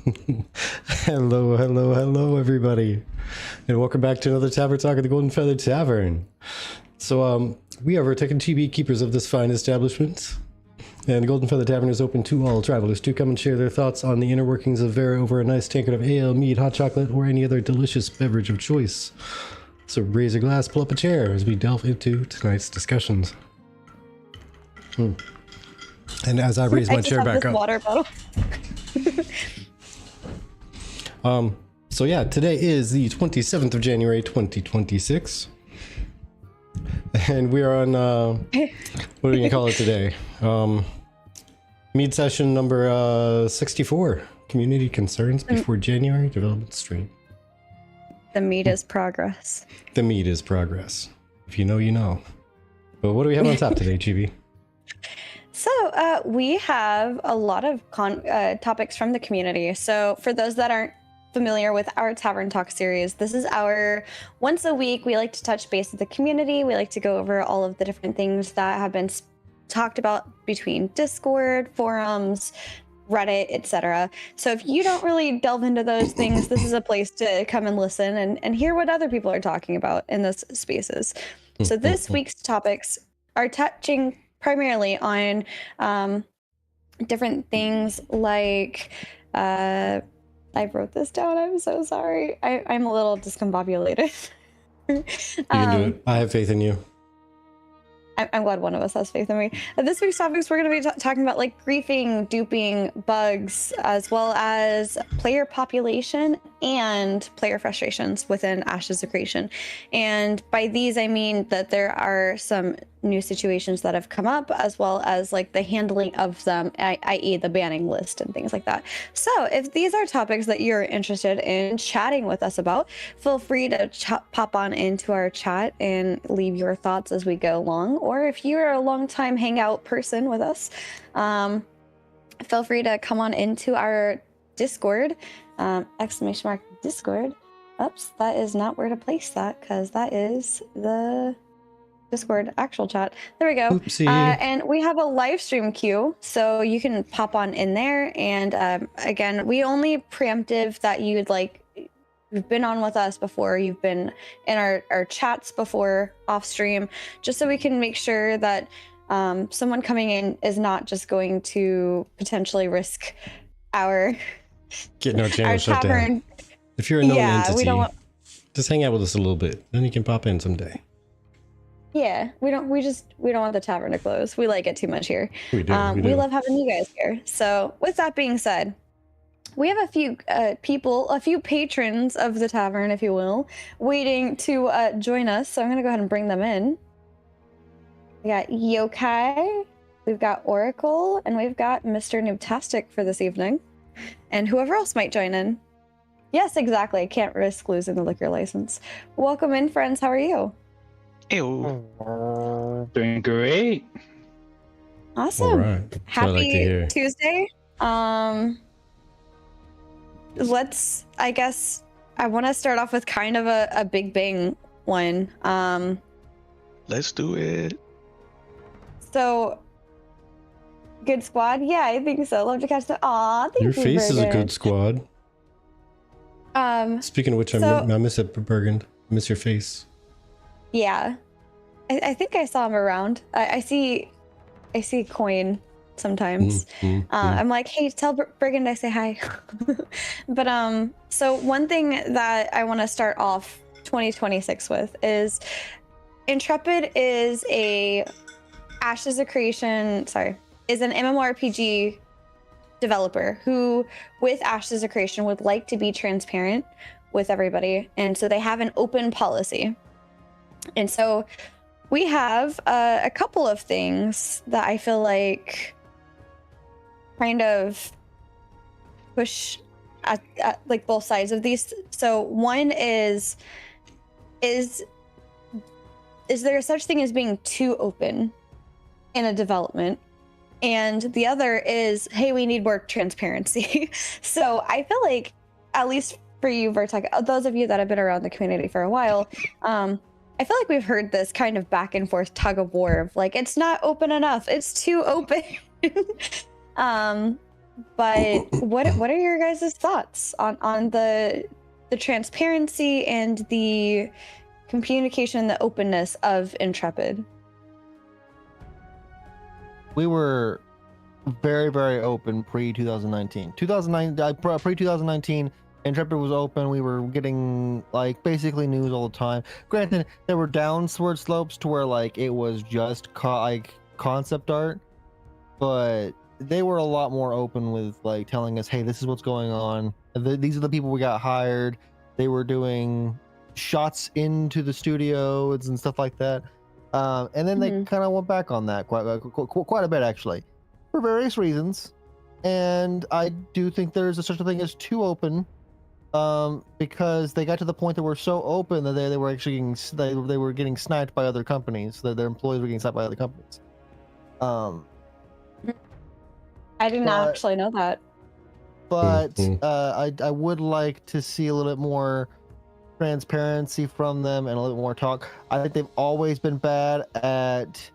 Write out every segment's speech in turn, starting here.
Hello, hello, hello, everybody, and welcome back to another Tavern Talk at the Golden Feather Tavern. So, we are Vertic and GB, keepers of this fine establishment, and the Golden Feather Tavern is open to all travelers to come and share their thoughts on the inner workings of Vera over a nice tankard of ale, mead, hot chocolate, or any other delicious beverage of choice. So raise a glass, pull up a chair as we delve into tonight's discussions. And as I raise my chair back up. Water bottle. So yeah, today is the 27th of January, 2026. And we are on, what do you call it today? Mead session number 64. Community concerns before January development stream. The mead is progress. The mead is progress. If you know, you know. But what do we have on top today, GB? So we have a lot of topics from the community. So for those that aren't familiar with our Tavern Talk series, this is our once a week. We like to touch base with the community. We like to go over all of the different things that have been talked about between Discord, forums, Reddit, etc. So if you don't really delve into those things, this is a place to come and listen and hear what other people are talking about in those spaces. So this week's topics are touching primarily on different things like I wrote this down. I'm so sorry. I'm a little discombobulated. You can do it. I have faith in you. I'm glad one of us has faith in me. This week's topics, we're going to be talking about like griefing, duping, bugs, as well as player population and player frustrations within Ashes of Creation. And by these, I mean that there are some new situations that have come up, as well as like the handling of them, i.e. the banning list and things like that. So if these are topics that you're interested in chatting with us about, feel free to pop on into our chat and leave your thoughts as we go along. Or if you're a long-time hangout person with us, feel free to come on into our Discord, !Discord. Oops, that is not where to place that, because that is the Discord actual chat. There we go. Oopsie. And we have a live stream queue, so you can pop on in there. And again, we only preemptive that you'd like. You've been on with us before, you've been in our chats before off stream, just so we can make sure that someone coming in is not just going to potentially risk our Getting our channel shut tavern down. If you're a known entity, we don't want... just hang out with us a little bit, then you can pop in someday. Yeah, we don't want the tavern to close. We like it too much here. We do. We love having you guys here. So with that being said, we have a few a few patrons of the tavern, if you will, waiting to join us. So I'm going to go ahead and bring them in. We got Yokai, we've got Oracle, and we've got Mr. Noobtastic for this evening. And whoever else might join in. Yes, exactly. Can't risk losing the liquor license. Welcome in, friends. How are you? Ew. Doing great. Awesome. All right. That's Happy what I like to hear. Tuesday. I guess I want to start off with kind of a big bang one. Let's do it. So good squad. Yeah, I think so. Love to catch the. Aw, thank you. Your face is a Bergen. good squad. Speaking of which, I miss it, Bergen. I miss your face. Yeah, I think I saw him around. I see Coin sometimes. I'm like, hey, tell Brigand I say hi. But so one thing that I want to start off 2026 with is Intrepid is a Ashes of Creation. Is an MMORPG developer who, with Ashes of Creation, would like to be transparent with everybody, and so they have an open policy. And so we have a couple of things that I feel like kind of push at like both sides of these. So one is there such thing as being too open in a development? And the other is, hey, we need more transparency. So I feel like, at least for you, Vertec, those of you that have been around the community for a while, I feel like we've heard this kind of back and forth tug of war of like, it's not open enough, it's too open. But what are your guys' thoughts on the transparency and the communication, the openness of Intrepid? We were very, very open pre-2019. Pre-2019, Intrepid was open. We were getting like basically news all the time. Granted, there were downward slopes to where like it was just concept art, but they were a lot more open with like telling us, hey, this is what's going on. These are the people we got hired. They were doing shots into the studios and stuff like that. And then they kind of went back on that quite a bit, actually, for various reasons. And I do think there's such a thing as too open, because they got to the point that we're so open that they were actually they were getting sniped by other companies. That their employees were getting sniped by other companies. I didn't actually know that. But I would like to see a little bit more transparency from them and a little bit more talk. I think they've always been bad at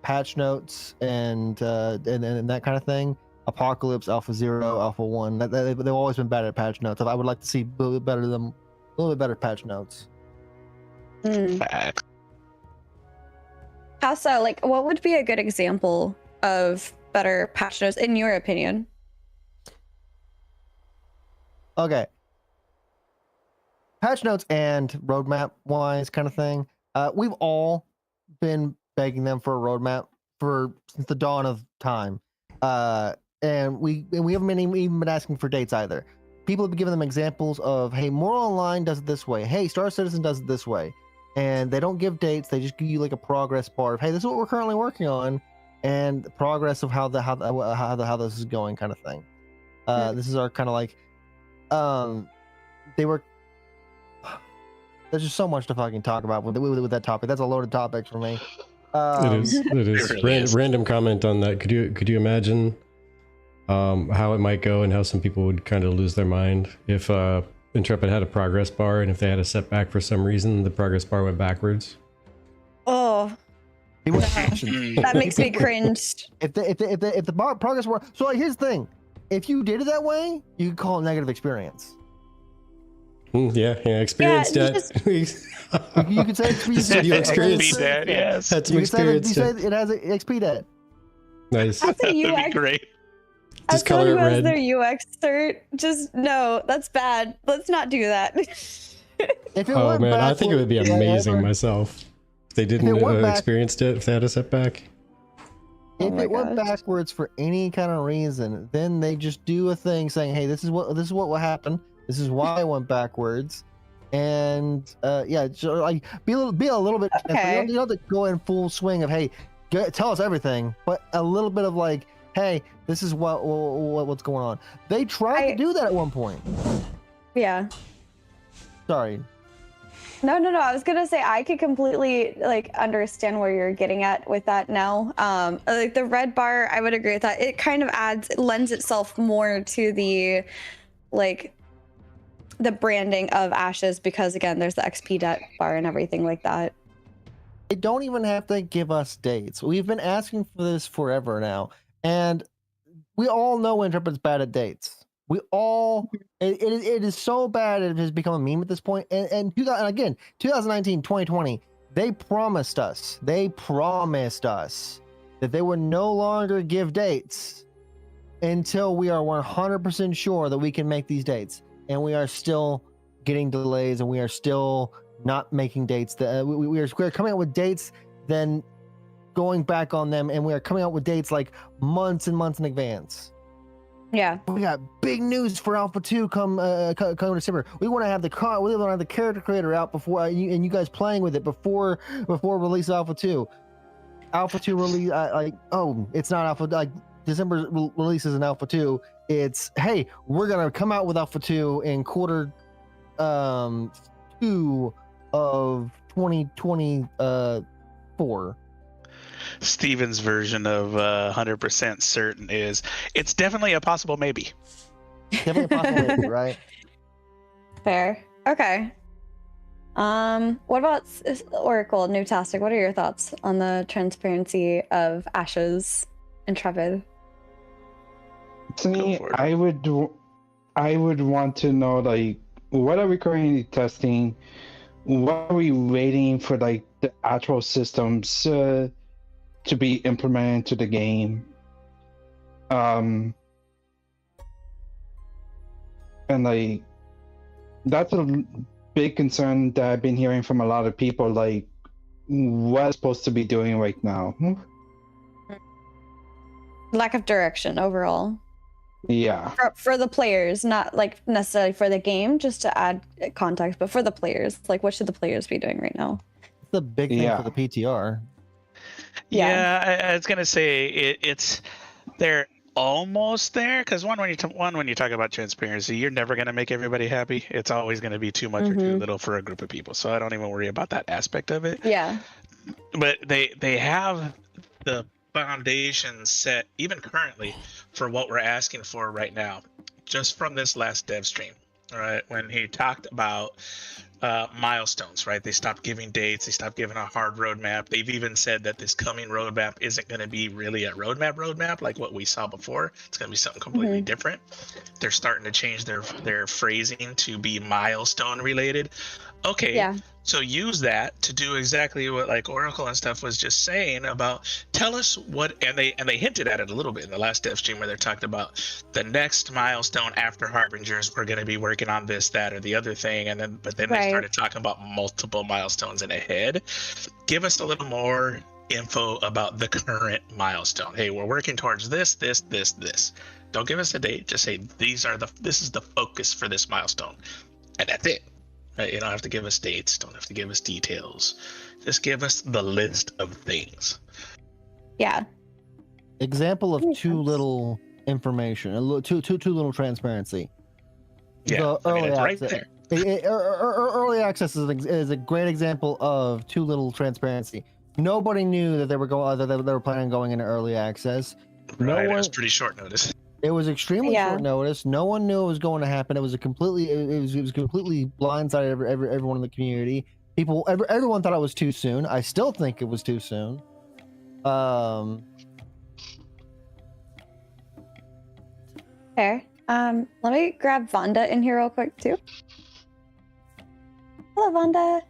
patch notes and that kind of thing. Apocalypse, Alpha 0, Alpha 1. They've always been bad at patch notes. I would like to see a little bit better patch notes. How so? Like, what would be a good example of better patch notes in your opinion? Okay. Patch notes and roadmap wise kind of thing. We've all been begging them for a roadmap since the dawn of time. And we haven't even been asking for dates either. People have been giving them examples of, hey, More Online does it this way. Hey, Star Citizen does it this way. And they don't give dates. They just give you like a progress bar of, hey, this is what we're currently working on, and the progress of how this is going, kind of thing. This is our kind of like, they were. There's just so much to fucking talk about with that topic. That's a loaded topic for me. It is. It really is. Random comment on that. Could you imagine how it might go and how some people would kind of lose their mind if Intrepid had a progress bar, and if they had a setback for some reason, the progress bar went backwards? Oh, that makes me cringe. If the progress bar, so like, here's the thing: if you did it that way, you could call it negative experience. Yeah, experienced that. You could say you experienced that. Yes, had some experience. You say it has an XP that. Nice. That's a that'd be UX. great. As Just color someone it who has red. their UX cert, just no, that's bad. Let's not do that. If it Oh went man, I think it would be backwards, amazing myself if they didn't experienced it. If they had a setback. If my it went gosh. backwards for any kind of reason, then they just do a thing saying, "Hey, this is what will happen. This is why I went backwards." And yeah, so, like be a little bit. Okay. You don't have to go in full swing of, "Hey, tell us everything," but a little bit of like, "Hey, this is what's going on." They tried to do that at one point. Yeah. Sorry. No. I was gonna say I could completely like understand where you're getting at with that now. Like the red bar, I would agree with that. It kind of lends itself more to the like the branding of Ashes, because again, there's the XP debt bar and everything like that. They don't even have to give us dates. We've been asking for this forever now, and we all know Intrepid's bad at dates. We all, it is so bad it has become a meme at this point. And 2019, 2020, they promised us that they would no longer give dates until we are 100% sure that we can make these dates. And we are still getting delays, and we are still not making dates. We're coming out with dates, then going back on them, and we are coming out with dates like months and months in advance. Yeah. We got big news for Alpha 2 come December. We want to have the character creator out before, and you guys playing with it before release Alpha 2. Alpha 2 release it's not Alpha, like December releases in Alpha 2. It's, hey, we're gonna come out with Alpha 2 in quarter 2 of 2024. Steven's version of 100% certain is it's definitely a possible maybe. Definitely a possibility, right? Fair. Okay. What about Oracle, Newtastic? What are your thoughts on the transparency of Ashes Intrepid? Personally, for it. I would want to know, like, what are we currently testing? What are we waiting for, like, the actual systems to be implemented into the game? And like, that's a big concern that I've been hearing from a lot of people. Like, what is supposed to be doing right now? Lack of direction overall Yeah. for the players, not like necessarily for the game, just to add context, but for the players, like what should the players be doing right now? It's the big thing Yeah. for the PTR. Yeah, I was gonna say it's they're almost there because when you talk about transparency, you're never gonna make everybody happy. It's always gonna be too much or too little for a group of people. So I don't even worry about that aspect of it. Yeah. But they have the foundation set even currently for what we're asking for right now, just from this last dev stream. All right, when he talked about milestones, right? They stopped giving dates. They stopped giving a hard roadmap. They've even said that this coming roadmap isn't going to be really a roadmap like what we saw before. It's going to be something completely different. They're starting to change their phrasing to be milestone related. Okay, Yeah. so use that to do exactly what like Oracle and stuff was just saying about tell us what, and they hinted at it a little bit in the last dev stream where they're talking about the next milestone after Harbingers, we're going to be working on this, that, or the other thing, and then they started talking about multiple milestones in ahead. Give us a little more info about the current milestone. Hey, we're working towards this. Don't give us a date. Just say this is the focus for this milestone, and that's it. Right? You don't have to give us dates. Don't have to give us details. Just give us the list of things. Yeah. Example of Makes too sense. little information, too little transparency. Yeah, The early it's right access. there. Early access is a great example of too little transparency. Nobody knew that they were planning on going into early access. Right, it was pretty short notice. It was extremely Yeah. short notice. No one knew it was going to happen. It was completely blindsided everyone in the community. Everyone thought it was too soon. I still think it was too soon. Fair. Let me grab Vonda in here real quick too. Hello, Vonda.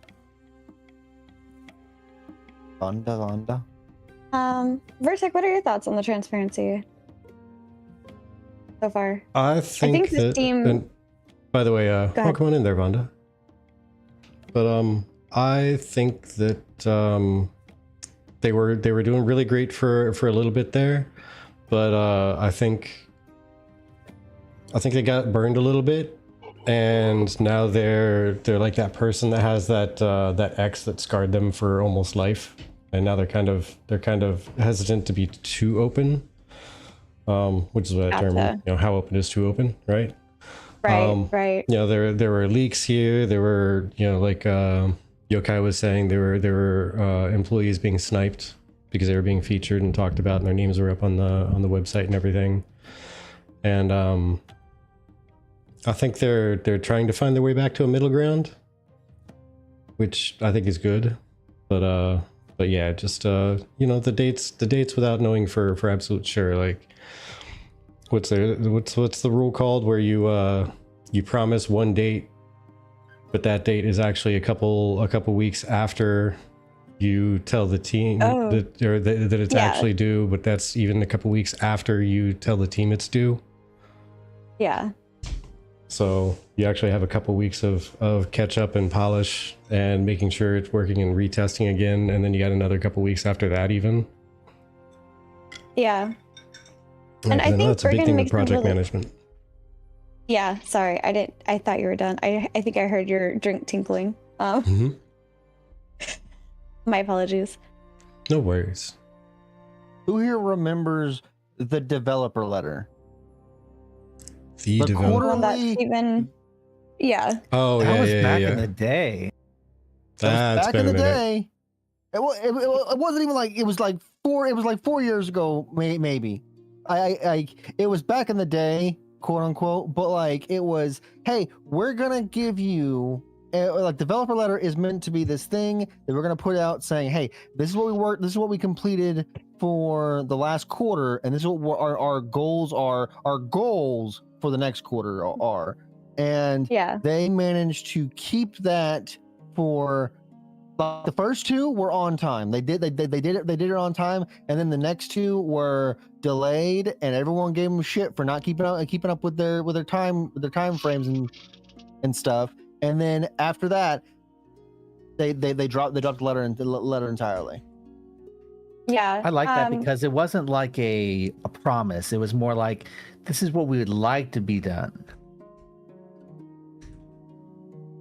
Vonda. Vertic, what are your thoughts on the transparency so far? I think the that. team- And by the way, ahead. come on in there, Vonda. But I think that they were doing really great for a little bit there, but I think they got burned a little bit, and now they're like that person that has that ex that scarred them for almost life, and now they're kind of hesitant to be too open, which is what I term, Gotcha. how open is too open, right? Right. There were leaks here. There were, like Yokai was saying, there were employees being sniped because they were being featured and talked about, and their names were up on the website and everything. And I think they're trying to find their way back to a middle ground, which I think is good. But yeah, just the dates without knowing for absolute sure, like. What's the rule called where you promise one date, but that date is actually a couple weeks after you tell the team that it's actually due, but that's even a couple weeks after you tell the team it's due. Yeah. So you actually have a couple weeks of catch up and polish and making sure it's working and retesting again, and then you got another couple weeks after that even. Yeah. And I think that's a big thing with project management. Yeah, sorry, I thought you were done. I think I heard your drink tinkling. My apologies. No worries. Who here remembers the developer letter? The developer. Well, that's even. Yeah. Oh That yeah, was yeah, back yeah. in the day. That's Back been in the a minute. day. It wasn't even like it was like 4 years ago, maybe. It was back in the day, quote unquote, but like it was, hey, we're gonna give you like developer letter is meant to be this thing that we're gonna put out saying, hey, this is what we worked, this is what we completed for the last quarter, and this is what our goals are. Our goals for the next quarter are, and Yeah. they managed to keep that for. The first two were on time. They did it on time, and then the next two were delayed, and everyone gave them shit for not keeping up with their time frames and stuff. And then after that, they dropped the letter entirely. Yeah. I like that because it wasn't like a promise. It was more like, this is what we would like to be done.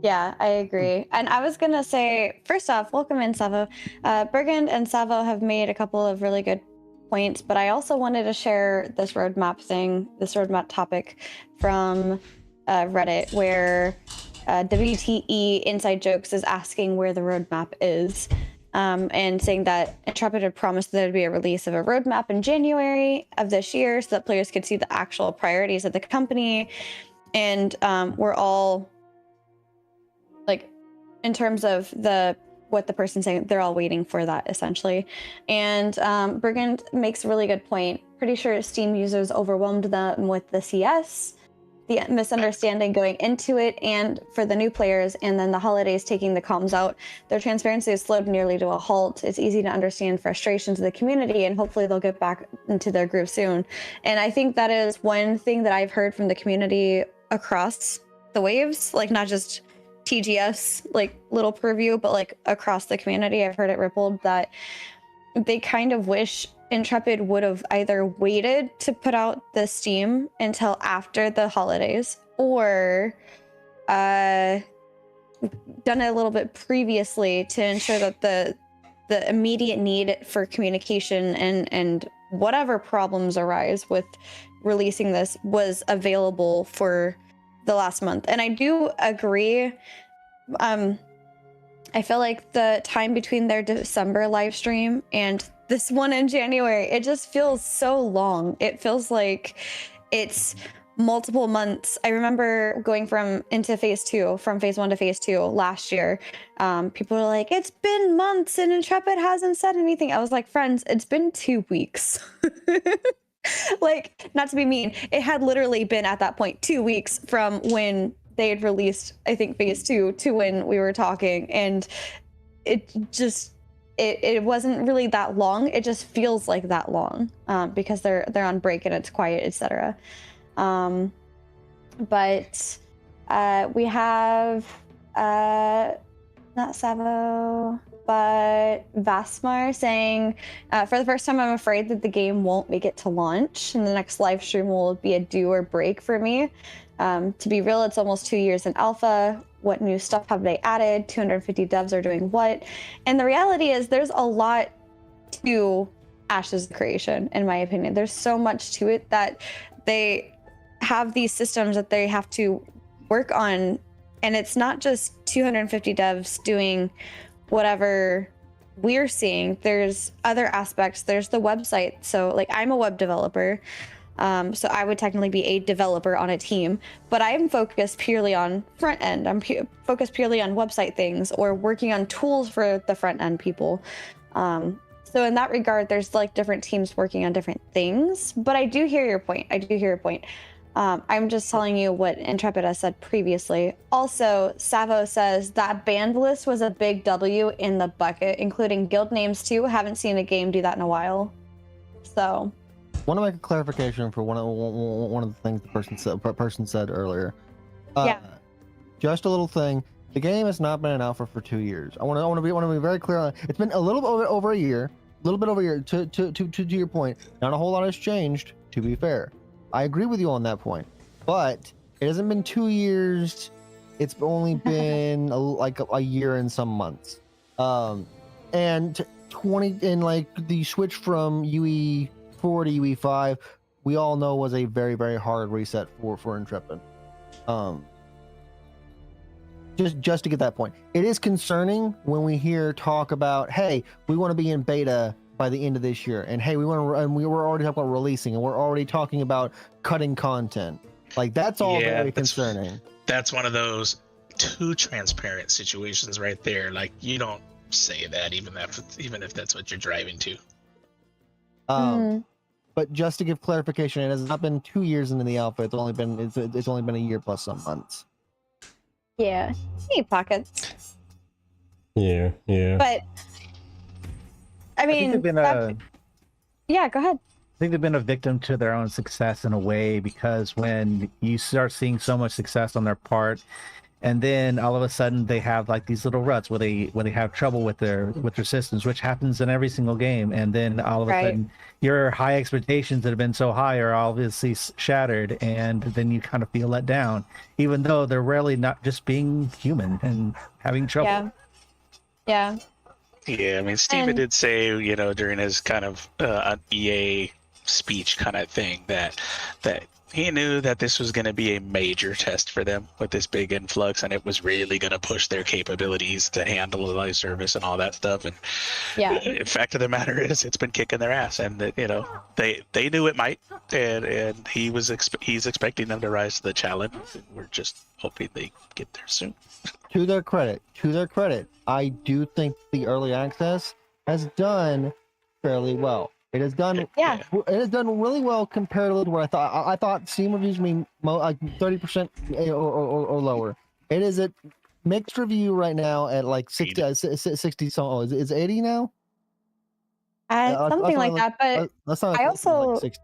Yeah, I agree. And I was going to say, first off, welcome in, Savo. Brigand and Savo have made a couple of really good points, but I also wanted to share this roadmap topic from Reddit, where WTE Inside Jokes is asking where the roadmap is, and saying that Intrepid had promised there would be a release of a roadmap in January of this year so that players could see the actual priorities of the company. And we're all, like, in terms of what the person's saying, they're all waiting for that, essentially. And Brigand makes a really good point. Pretty sure Steam users overwhelmed them with the CS, the misunderstanding going into it, and for the new players, and then the holidays taking the comms out, their transparency is slowed nearly to a halt. It's easy to understand frustrations of the community, and hopefully they'll get back into their groove soon. And I think that is one thing that I've heard from the community across the waves, like not just TGS, like little purview, but like across the community. I've heard it rippled that they kind of wish Intrepid would have either waited to put out the Steam until after the holidays, or done it a little bit previously to ensure that the immediate need for communication and whatever problems arise with releasing this was available for the last month. And I do agree. I feel like the time between their December live stream and this one in January, it just feels so long. It feels like it's multiple months. I remember going from phase 1 to phase 2 last year. People were like, it's been months and Intrepid hasn't said anything. I was like, friends, it's been 2 weeks. Like, not to be mean, it had literally been at that point 2 weeks from when they had released, I think, phase 2 to when we were talking, and it just it wasn't really that long. It just feels like that long, because they're on break and it's quiet, etc. But we have not Savo, but Vasmar saying, for the first time, I'm afraid that the game won't make it to launch, and the next live stream will be a do or break for me. To be real, it's almost 2 years in alpha. What new stuff have they added? 250 devs are doing what? And the reality is there's a lot to Ash's creation, in my opinion. There's so much to it that they have these systems that they have to work on. And it's not just 250 devs doing whatever we're seeing. There's other aspects. There's the website. So, like, I'm a web developer. So I would technically be a developer on a team, but I'm focused purely on front end. I'm focused purely on website things or working on tools for the front end people. So in that regard, there's like different teams working on different things, but I do hear your point. I'm just telling you what Intrepid has said previously. Also, Savo says that banned list was a big W in the bucket, including guild names too. Haven't seen a game do that in a while. So... I want to make a clarification for one of the things the person said earlier. Yeah. Just a little thing. The game has not been in alpha for 2 years. I want to be very clear on it. It's been a little bit over a year. A little bit over a year. To your point, not a whole lot has changed. To be fair, I agree with you on that point. But it hasn't been 2 years. It's only been like a year and some months. And the switch from UE4 to UE5, we all know was a very, very hard reset for Intrepid. Just to get that point, it is concerning when we hear talk about, hey, we want to be in beta by the end of this year, and hey, we were already talking about releasing, and we're already talking about cutting content. Like, that's all very concerning. That's one of those too transparent situations right there. Like, you don't say that even if that's what you're driving to. But just to give clarification, it has not been 2 years into the alpha. It's only been a year plus some months. Yeah, deep pockets. Yeah. But I I think mean, they've been yeah, go ahead. I think they've been a victim to their own success in a way, because when you start seeing so much success on their part, and then all of a sudden they have like these little ruts where they have trouble with their systems, which happens in every single game, and then all of a sudden your high expectations that have been so high are obviously shattered, and then you kind of feel let down, even though they're really not just being human and having trouble. Yeah. Yeah, I mean, Steven did say, during his kind of an EA speech kind of thing that he knew that this was going to be a major test for them with this big influx, and it was really going to push their capabilities to handle the live service and all that stuff. And the fact of the matter is, it's been kicking their ass, and they knew it might, and he's expecting them to rise to the challenge. And we're just hoping they get there soon. To their credit, I do think the early access has done fairly well. It has done really well comparatively to what I thought. I thought Steam reviews mean like 30% or lower. It is a mixed review right now at like 60. 60 so is it 80 now? Something like that. But I also like 60.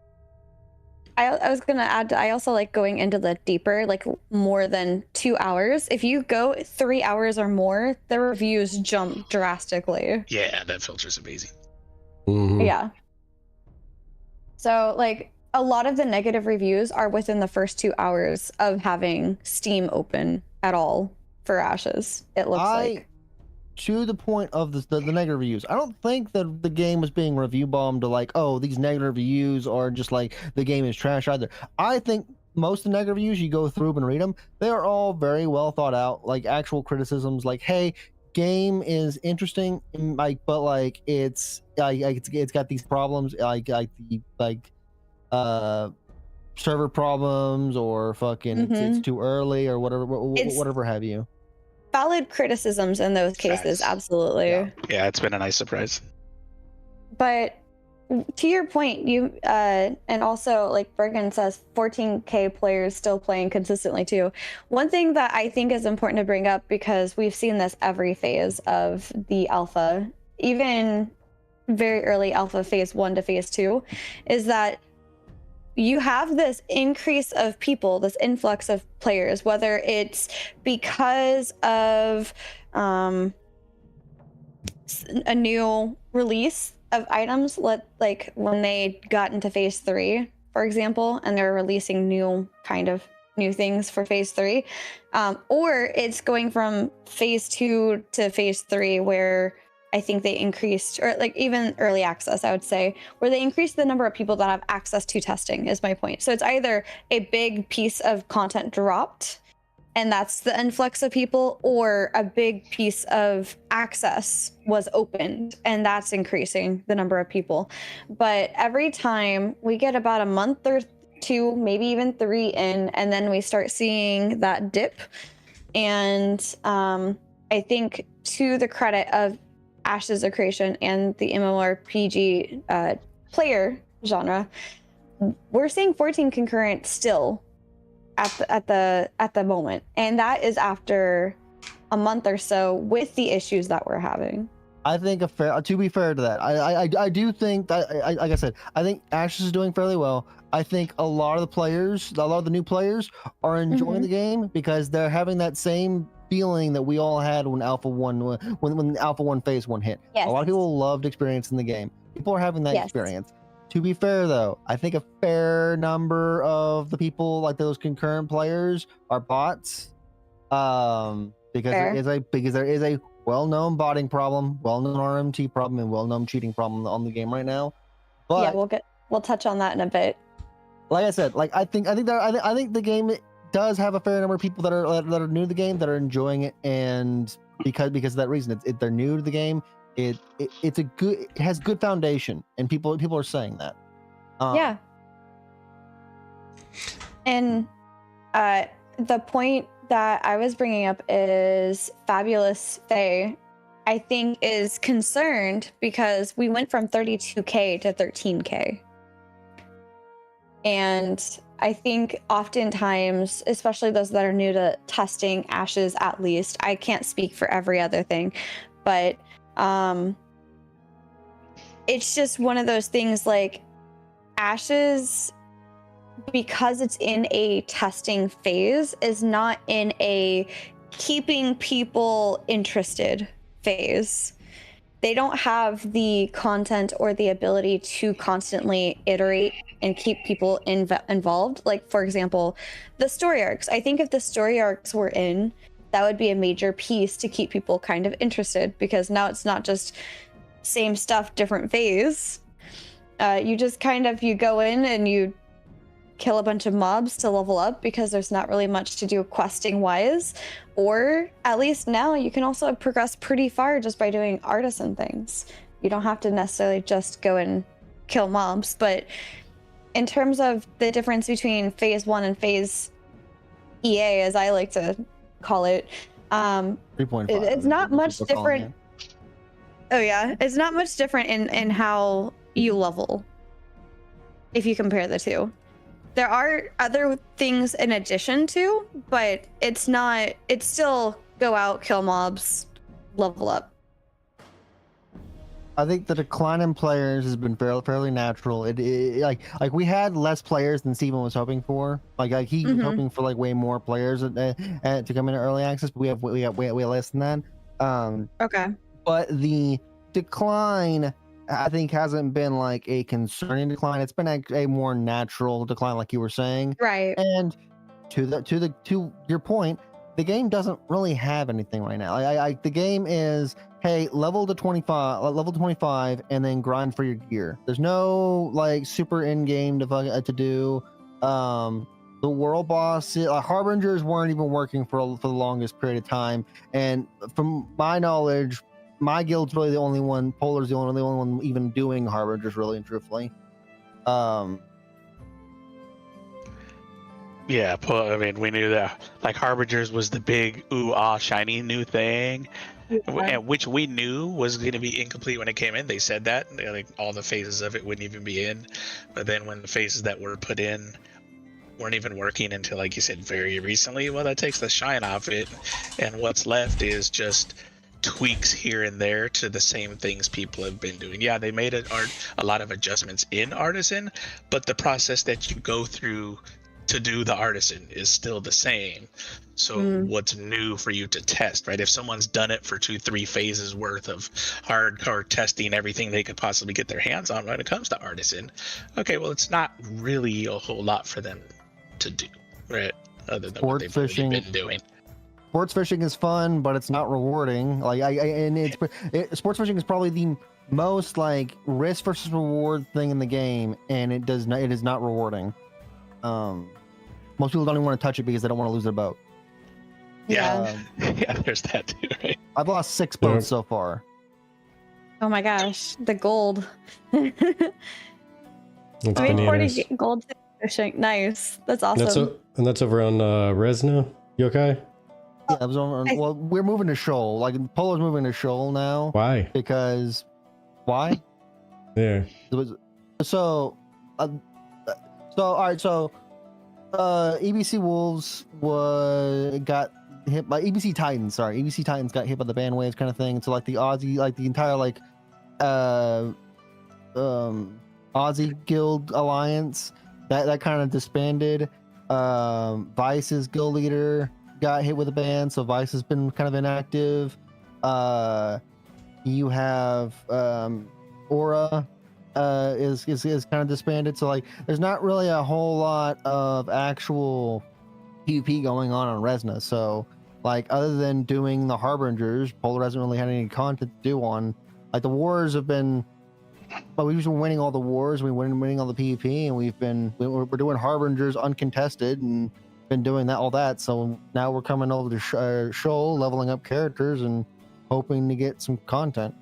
I was gonna add, I also like going into the deeper, like more than 2 hours. If you go 3 hours or more, the reviews jump drastically. Yeah, that filter's amazing. Mm-hmm. Yeah. So like a lot of the negative reviews are within the first 2 hours of having Steam open at all for Ashes. It looks like. To the point of the negative reviews, I don't think that the game was being review bombed to like, oh, these negative reviews are just like the game is trash either. I think most of the negative reviews, you go through and read them, they are all very well thought out, like actual criticisms, like, hey, game is interesting, like, but like it's got these problems, like server problems, or fucking it's too early, or whatever have you. Valid criticisms in those cases, absolutely. Yeah, it's been a nice surprise. But to your point, you and also like Bergen says, 14K players still playing consistently too. One thing that I think is important to bring up, because we've seen this every phase of the alpha, even very early alpha phase 1 to phase 2, is that you have this increase of people, this influx of players, whether it's because of a new release of items, like when they got into phase 3, for example, and they're releasing new things for phase 3, or it's going from phase 2 to phase 3, where I think they increased, or like even early access, I would say, where they increased the number of people that have access to testing, is my point. So it's either a big piece of content dropped, and that's the influx of people, or a big piece of access was opened, and that's increasing the number of people. But every time we get about a month or 2, maybe even 3 in, and then we start seeing that dip. And I think, to the credit of Ashes of Creation and the MMORPG player genre, we're seeing 14 concurrent still at the moment, and that is after a month or so with the issues that we're having. I think to be fair to that, I do think that, like I said, I think Ashes is doing fairly well. I think a lot of the new players are enjoying the game, because they're having that same feeling that we all had when Alpha 1 when Alpha 1 phase 1 hit. Yes. A lot of people loved experiencing the game. People are having that experience. To be fair though, I think a fair number of the people, like those concurrent players, are bots. Because there is a well-known botting problem, well-known RMT problem, and well-known cheating problem on the game right now. But yeah, we'll touch on that in a bit. Like I said, like I think the game does have a fair number of people that are new to the game, that are enjoying it, and because of that reason, they're new to the game. It has good foundation, and people are saying that. Yeah. And the point that I was bringing up is Fabulous Faye I think is concerned because we went from 32K to 13K. And I think oftentimes, especially those that are new to testing ashes, at least, I can't speak for every other thing, but it's just one of those things like ashes, because it's in a testing phase, is not in a keeping people interested phase. They don't have the content or the ability to constantly iterate and keep people involved. Like, for example, the story arcs. I think if the story arcs were in, that would be a major piece to keep people kind of interested, because now it's not just same stuff, different phase. You just kind of, you go in and you kill a bunch of mobs to level up because there's not really much to do questing wise, or at least now you can also progress pretty far just by doing artisan things. You don't have to necessarily just go and kill mobs. But in terms of the difference between phase 1 and phase EA, as I like to call it, 3.5. it's not much different. Oh yeah, it's not much different in how you level if you compare the two. There are other things in addition to, but it's not, it's still go out, kill mobs, level up. I think the decline in players has been fairly natural. Like we had less players than Steven was hoping for. Like he was hoping for like way more players to come into early access, but we have way less than that. Okay. But the decline, I think, hasn't been like a concerning decline. It's been a more natural decline, like you were saying. Right. And to your point, the game doesn't really have anything right now. The game is, hey, level to 25, and then grind for your gear. There's no like super in game to do. The world boss, harbingers weren't even working for the longest period of time. And from my knowledge, my guild's really the only one. Polar's the only one even doing harbingers, really and truthfully. Yeah, I mean, we knew that like harbingers was the big shiny new thing, and which we knew was going to be incomplete when it came in. They said that like all the phases of it wouldn't even be in, but then when the phases that were put in weren't even working until, like you said, very recently, well, that takes the shine off it, and what's left is just tweaks here and there to the same things people have been doing. Yeah, they made a lot of adjustments in Artisan, but the process that you go through to do the Artisan is still the same. So what's new for you to test, right? If someone's done it for 2-3 phases worth of hardcore testing everything they could possibly get their hands on when it comes to Artisan, okay, well, it's not really a whole lot for them to do, right? Other than what they've really been doing. Sports fishing is fun, but it's not rewarding. Sports fishing is probably the most like risk versus reward thing in the game, and it is not rewarding. Most people don't even want to touch it because they don't want to lose their boat. Yeah, yeah, there's that too, right? I've lost 6 boats so far. Oh my gosh, the gold. That's I made 40 bananas. gold fishing. Nice. That's awesome. That's over on Resna. You okay? Yeah, I was on, well, we're moving to Shoal. Like Polo's moving to Shoal now. Why? Because why? There. So all right. So EBC Wolves got hit by EBC Titans. Sorry, EBC Titans got hit by the ban waves kind of thing. So like the Aussie, like the entire like Aussie Guild Alliance that kind of disbanded. Vice's guild leader got hit with a ban, so Vice has been kind of inactive. You have Aura is kind of disbanded, so like there's not really a whole lot of actual PvP going on Resna. So like other than doing the Harbingers, Polar hasn't really had any content to do on. Like the wars have been, but we've been winning all the wars, we've been winning all the PvP, and we're doing Harbingers uncontested and been doing all that. So now we're coming over to Shoal, leveling up characters and hoping to get some content.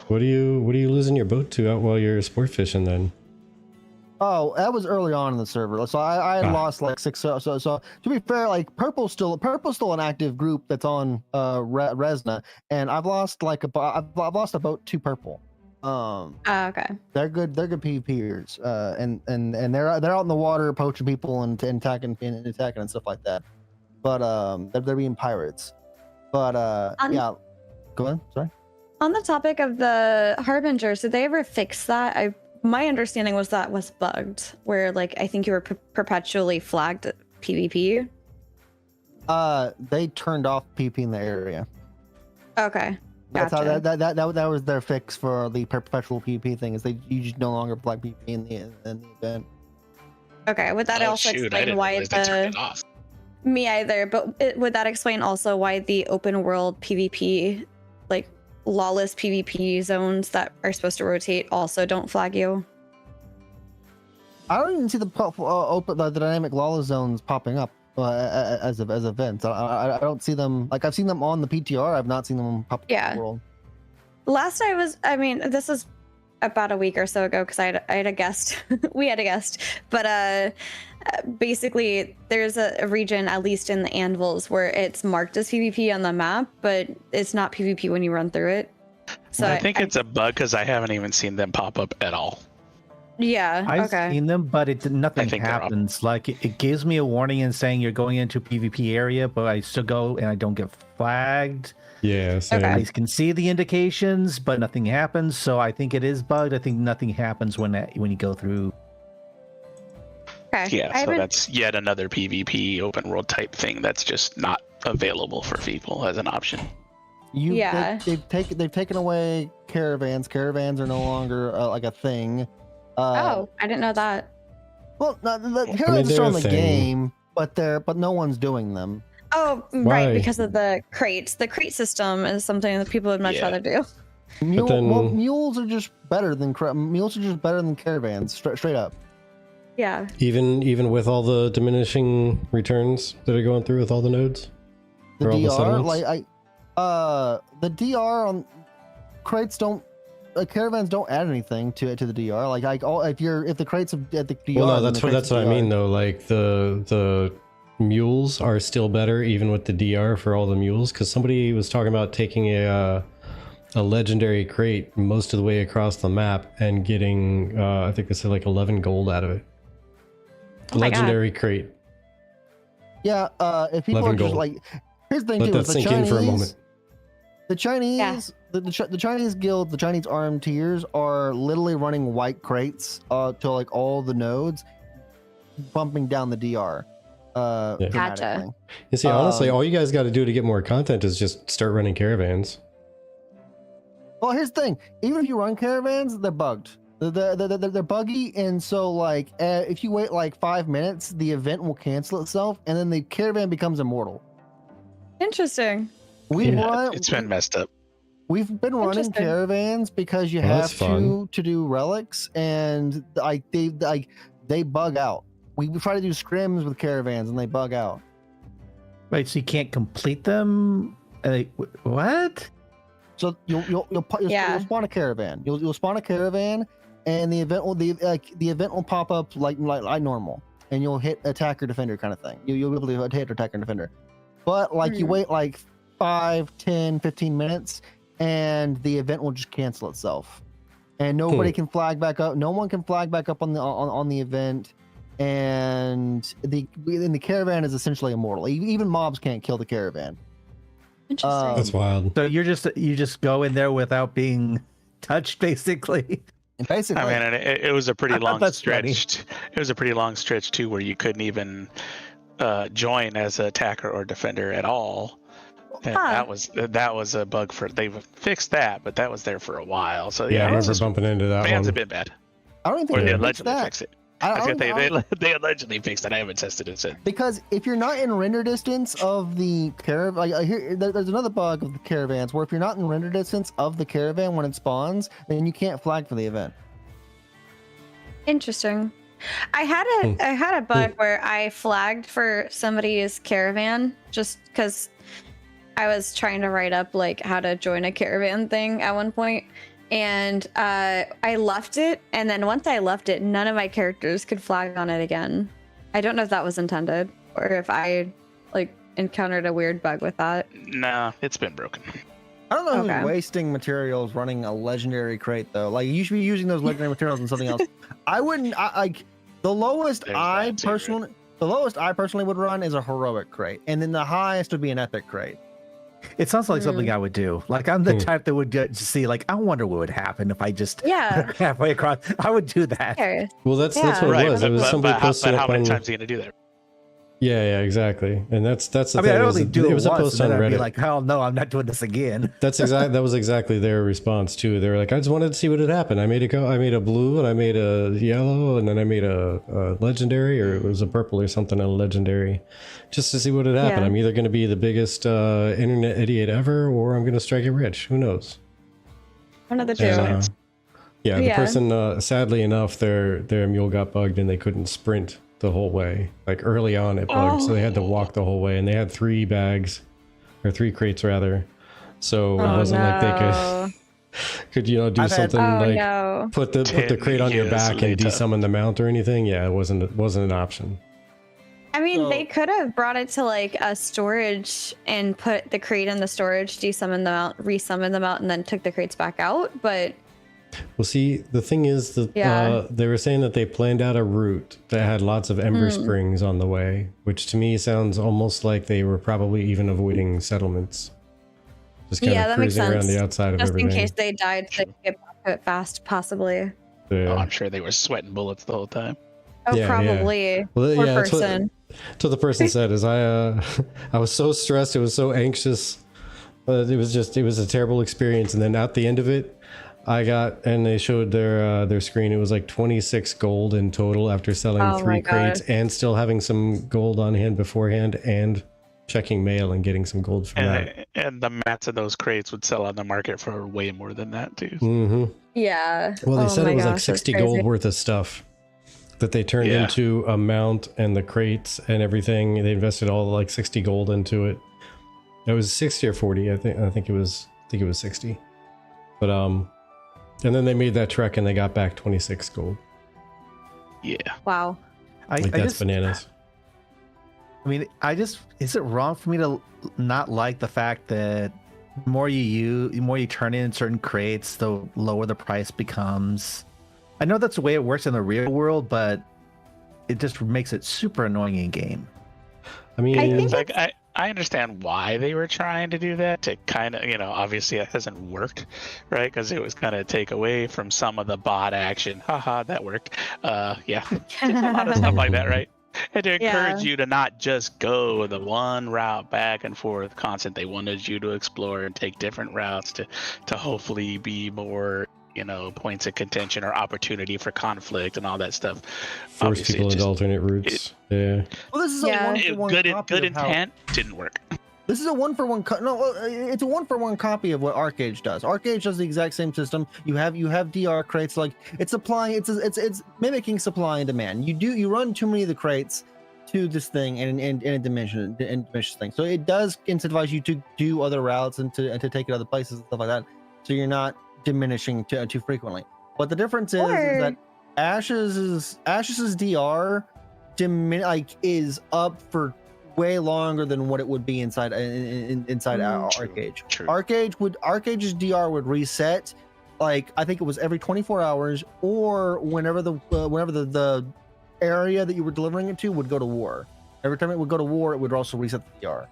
What are you losing your boat to out while you're sport fishing then? Oh, that was early on in the server. So I had Ah. lost like 6. So to be fair, like Purple's still an active group that's on Resna, and I've lost like I've lost about 2 Purple. Okay. They're good PvPers. And they're out in the water poaching people and attacking and stuff like that. But they're being pirates. But yeah, go ahead. Sorry. On the topic of the Harbingers, did they ever fix that? My understanding was that was bugged, where like I think you were perpetually flagged at PvP. They turned off PvP in the area. Okay. That's Gotcha. how that was their fix for the perpetual PvP thing. Is you just no longer flag PvP in the event. Okay. Would that also I explain didn't why realize they turned it off. Me either, but would that explain also why the open world PvP, like lawless PvP zones that are supposed to rotate, also don't flag you? I don't even see the dynamic lawless zones popping up as events. I don't see them. Like I've seen them on the PTR. I've not seen them pop up in the world. Last I mean, this is about a week or so ago because I had a guest. We had a guest, but basically there's a region, at least in the Anvils, where it's marked as PvP on the map, but it's not PvP when you run through it. So I think it's a bug because I haven't even seen them pop up at all. Yeah. I've seen them, but nothing happens. Like it gives me a warning and saying you're going into PvP area, but I still go and I don't get flagged. Yeah, same. I can see the indications, but nothing happens. So I think it is bugged. I think nothing happens when you go through. Okay. Yeah, so that's yet another PvP open world type thing that's just not available for people as an option. They've taken away caravans. Caravans are no longer like a thing. I didn't know that. Well, the caravans are still in the game, but no one's doing them. Oh, right, because of the crates. The crate system is something that people would much rather do. Mules are just better than caravans, straight up. Yeah. Even with all the diminishing returns that are going through with all the nodes. The DR, the DR on crates don't. Caravans don't add anything to the DR. If the crates at the DR. Well, no, that's what I mean though. Like the mules are still better even with the DR for all the mules, because somebody was talking about taking a legendary crate most of the way across the map and getting I think they said like 11 gold out of it. Legendary crate. Yeah, if people are just like, here's the thing too. Let that sink in for a moment. The Chinese, the Chinese guild, the Chinese armed tiers are literally running white crates to like all the nodes, bumping down the DR. Gotcha. You see, honestly, all you guys got to do to get more content is just start running caravans. Well, here's the thing. Even if you run caravans, they're bugged. They're buggy, and so like if you wait like 5 minutes, the event will cancel itself, and then the caravan becomes immortal. Interesting. It's been messed up. We've been running caravans because you have to do relics, and they bug out. We try to do scrims with caravans, and they bug out. Wait, so you can't complete them? What? So you'll spawn a caravan. You'll spawn a caravan, and the event will pop up like normal, and you'll hit attacker defender kind of thing. You'll be able to hit attacker defender, but you wait like 5, 10, 15 minutes, and the event will just cancel itself, and nobody can flag back up. No one can flag back up on the event, and the caravan is essentially immortal. Even mobs can't kill the caravan. Interesting. That's wild. So you just go in there without being touched, basically. Basically, I mean, it was a pretty long stretch. Funny. It was a pretty long stretch too, where you couldn't even join as an attacker or defender at all. And that was a bug they've fixed that, but that was there for a while. So yeah, I remember bumping into that fans one. have been bad. I don't think they they allegedly that. fixed it. They allegedly fixed it. I haven't tested it since. Because if you're not in render distance of the caravan, there's another bug of the caravans where if you're not in render distance of the caravan when it spawns, then you can't flag for the event. Interesting. I had a bug where I flagged for somebody's caravan just because I was trying to write up like how to join a caravan thing at one point, and I left it, and then once I left it, none of my characters could flag on it again. I don't know if that was intended or if I like encountered a weird bug with that. Nah, it's been broken. I don't know Okay. who's wasting materials running a legendary crate though. Like you should be using those legendary materials in something else. I wouldn't. Like the lowest There's I that too, right? personally, the lowest I personally would run is a heroic crate, and then the highest would be an epic crate. It sounds like something I would do. Like I'm the type that would just see, like, I wonder what would happen if I just Yeah. halfway across. I would do that. Curious. Well, that's Yeah. what it was. It was somebody posted how up many on. times are you gonna do that? Yeah, exactly. And that's the I thing. mean, I It was, only do it was a once, post and on then I'd be Reddit. like, hell no, I'm not doing this again. That was exactly their response too. They were like, I just wanted to see what had happened. I made a blue, and I made a yellow, and then I made a legendary, or it was a purple or something, a legendary, just to see what had happened. Yeah. I'm either going to be the biggest internet idiot ever, or I'm going to strike it rich. Who knows? One of the two. Yeah, the Yeah. person, sadly enough, their mule got bugged, and they couldn't sprint the whole way. Like early on, it bugged, so they had to walk the whole way, and they had 3 bags, or 3 crates rather. So it wasn't like they could do I've had- something Oh like no. put the crate on your back and later. desummon the mount or anything. Yeah, it wasn't an option. I mean, So- they could have brought it to like a storage and put the crate in the storage, desummon them out, resummon them out, and then took the crates back out. But Well, see, the thing is that Yeah. they were saying that they planned out a route that had lots of ember springs on the way, which to me sounds almost like they were probably even avoiding settlements. Just kind Yeah, of that makes cruising around sense. the outside of just everything. in case they died, they could get back to it fast, possibly. Oh, Yeah. I'm sure they were sweating bullets the whole time. Oh, Yeah, yeah. probably. Well, Poor yeah, that's person. That's what the person said is I was so stressed, I was so anxious. It was a terrible experience. And then at the end of it, and they showed their screen. It was like 26 gold in total after selling Oh 3 my God. crates and still having some gold on hand beforehand and checking mail and getting some gold from that. And the mats of those crates would sell on the market for way more than that too. Hmm. Yeah. Well, they Oh said my it was like gosh, that's 60 crazy. gold worth of stuff that they turned Yeah. into a mount and the crates and everything. They invested all like 60 gold into it. It was 60 or 40. I think it was 60. But and then they made that trek and they got back 26 gold. Yeah. Wow. Like that's bananas. Is it wrong for me to not like the fact that the more you turn in certain crates, the lower the price becomes? I know that's the way it works in the real world, but it just makes it super annoying in game. I mean, I think It's like I understand why they were trying to do that to kind of, obviously it hasn't worked, right? Because it was kind of take away from some of the bot action. Haha, that worked. Yeah, a lot of stuff like that, right? And to encourage you to not just go the one route back and forth constant. They wanted you to explore and take different routes to hopefully be more, points of contention or opportunity for conflict and all that stuff. force Obviously, people it into just- alternate routes. Yeah. Well, this is Yeah. a one-for-one good copy of how- intent didn't work. This is a one-for-one. It's a one-for-one copy of what Arcade does. Arcade does the exact same system. You have DR crates. Like it's supplying. It's mimicking supply and demand. You run too many of the crates to this thing and it diminishes things. So it does incentivize you to do other routes and to take it other places and stuff like that. So you're not diminishing too frequently. But the difference is that Ash's DR is up for way longer than what it would be inside Arcade. True. Arcade's DR would reset, like I think it was every 24 hours or whenever the area that you were delivering it to would go to war. Every time it would go to war, it would also reset the DR.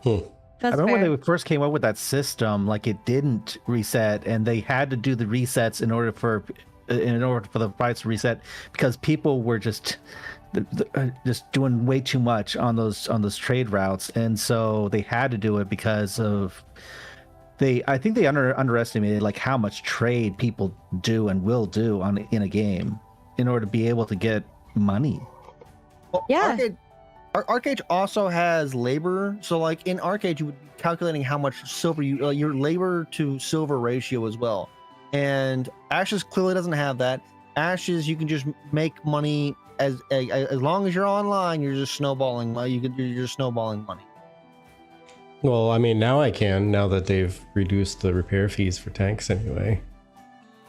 I That's remember fair. when they first came up with that system, like it didn't reset, and they had to do the resets in order for the price to reset because people were just doing way too much on those trade routes, and so they had to do it because of I think they underestimated like how much trade people do and will do in a game in order to be able to get money. Well, Yeah. Arcade also has labor. So like in Arcade, you would be calculating how much silver your labor to silver ratio as well. And Ashes clearly doesn't have that. Ashes, you can just make money as long as you're online. You're just snowballing money. You're just snowballing money. Well, I mean, now I can, now that they've reduced the repair fees for tanks anyway.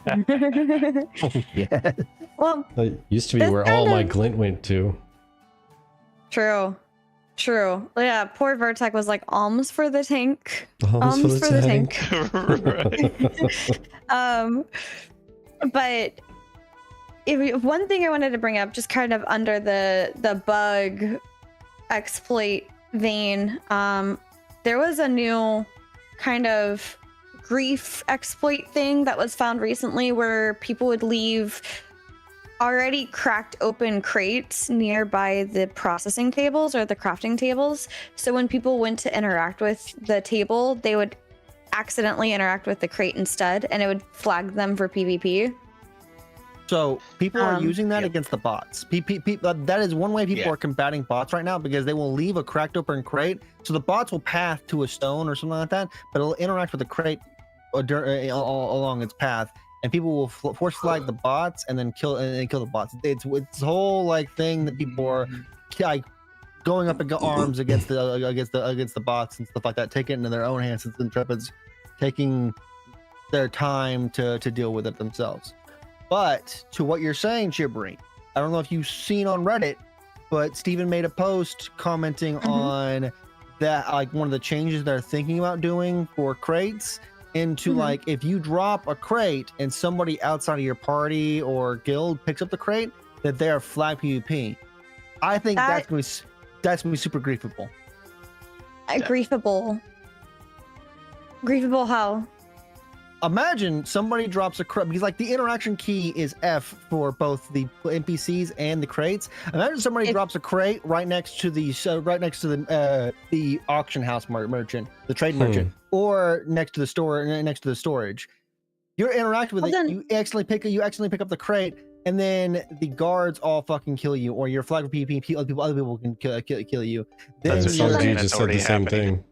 Yeah. Well, That used to be That's where all kind my of- glint went to. true. Yeah, poor Vertec was like alms for the tank. Alms for the tank. But one thing I wanted to bring up, just kind of under the bug exploit vein, there was a new kind of grief exploit thing that was found recently where people would leave already cracked open crates nearby the processing tables or the crafting tables. So when people went to interact with the table, they would accidentally interact with the crate instead, and it would flag them for PvP. So people are using that Yep. against the bots. That is one way people Yeah. are combating bots right now, because they will leave a cracked open crate. So the bots will path to a stone or something like that, but it'll interact with the crate along its path, and people will force flag the bots and then kill the bots. It's a whole like thing that people are like going up arms against the bots and stuff like that, taking it into their own hands, since the Intrepids taking their time to deal with it themselves. But to what you're saying, Chibri, I don't know if you've seen on Reddit, but Steven made a post commenting on that, like one of the changes they're thinking about doing for crates into like, if you drop a crate and somebody outside of your party or guild picks up the crate, that they are flag PvP. I think that's gonna be super griefable. Griefable how? Imagine somebody drops a crate, because like the interaction key is F for both the NPCs and the crates. Imagine somebody drops a crate right next to the auction house merchant, the trade merchant, or next to the storage. You're interacting with it. You accidentally pick up the crate, and then the guards all fucking kill you, or you're flagged for PvP. Other people can kill you. That's And what Sarge you're saying, just that's said the already same happening.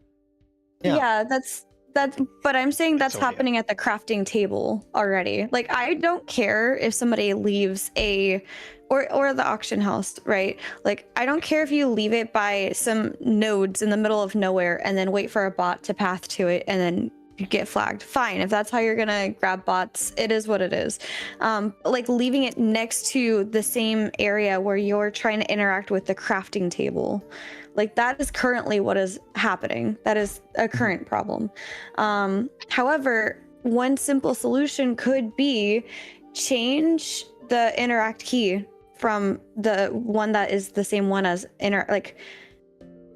thing. Yeah, that's but I'm saying that's already happening at the crafting table already. Like, I don't care if somebody leaves or the auction house, right? Like, I don't care if you leave it by some nodes in the middle of nowhere and then wait for a bot to path to it and then you get flagged. Fine, if that's how you're gonna grab bots, it is what it is. Like leaving it next to the same area where you're trying to interact with the crafting table, like that is currently what is happening. That is a current problem. However, one simple solution could be change the interact key from the one that is the same one as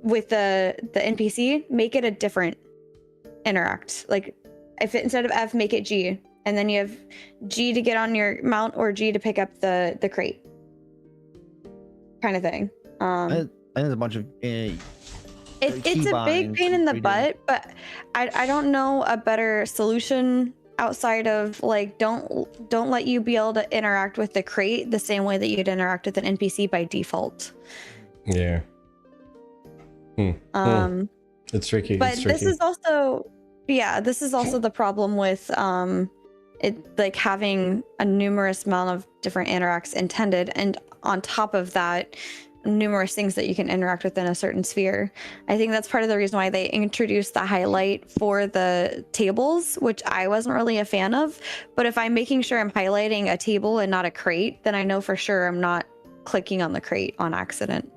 with the NPC, make it a different interact. Like if instead of F, make it G, and then you have G to get on your mount or G to pick up the crate, kind of thing. I think there's a bunch of it's a big pain in the butt, but I don't know a better solution outside of like don't let you be able to interact with the crate the same way that you'd interact with an NPC by default. Yeah. It's tricky. But it's tricky. this is also the problem with it like having a numerous amount of different interacts intended, and on top of that, numerous things that you can interact with in a certain sphere. I think that's part of the reason why they introduced the highlight for the tables, which I wasn't really a fan of. But if I'm making sure I'm highlighting a table and not a crate, then I know for sure I'm not clicking on the crate on accident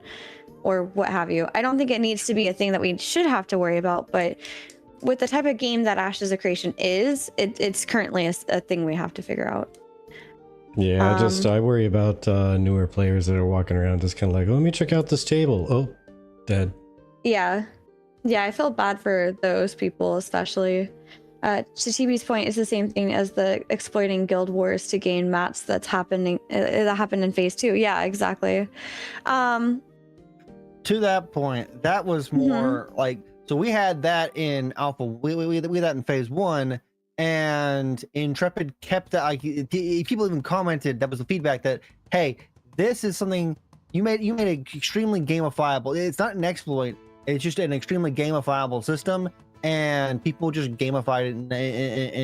or what have you. I don't think it needs to be a thing that we should have to worry about, but with the type of game that Ashes of Creation is, it's currently a thing we have to figure out. Yeah, I worry about newer players that are walking around just kind of like, let me check out this table. Oh, dead. Yeah, I feel bad for those people, especially. To TB's point, it's the same thing as the exploiting guild wars to gain mats that happened in phase 2. Yeah, exactly. To that point, that was more like, so we had that in alpha, we had that in phase 1, and Intrepid kept that. Like, people even commented, that was the feedback, that hey, this is something you made it extremely gamifiable. It's not an exploit, it's just an extremely gamifiable system, and people just gamified it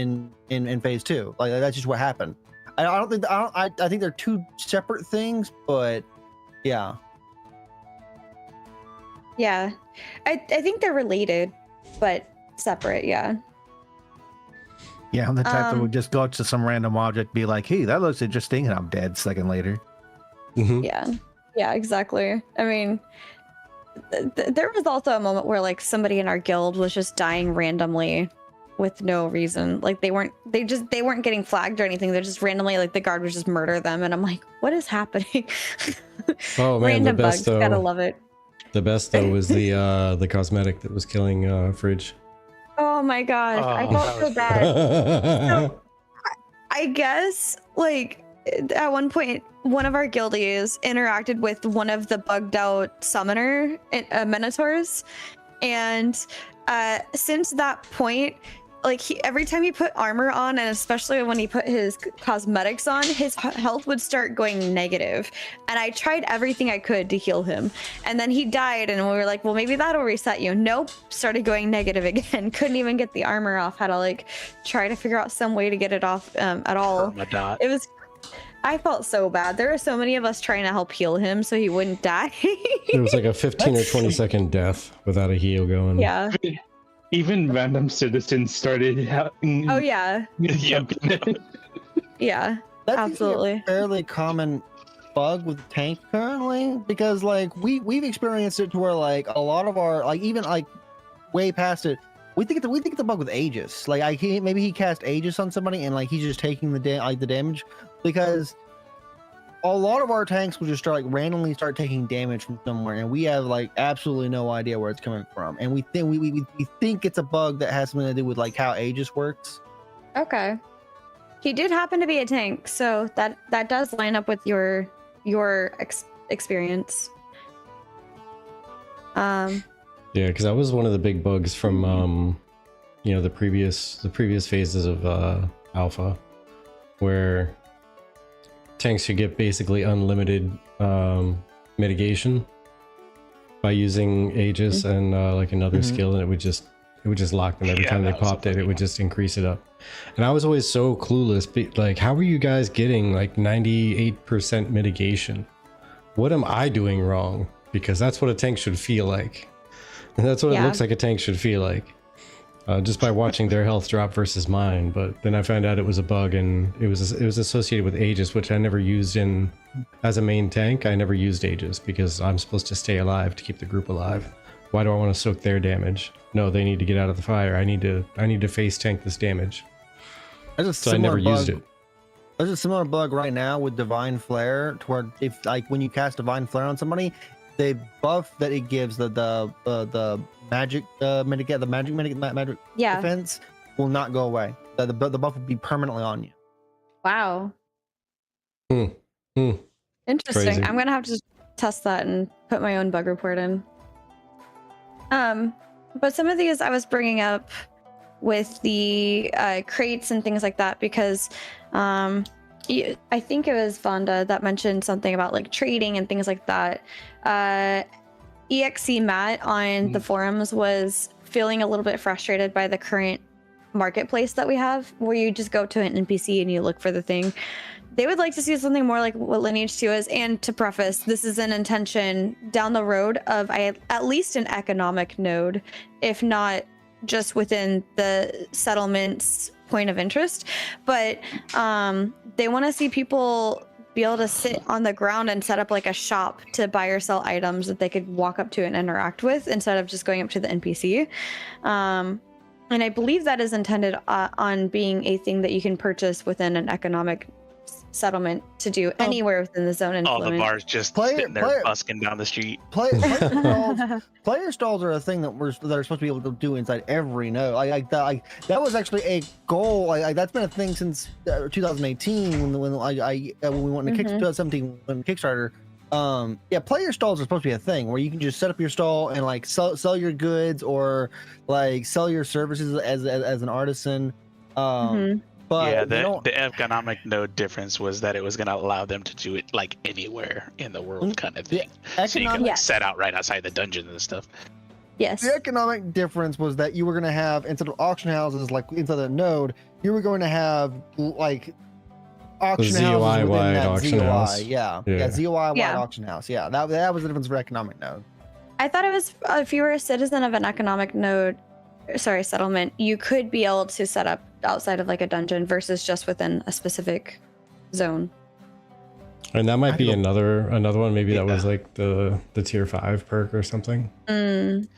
in phase 2. Like, that's just what happened. I think they're two separate things, but yeah. Yeah, I think they're related, but separate. Yeah. Yeah, I'm the type that would just go up to some random object, be like, "Hey, that looks interesting," and I'm dead a second later. Mhm. Yeah, exactly. I mean, there was also a moment where like somebody in our guild was just dying randomly with no reason. Like they weren't getting flagged or anything. They're just randomly, like the guard would just murder them, and I'm like, what is happening? Oh man, Random the best bugs, gotta though. love it. The best though was the cosmetic that was killing Fridge. Oh my gosh, I Oh, felt that so was bad. I guess like at one point one of our guildies interacted with one of the bugged out summoner minotaurs, and since that point, like every time he put armor on, and especially when he put his cosmetics on, his health would start going negative. And I tried everything I could to heal him, and then he died, and we were like, well, maybe that'll reset you. Nope, started going negative again. Couldn't even get the armor off. Had to like try to figure out some way to get it off at all. Permadot. It was, I felt so bad. There were so many of us trying to help heal him so he wouldn't die. It was like a 15 or 20 second death without a heal going. Yeah. Even random citizens started. Oh yeah. Yep. Yeah. That's Absolutely. a fairly common bug with tank currently, because like we've experienced it to where like a lot of our like even like way past it, we think it's a bug with Aegis. Like maybe he cast Aegis on somebody and like he's just taking the damage, because a lot of our tanks will just start like randomly start taking damage from somewhere, and we have like absolutely no idea where it's coming from, and we think it's a bug that has something to do with like how Aegis works. Okay. He did happen to be a tank, so that does line up with your experience. Yeah, because that was one of the big bugs from the previous phases of alpha, where tanks could get basically unlimited mitigation by using Aegis and like another skill, and it would just lock them every time they popped it. It would just increase it up. And I was always so clueless. Like, how are you guys getting like 98% mitigation? What am I doing wrong? Because that's what a tank should feel like. And that's what it looks like a tank should feel like. Just by watching their health drop versus mine. But then I found out it was a bug, and it was associated with Aegis, which I never used as a main tank. I never used Aegis because I'm supposed to stay alive to keep the group alive. Why do I want to soak their damage? No, they need to get out of the fire. I need to face tank this damage. So I never used it. There's a similar bug right now with Divine Flare, to where if like when you cast Divine Flare on somebody, the buff that it gives the magic magic defense will not go away. The buff will be permanently on you. Wow. Interesting. Crazy. I'm gonna have to test that and put my own bug report in. But some of these I was bringing up with the crates and things like that because I think it was Vonda that mentioned something about like trading and things like that. EXE Matt on the forums was feeling a little bit frustrated by the current marketplace that we have, where you just go to an NPC and you look for the thing. They would like to see something more like what Lineage 2 is. And to preface, this is an intention down the road of at least an economic node, if not just within the settlement's point of interest. But they want to see people be able to sit on the ground and set up like a shop to buy or sell items that they could walk up to and interact with instead of just going up to the NPC. And I believe that is intended on being a thing that you can purchase within an economic settlement to do anywhere within the zone influence. All the bars just sitting there busking down the street. Player stalls are a thing that are supposed to be able to do inside every node. That was actually a goal. That's been a thing since 2018 when we went to 2017 when Kickstarter. Player stalls are supposed to be a thing where you can just set up your stall and like sell your goods or like sell your services as an artisan. But yeah, the economic node difference was that it was going to allow them to do it like anywhere in the world kind of thing. So you can like set out right outside the dungeon and stuff. Yes. The economic difference was that you were going to have, instead of auction houses like inside the node, you were going to have like auction houses within that auction ZOI. house. Yeah, ZOI-wide auction house. Yeah, that was the difference for economic node. I thought it was if you were a citizen of an economic node, settlement, you could be able to set up outside of like a dungeon versus just within a specific zone. And that might be don't- another one. Maybe that was Yeah. like the tier 5 perk or something. Mm.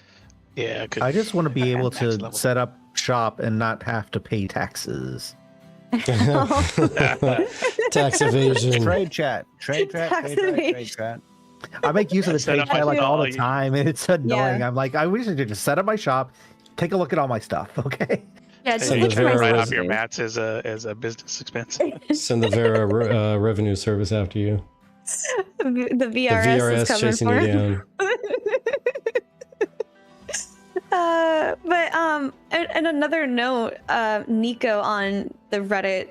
Yeah, it could- I just want to be able Max to level. set up shop and not have to pay taxes. Tax evasion. Trade chat. Tax Trade chat. I make use of the Set trade up my chat like all the shop. time, and it's annoying. Yeah. I'm like, I wish I could just set up my shop, take a look at all my stuff, okay? Yeah, just So look the for my Vera right was- off your savings. mats as a business expense. Send the Vera revenue service after you. The The VRS, VRS is coming chasing for you him. down. And another note, Nico on the Reddit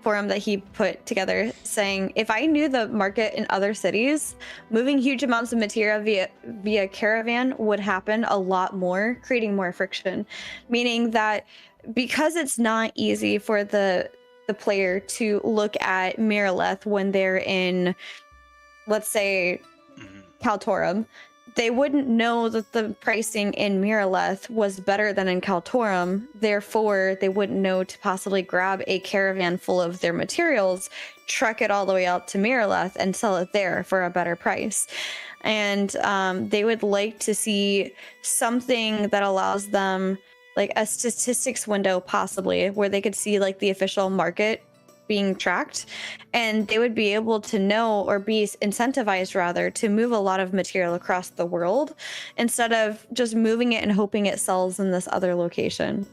forum that he put together saying, if I knew the market in other cities, moving huge amounts of material via caravan would happen a lot more, creating more friction. Meaning that because it's not easy for the player to look at Miraleth when they're in, let's say, Mhm. Kaltorum, they wouldn't know that the pricing in Miraleth was better than in Kaltorum. Therefore, they wouldn't know to possibly grab a caravan full of their materials, truck it all the way out to Miraleth, and sell it there for a better price. And they would like to see something that allows them, like a statistics window, possibly, where they could see like the official market being tracked, and they would be able to know, or be incentivized rather, to move a lot of material across the world instead of just moving it and hoping it sells in this other location.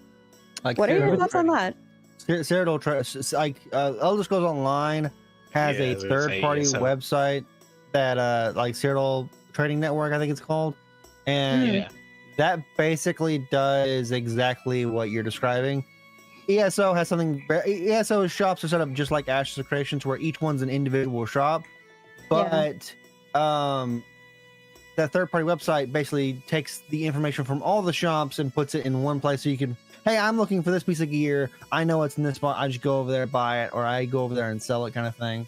Like What are your Cyrodiil thoughts on that? Elder Scrolls Online has Yeah, a I was gonna say, third-party so- website that like Cyrodiil Trading Network, I think it's called, and Yeah. that basically does exactly what you're describing. ESO has something. ESO shops are set up just like Ashes of Creations, where each one's an individual shop, but that third-party website basically takes the information from all the shops and puts it in one place, so you can. Hey, I'm looking for this piece of gear. I know it's in this spot. I just go over there, buy it, or I go over there and sell it, kind of thing.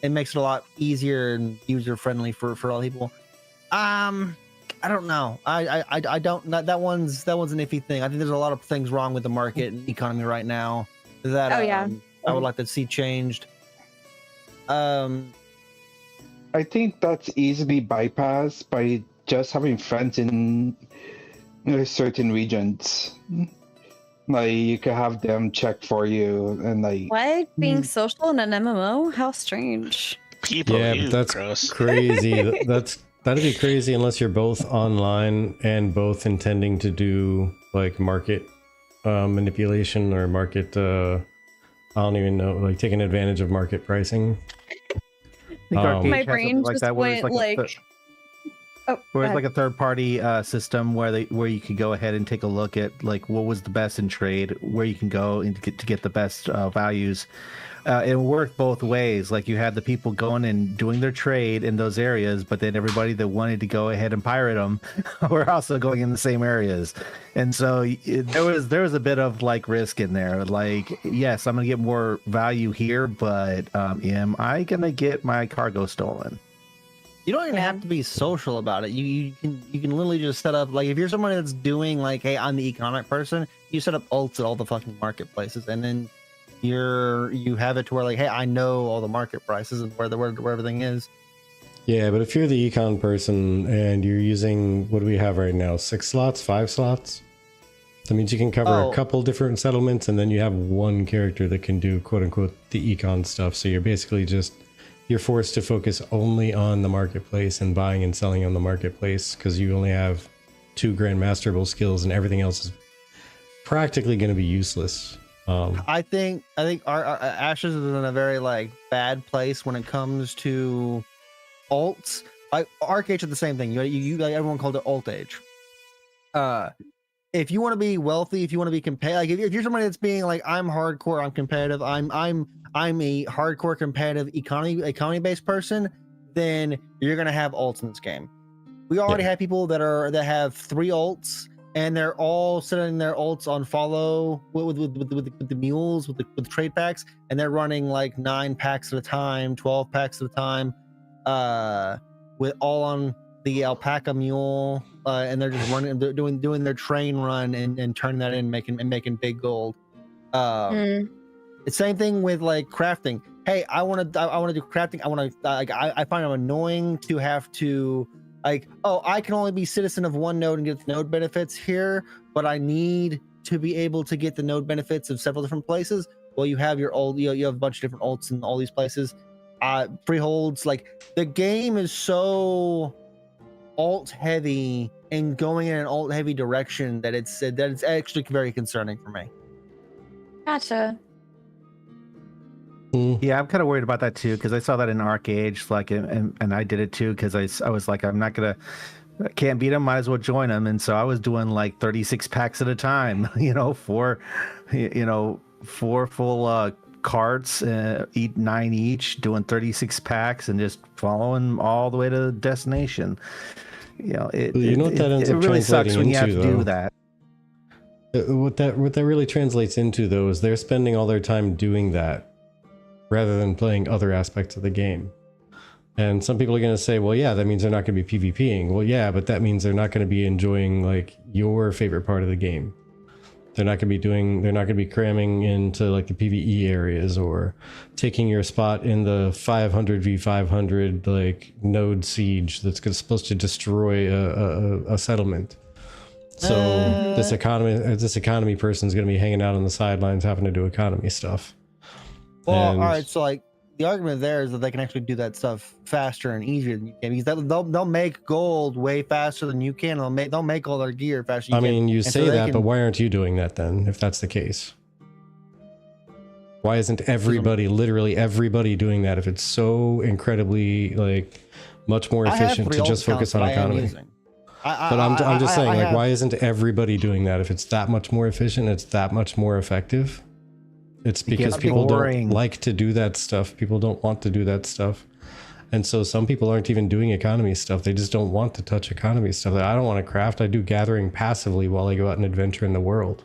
It makes it a lot easier and user-friendly for all people. I don't know. I don't. That one's an iffy thing. I think there's a lot of things wrong with the market and economy right now that Oh, yeah. I would like to see changed. I think that's easily bypassed by just having friends in certain regions. Like you could have them check for you, and like What? Being social in an MMO? How strange. People, Yeah, you but that's gross. crazy. That'd be crazy unless you're both online and both intending to do like market manipulation or market. I don't even know, like taking advantage of market pricing. I think Arcade My has something brain like just that, where it's went like a like, oh, where it's go like a third-party system where you could go ahead and take a look at like what was the best in trade, where you can go and to get the best values. It worked both ways. Like you had the people going and doing their trade in those areas, but then everybody that wanted to go ahead and pirate them were also going in the same areas. And so there was a bit of like risk in there. Like, yes, I'm gonna get more value here, but am I gonna get my cargo stolen? You don't even Yeah. have to be social about it. You can literally just set up, like, if you're someone that's doing like, hey, I'm the economic person, you set up ults at all the fucking marketplaces, and then you have it to where like, hey, I know all the market prices and where everything is. Yeah, but if you're the econ person and you're using, what do we have right now? 6 slots, 5 slots? That means you can cover Oh. a couple different settlements, and then you have one character that can do quote unquote the econ stuff. So you're basically you're forced to focus only on the marketplace and buying and selling on the marketplace, because you only have 2 grandmasterable skills and everything else is practically going to be useless. I think our Ashes is in a very like bad place when it comes to alts. Like Arcade had the same thing. You like everyone called it alt age. If you want to be wealthy, if you want to be competitive, like if you're somebody that's being like, I'm hardcore, I'm competitive, I'm a hardcore competitive economy based person, then you're gonna have alts in this game. We already have people that have 3 alts, and they're all setting their alts on follow with the mules, with the trade packs, and they're running like 9 packs at a time, 12 packs at a time, with all on the alpaca mule, and they're just running, they're doing their train run and turning that in, making big gold. Mm. It's same thing with like crafting. Hey, I want to do crafting. I find it annoying to have to like, oh, I can only be citizen of one node and get the node benefits here, but I need to be able to get the node benefits of several different places. Well, you have your old, you have a bunch of different alts in all these places. Freeholds, like the game is so alt heavy and going in an alt heavy direction that it's actually very concerning for me. Gotcha. Yeah, I'm kind of worried about that too, because I saw that in Arcade, like, and I did it too, because I was like, I can't beat them, might as well join them, and so I was doing like 36 packs at a time, four full carts, eat 9 each, doing 36 packs, and just following all the way to the destination. It really sucks when you have to do that. What that really translates into, though, is they're spending all their time doing that rather than playing other aspects of the game. And some people are going to say, well, yeah, that means they're not going to be PvPing. Well, yeah, but that means they're not going to be enjoying like your favorite part of the game. They're not going to be cramming into like the PvE areas or taking your spot in the 500v500 like node siege that's supposed to destroy a settlement. So this economy person's going to be hanging out on the sidelines having to do economy stuff. Well, all right. So like the argument there is that they can actually do that stuff faster and easier than you can, because they'll make gold way faster than you can. They'll make all their gear faster. You say that, but why aren't you doing that then? If that's the case, why isn't literally everybody doing that? If it's so incredibly like much more efficient to just focus on economy. But I'm just saying, like, why isn't everybody doing that? If it's that much more efficient, it's that much more effective. It's because people don't like to do that stuff. People don't want to do that stuff. And so some people aren't even doing economy stuff. They just don't want to touch economy stuff. I don't want to craft. I do gathering passively while I go out and adventure in the world.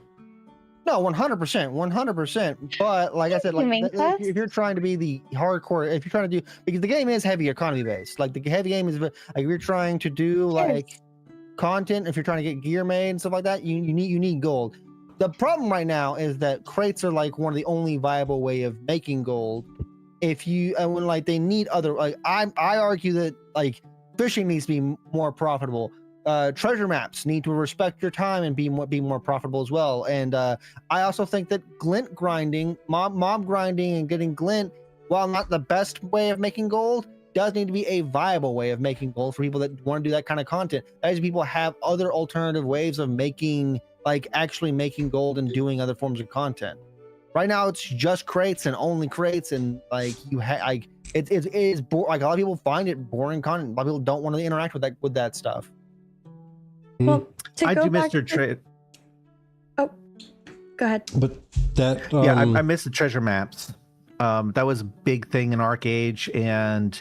No, 100%. But like I said, like if you're trying to be the hardcore, if you're trying to do, because the game is heavy economy based. Like the heavy game is like, if you're trying to do like content, if you're trying to get gear made and stuff like that, you need gold. The problem right now is that crates are like one of the only viable way of making gold. If you when like they need other, like I argue that like fishing needs to be more profitable. Treasure maps need to respect your time and be more profitable as well. And I also think that glint grinding, mob grinding, and getting glint, while not the best way of making gold, does need to be a viable way of making gold for people that want to do that kind of content. As people have other alternative ways of making, like actually making gold and doing other forms of content. Right now, it's just crates and only crates, and like it is like a lot of people find it boring content. A lot of people don't want to interact with that stuff. Well, I do miss your trade. Oh, go ahead. But that I miss the treasure maps. That was a big thing in Arcade, and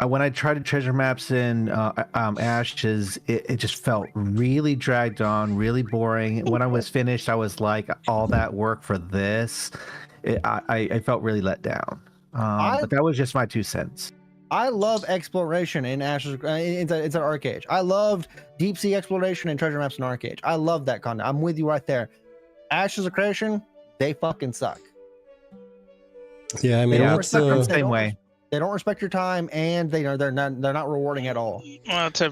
when I tried treasure maps in Ashes, it just felt really dragged on, really boring. When I was finished, I was like, all that work for this? I felt really let down. But that was just my 2 cents. I love exploration in Ashes. It's an Arcade. I loved deep sea exploration and treasure maps in Arcade. I love that content. I'm with you right there. Ashes of Creation, they fucking suck. Yeah, I mean, it's the same way. They don't respect your time, and they're not rewarding at all. Well, to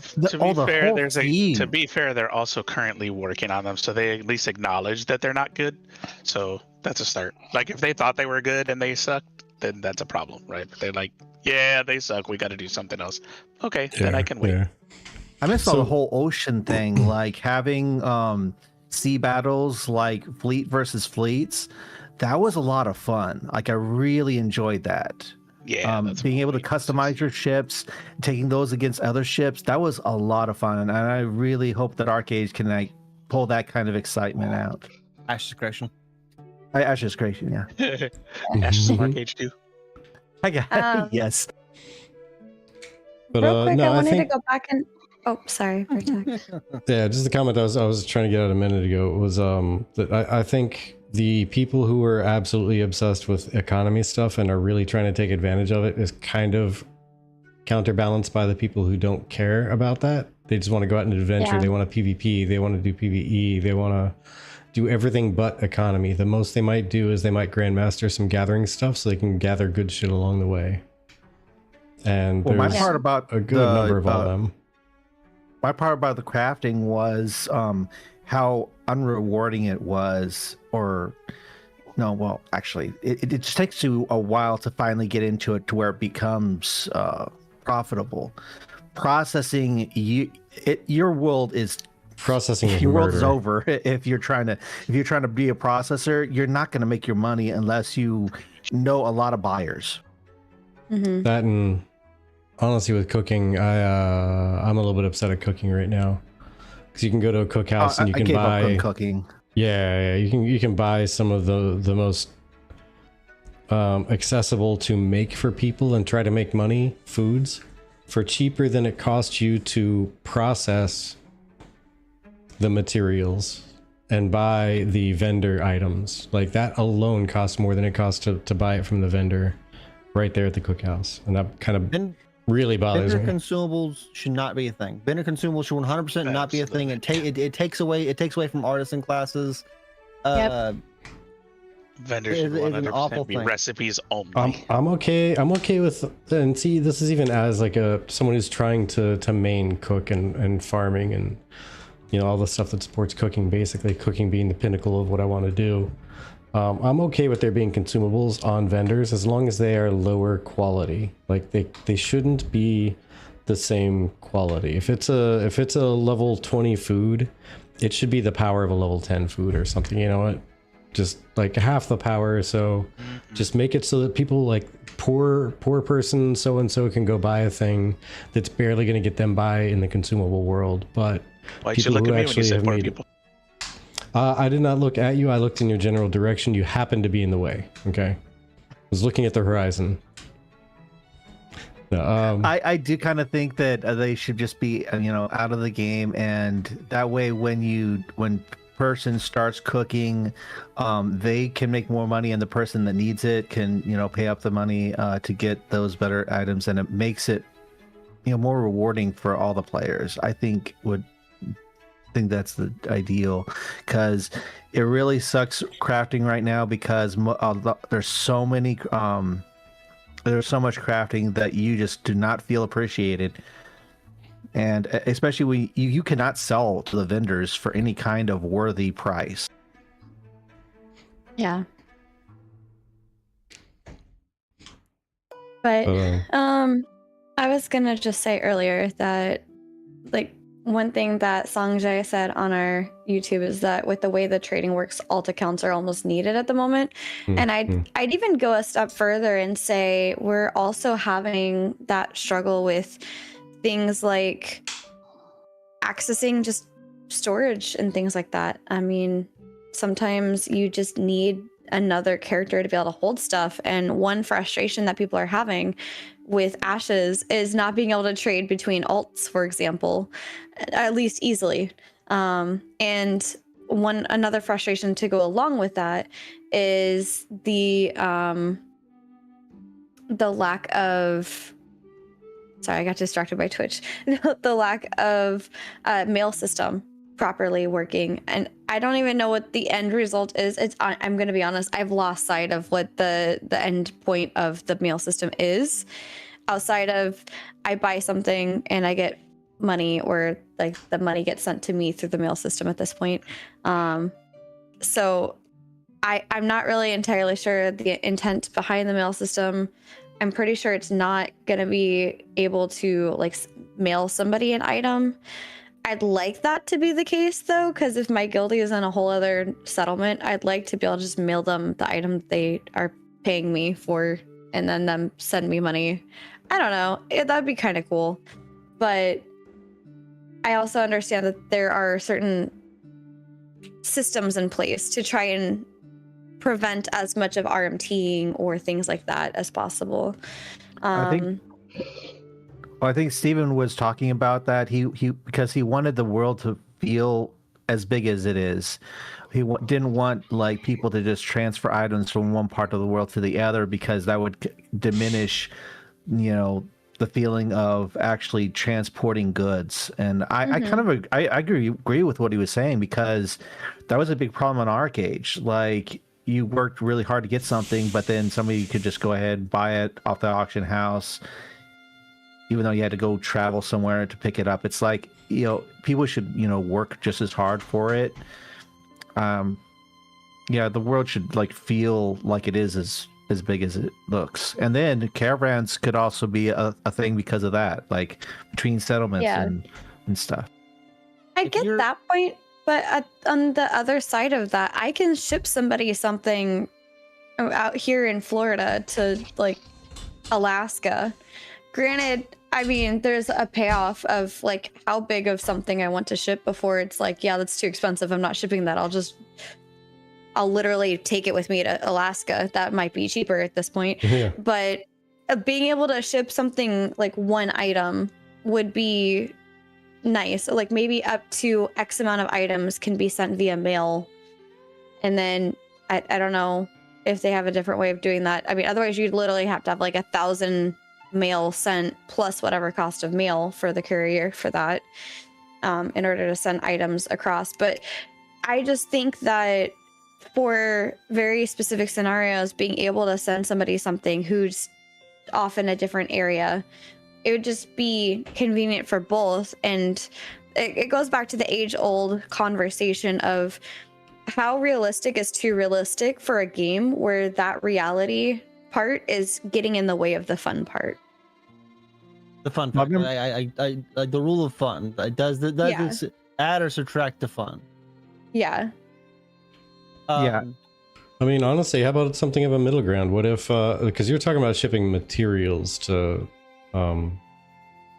be fair, they're also currently working on them, so they at least acknowledge that they're not good. So that's a start. Like if they thought they were good and they sucked, then that's a problem, right? But they're like, yeah, they suck. We got to do something else. Okay, then I can wait. Yeah. I miss the whole ocean thing, like having sea battles, like fleet versus fleets. That was a lot of fun. Like I really enjoyed that. Yeah, being able to customize your ships, taking those against other ships, that was a lot of fun, and I really hope that Arcade can like pull that kind of excitement out. Ashes Creation. Ashes Creation, yeah. Ashes of Arcade too. I got yes. But real quick, no, I wanted I think to go back and sorry, protect. yeah, just a comment I was trying to get out a minute ago was that I think the people who are absolutely obsessed with economy stuff and are really trying to take advantage of it is kind of counterbalanced by the people who don't care about that. They just want to go out and adventure. Yeah. They want to PvP. They want to do PvE. They want to do everything but economy. The most they might do is they might grandmaster some gathering stuff so they can gather good shit along the way. And Well, my there's part about a good number of all them. My part about the crafting was how unrewarding it was, or no, well, actually, it just takes you a while to finally get into it to where it becomes profitable. Processing your world is Processing is your world is murder. over if you're trying to be a processor. You're not going to make your money unless you know a lot of buyers. Mm-hmm. That, and honestly with cooking, I'm a little bit upset at cooking right now, because you can go to a cookhouse and you I can gave up buy on cooking. yeah, you can buy some of the most accessible to make for people and try to make money foods for cheaper than it costs you to process the materials and buy the vendor items. Like, that alone costs more than it costs to buy it from the vendor right there at the cookhouse, and that kind of really bothers Vendor me. consumables should not be a thing. Vendor consumables should 100% not be a thing. It takes away from artisan classes. Vendors It should is an 100% awful be thing. recipes only. I'm okay with, and see, this is even as like someone who's trying to main cook and farming and, you know, all the stuff that supports cooking, basically cooking being the pinnacle of what I want to do. I'm okay with there being consumables on vendors as long as they are lower quality. Like, they shouldn't be the same quality. If it's a level 20 food, it should be the power of a level 10 food or something, you know what? Just like half the power. So just make it so that people like poor person so and so can go buy a thing that's barely going to get them by in the consumable world. But Why'd you people look who at me when you actually said have poor made people? I did not look at you. I looked in your general direction. You happened to be in the way. Okay, I was looking at the horizon. No, I do kind of think that they should just be out of the game, and that way when person starts cooking, they can make more money, and the person that needs it can pay up the money to get those better items, and it makes it more rewarding for all the players. I think that's the ideal, because it really sucks crafting right now, because there's so many there's so much crafting that you just do not feel appreciated, and especially when you cannot sell to the vendors for any kind of worthy price. Yeah. But I was gonna just say earlier that, like, one thing that Sangjay said on our YouTube is that with the way the trading works, alt accounts are almost needed at the moment. And I'd even go a step further and say we're also having that struggle with things like accessing just storage and things like that. I mean, sometimes you just need another character to be able to hold stuff, and one frustration that people are having with Ashes is not being able to trade between alts, for example, at least easily. And another frustration to go along with that is the lack of, sorry, I got distracted by Twitch. The lack of mail system properly working, and I don't even know what the end result is. I'm going to be honest, I've lost sight of what the end point of the mail system is, outside of I buy something and I get money, or like the money gets sent to me through the mail system at this point. So I'm not really entirely sure the intent behind the mail system. I'm pretty sure it's not going to be able to like mail somebody an item. I'd like that to be the case, though, because if my guildie is in a whole other settlement, I'd like to be able to just mail them the item they are paying me for, and then them send me money. I don't know. That'd be kind of cool. But I also understand that there are certain systems in place to try and prevent as much of RMTing or things like that as possible. I think Steven was talking about that. He because he wanted the world to feel as big as it is. He didn't want like people to just transfer items from one part of the world to the other, because that would diminish, the feeling of actually transporting goods. And I kind of I agree with what he was saying, because that was a big problem on Arc Age. Like, you worked really hard to get something, but then somebody could just go ahead and buy it off the auction house, even though you had to go travel somewhere to pick it up. It's like, people should, work just as hard for it. Yeah, the world should like feel like it is as big as it looks. And then caravans could also be a thing because of that, like between settlements and stuff. I get that point, but on the other side of that, I can ship somebody something out here in Florida to like Alaska. Granted, I mean, there's a payoff of like how big of something I want to ship before it's like, yeah, that's too expensive, I'm not shipping that. I'll literally take it with me to Alaska. That might be cheaper at this point. Yeah. But being able to ship something like one item would be nice. Like maybe up to X amount of items can be sent via mail. And then I don't know if they have a different way of doing that. I mean, otherwise you'd literally have to have like 1,000 mail sent plus whatever cost of mail for the courier for that in order to send items across. But I just think that for very specific scenarios, being able to send somebody something who's off in a different area, it would just be convenient for both. And it goes back to the age-old conversation of how realistic is too realistic for a game where that reality part is getting in the way of the fun part. The fun part. I like the rule of fun. Does this add or subtract the fun? Yeah. Yeah. I mean, honestly, how about something of a middle ground? What if, because you're talking about shipping materials to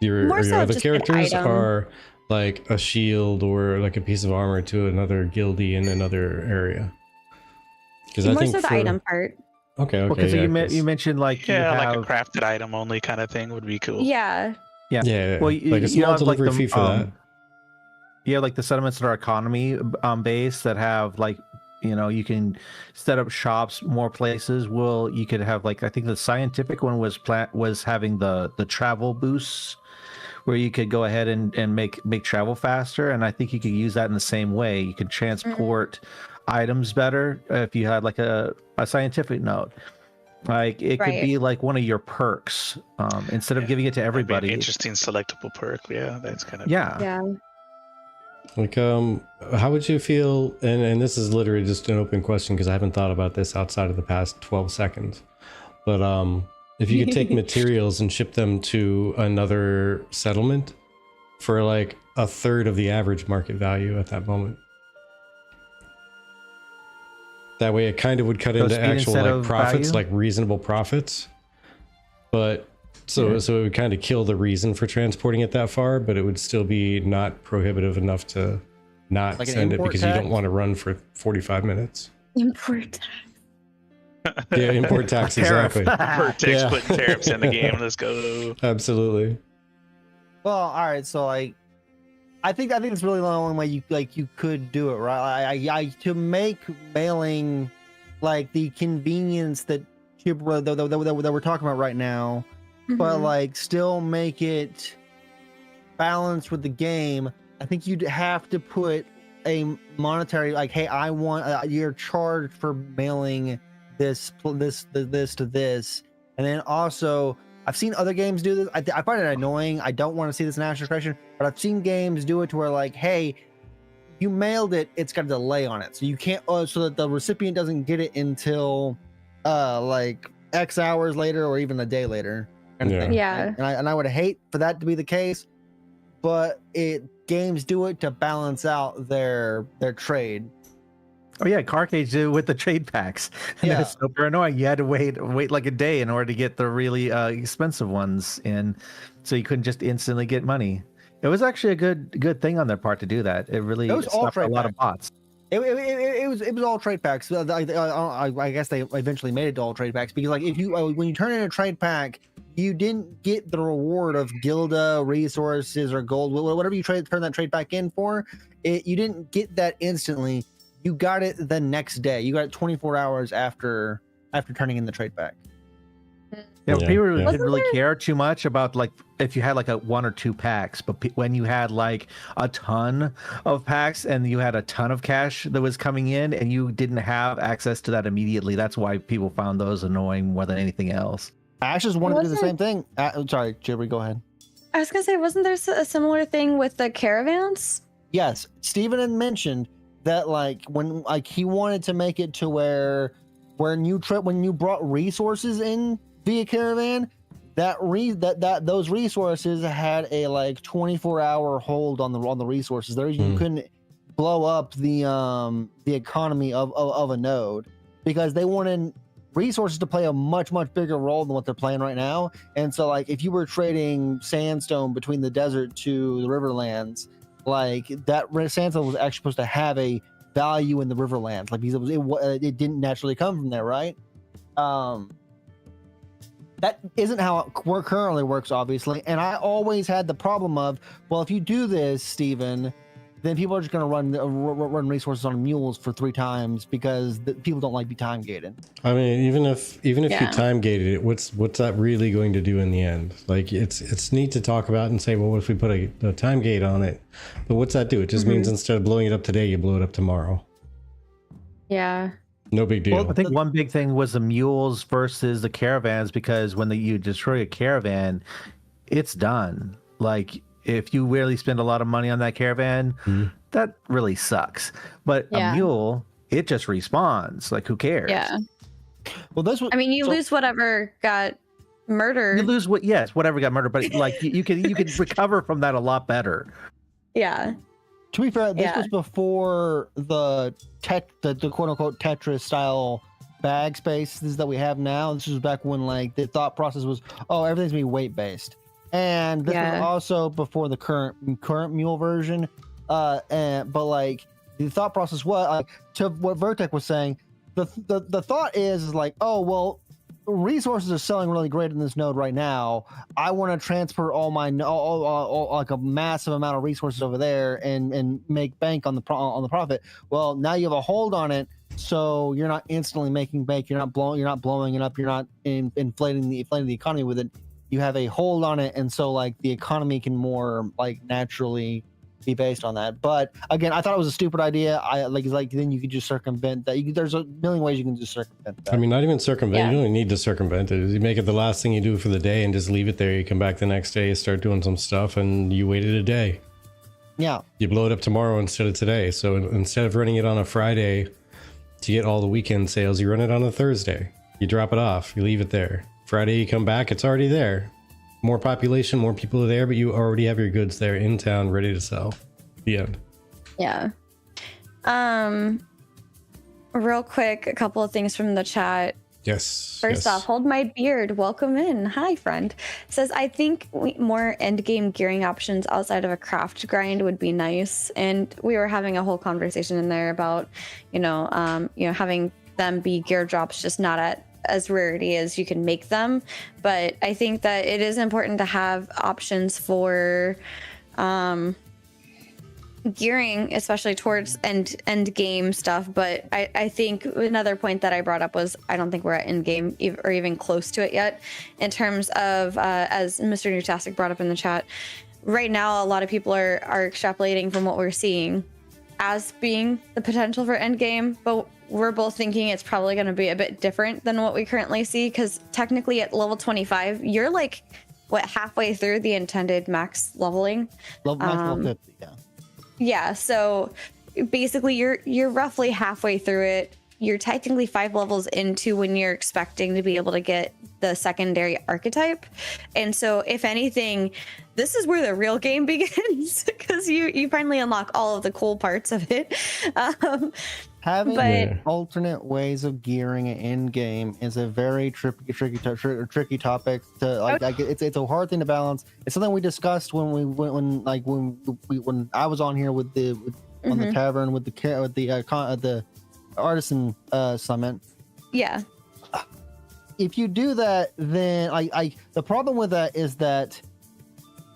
your other characters are like a shield or like a piece of armor to another guildie in another area. Because I think so the item part. Okay. Because you mentioned like like a crafted item only kind of thing would be cool. Yeah. Well, like a small delivery fee for that. Yeah, like the settlements that are economy based that have like, you can set up shops more places. Well, you could have like, I think the scientific one was having the travel boosts where you could go ahead and make travel faster. And I think you could use that in the same way. You could transport items better if you had like a scientific node. Like it could be like one of your perks instead of giving it to everybody. Interesting selectable perk. Yeah, that's kind of Yeah. Like, how would you feel? And this is literally just an open question because I haven't thought about this outside of the past 12 seconds. But if you could take materials and ship them to another settlement for like a third of the average market value at that moment. That way it kind of would cut into actual like profits, like reasonable profits. But so it would kind of kill the reason for transporting it that far, but it would still be not prohibitive enough to not like send it because you don't want to run for 45 minutes. Import tax. Yeah, import tax, exactly. Import tax, putting tariffs in the game. Let's go. Absolutely. Well, all right. So like, I think it's really the only way you could do it, right? To make mailing like the convenience that we're talking about right now, but like still make it balanced with the game. I think you'd have to put a monetary, like, hey, I want you're charged for mailing this to this, and then also I've seen other games do this. I find it annoying. I don't want to see this in National Discretion, but I've seen games do it to where like, hey, you mailed it, it's got a delay on it, so you can't, so that the recipient doesn't get it until like X hours later or even a day later. Kind of thing. Yeah. And I would hate for that to be the case, but games do it to balance out their trade. Oh yeah, Carcage did it with the trade packs. And it's super annoying. You had to wait like a day in order to get the really expensive ones in, so you couldn't just instantly get money. It was actually a good thing on their part to do that. It really stopped a lot of bots. It was all trade packs. I guess they eventually made it to all trade packs because like if you when you turn in a trade pack, you didn't get the reward of Gilda resources or gold, whatever you turn that trade pack in for. You didn't get that instantly. You got it the next day. You got it 24 hours after turning in the trade pack. Yeah, Yeah, people yeah. didn't really care too much about like if you had like a 1 or 2 packs, but when you had like a ton of packs and you had a ton of cash that was coming in and you didn't have access to that immediately, that's why people found those annoying more than anything else. Ash just wanted to do the Wasn't- same thing. Sorry, Jibber, go ahead. I was gonna say, wasn't there a similar thing with the caravans? Yes, Steven had mentioned that like when like he wanted to make it to where when you brought resources in via caravan, that those resources had a like 24-hour hold on the resources. There you couldn't blow up the economy of a node because they wanted resources to play a much bigger role than what they're playing right now. And so like if you were trading sandstone between the desert to the riverlands, like that sandstone was actually supposed to have a value in the riverlands, like because it didn't naturally come from there, right? That isn't how it currently works, obviously. And I always had the problem of, well, if you do this, Steven, then people are just going to run resources on mules for 3 times because people don't like be time gated. I mean, even if you Yeah. time gated it, what's that really going to do in the end? Like, it's neat to talk about and say, well, what if we put a time gate on it? But what's that do? It just means instead of blowing it up today, you blow it up tomorrow. Yeah. No big deal. Well, I think one big thing was the mules versus the caravans, because when you destroy a caravan, it's done. Like if you really spend a lot of money on that caravan, that really sucks. But Yeah. a mule, it just respawns. Like who cares? Yeah. Well, this was. I mean, you lose whatever got murdered. You lose whatever got murdered, but like you can recover from that a lot better. Yeah. To be fair, this Yeah. was before the quote unquote Tetris style bag spaces that we have now. This was back when like the thought process was, oh, everything's gonna be weight based, and this was also before the current mule version. But like the thought process was to what Vertec was saying. The thought is like, oh well, resources are selling really great in this node right now. I want to transfer all my like a massive amount of resources over there and make bank on the profit. Well, now you have a hold on it, so you're not instantly making bank. You're not blowing it up. You're not inflating the economy with it. You have a hold on it, and so like the economy can more like naturally be based on that. But again, I thought it was a stupid idea. I like then you could just circumvent that. There's a million ways you can just circumvent that. I mean, not even circumvent. Yeah. You don't even need to circumvent it. You make it the last thing you do for the day and just leave it there. You come back the next day, you start doing some stuff, and you waited a day. Yeah. You blow it up tomorrow instead of today. So instead of running it on a Friday to get all the weekend sales, you run it on a Thursday. You drop it off. You leave it there. Friday, you come back. It's already there. More population, more people are there, but you already have your goods there in town, ready to sell. The end. Yeah. Real quick, a couple of things from the chat. Yes. First off, Hold My Beard, welcome in. Hi, friend. Says, I think more end game gearing options outside of a craft grind would be nice. And we were having a whole conversation in there about, having them be gear drops, just not at as rarity as you can make them. But I think that it is important to have options for gearing, especially towards end game stuff. But I think another point that I brought up was I don't think we're at end game or even close to it yet in terms of as Mr. Newtastic brought up in the chat. Right now, a lot of people are extrapolating from what we're seeing as being the potential for end game, but we're both thinking it's probably going to be a bit different than what we currently see, because technically at level 25 you're like halfway through the intended max leveling. Level 50, yeah. Yeah, so basically you're roughly halfway through it. You're technically 5 levels into when you're expecting to be able to get the secondary archetype. And so if anything, this is where the real game begins, because you finally unlock all of the cool parts of it. Having alternate ways of gearing an end game is a very tricky topic to it's a hard thing to balance. It's something we discussed when I was on here with on the tavern with the artisan summit. Yeah. If you do that, then the problem with that is that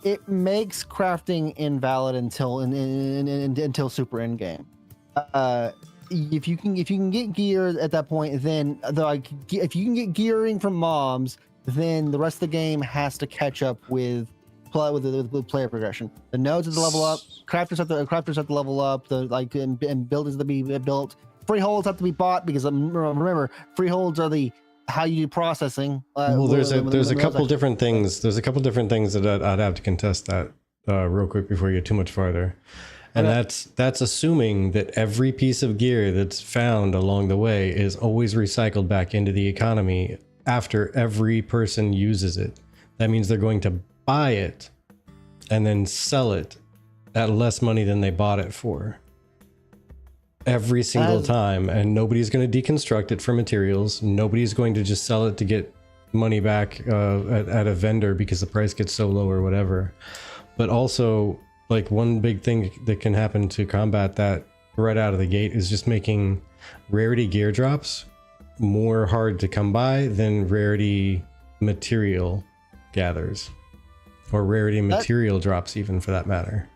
it makes crafting invalid until super end game. If you can get gear at that point, then if you can get gearing from mobs, then the rest of the game has to catch up with player progression. The nodes have to level up, crafters have to level up, and buildings have to be built. Freeholds have to be bought because remember, freeholds are the how you do processing. Well, there's a couple different things. There's a couple different things that I'd have to contest that real quick before you get too much farther. And that's assuming that every piece of gear that's found along the way is always recycled back into the economy after every person uses it. That means they're going to buy it and then sell it at less money than they bought it for every single time, and nobody's going to deconstruct it for materials. Nobody's going to just sell it to get money back at a vendor because the price gets so low or whatever. But also, like, one big thing that can happen to combat that right out of the gate is just making rarity gear drops more hard to come by than rarity material gathers, or rarity material drops, even, for that matter.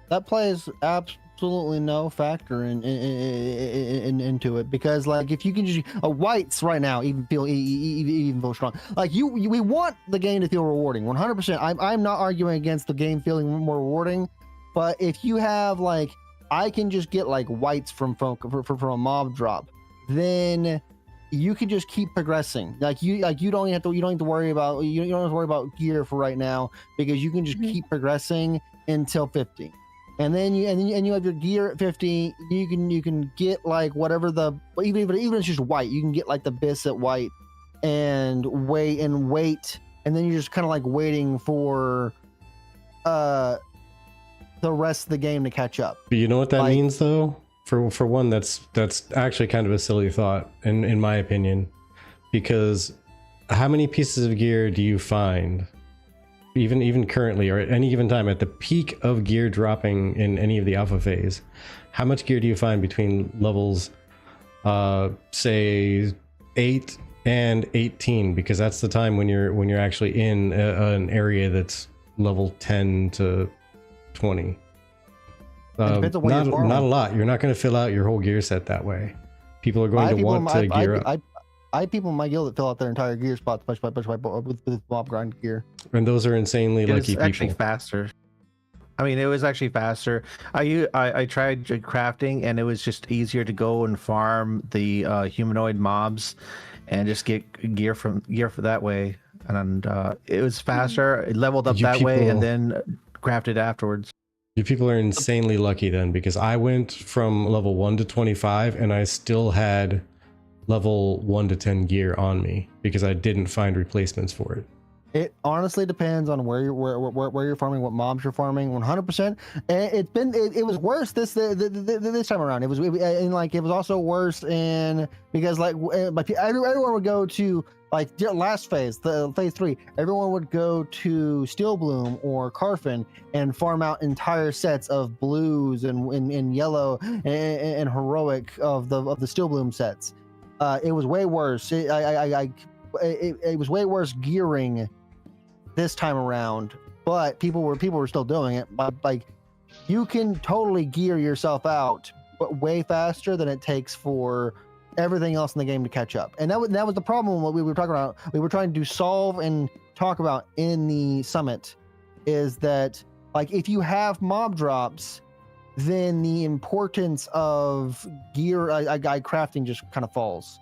That plays absolutely no factor into it, because, like, if you can just whites right now even feel strong. Like, we want the game to feel rewarding 100%. I'm not arguing against the game feeling more rewarding, but if you have, like, I can just get like whites from a mob drop, then you can just keep progressing. You don't have to worry about gear for right now, because you can just keep progressing until 50. And then you have your gear at 50. You can get like whatever even if it's just white, you can get like the bis at white and wait, and then you're just kind of like waiting for the rest of the game to catch up. But you know what that means, though? For one, that's actually kind of a silly thought in my opinion, because how many pieces of gear do you find even currently, or at any given time, at the peak of gear dropping in any of the alpha phase? How much gear do you find between levels say 8 and 18? Because that's the time when you're actually in an area that's level 10 to 20. Not a lot. You're not going to fill out your whole gear set that way. People are going to want to gear up. I have people in my guild that fill out their entire gear spot with mob grind gear. And those are insanely lucky people. It's actually faster. I mean, it was actually faster. I tried crafting, and it was just easier to go and farm the humanoid mobs and just get gear for that way. And it was faster. It leveled up way, and then crafted afterwards. You people are insanely lucky then, because I went from level 1 to 25 and I still had level 1 to 10 gear on me because I didn't find replacements for it. It honestly depends on where you're farming, what mobs you're farming. 100%. It was worse this time around. It was also worse because everyone would go to, like, last phase, the phase 3. Everyone would go to Steel Bloom or Carfin and farm out entire sets of blues and yellow and heroic of the Steel Bloom sets. It was way worse. It was way worse gearing this time around, but people were still doing it. But, like, you can totally gear yourself out, but way faster than it takes for everything else in the game to catch up. And that was the problem. What we were talking about, we were trying to solve and talk about in the summit, is that, like, if you have mob drops, then the importance of gear crafting just kind of falls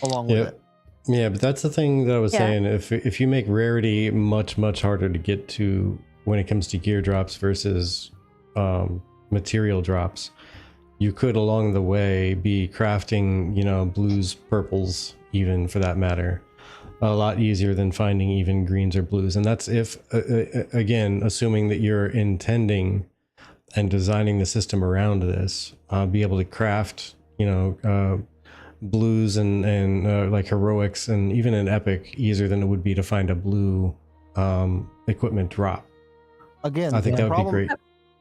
along with it. Yeah, but that's the thing that I was saying. If you make rarity much harder to get to when it comes to gear drops versus material drops, you could along the way be crafting, blues, purples, even, for that matter, a lot easier than finding even greens or blues. And that's if again, assuming that you're intending and designing the system around this, be able to craft, blues and like heroics and even an epic easier than it would be to find a blue equipment drop. Again, I think that would be great.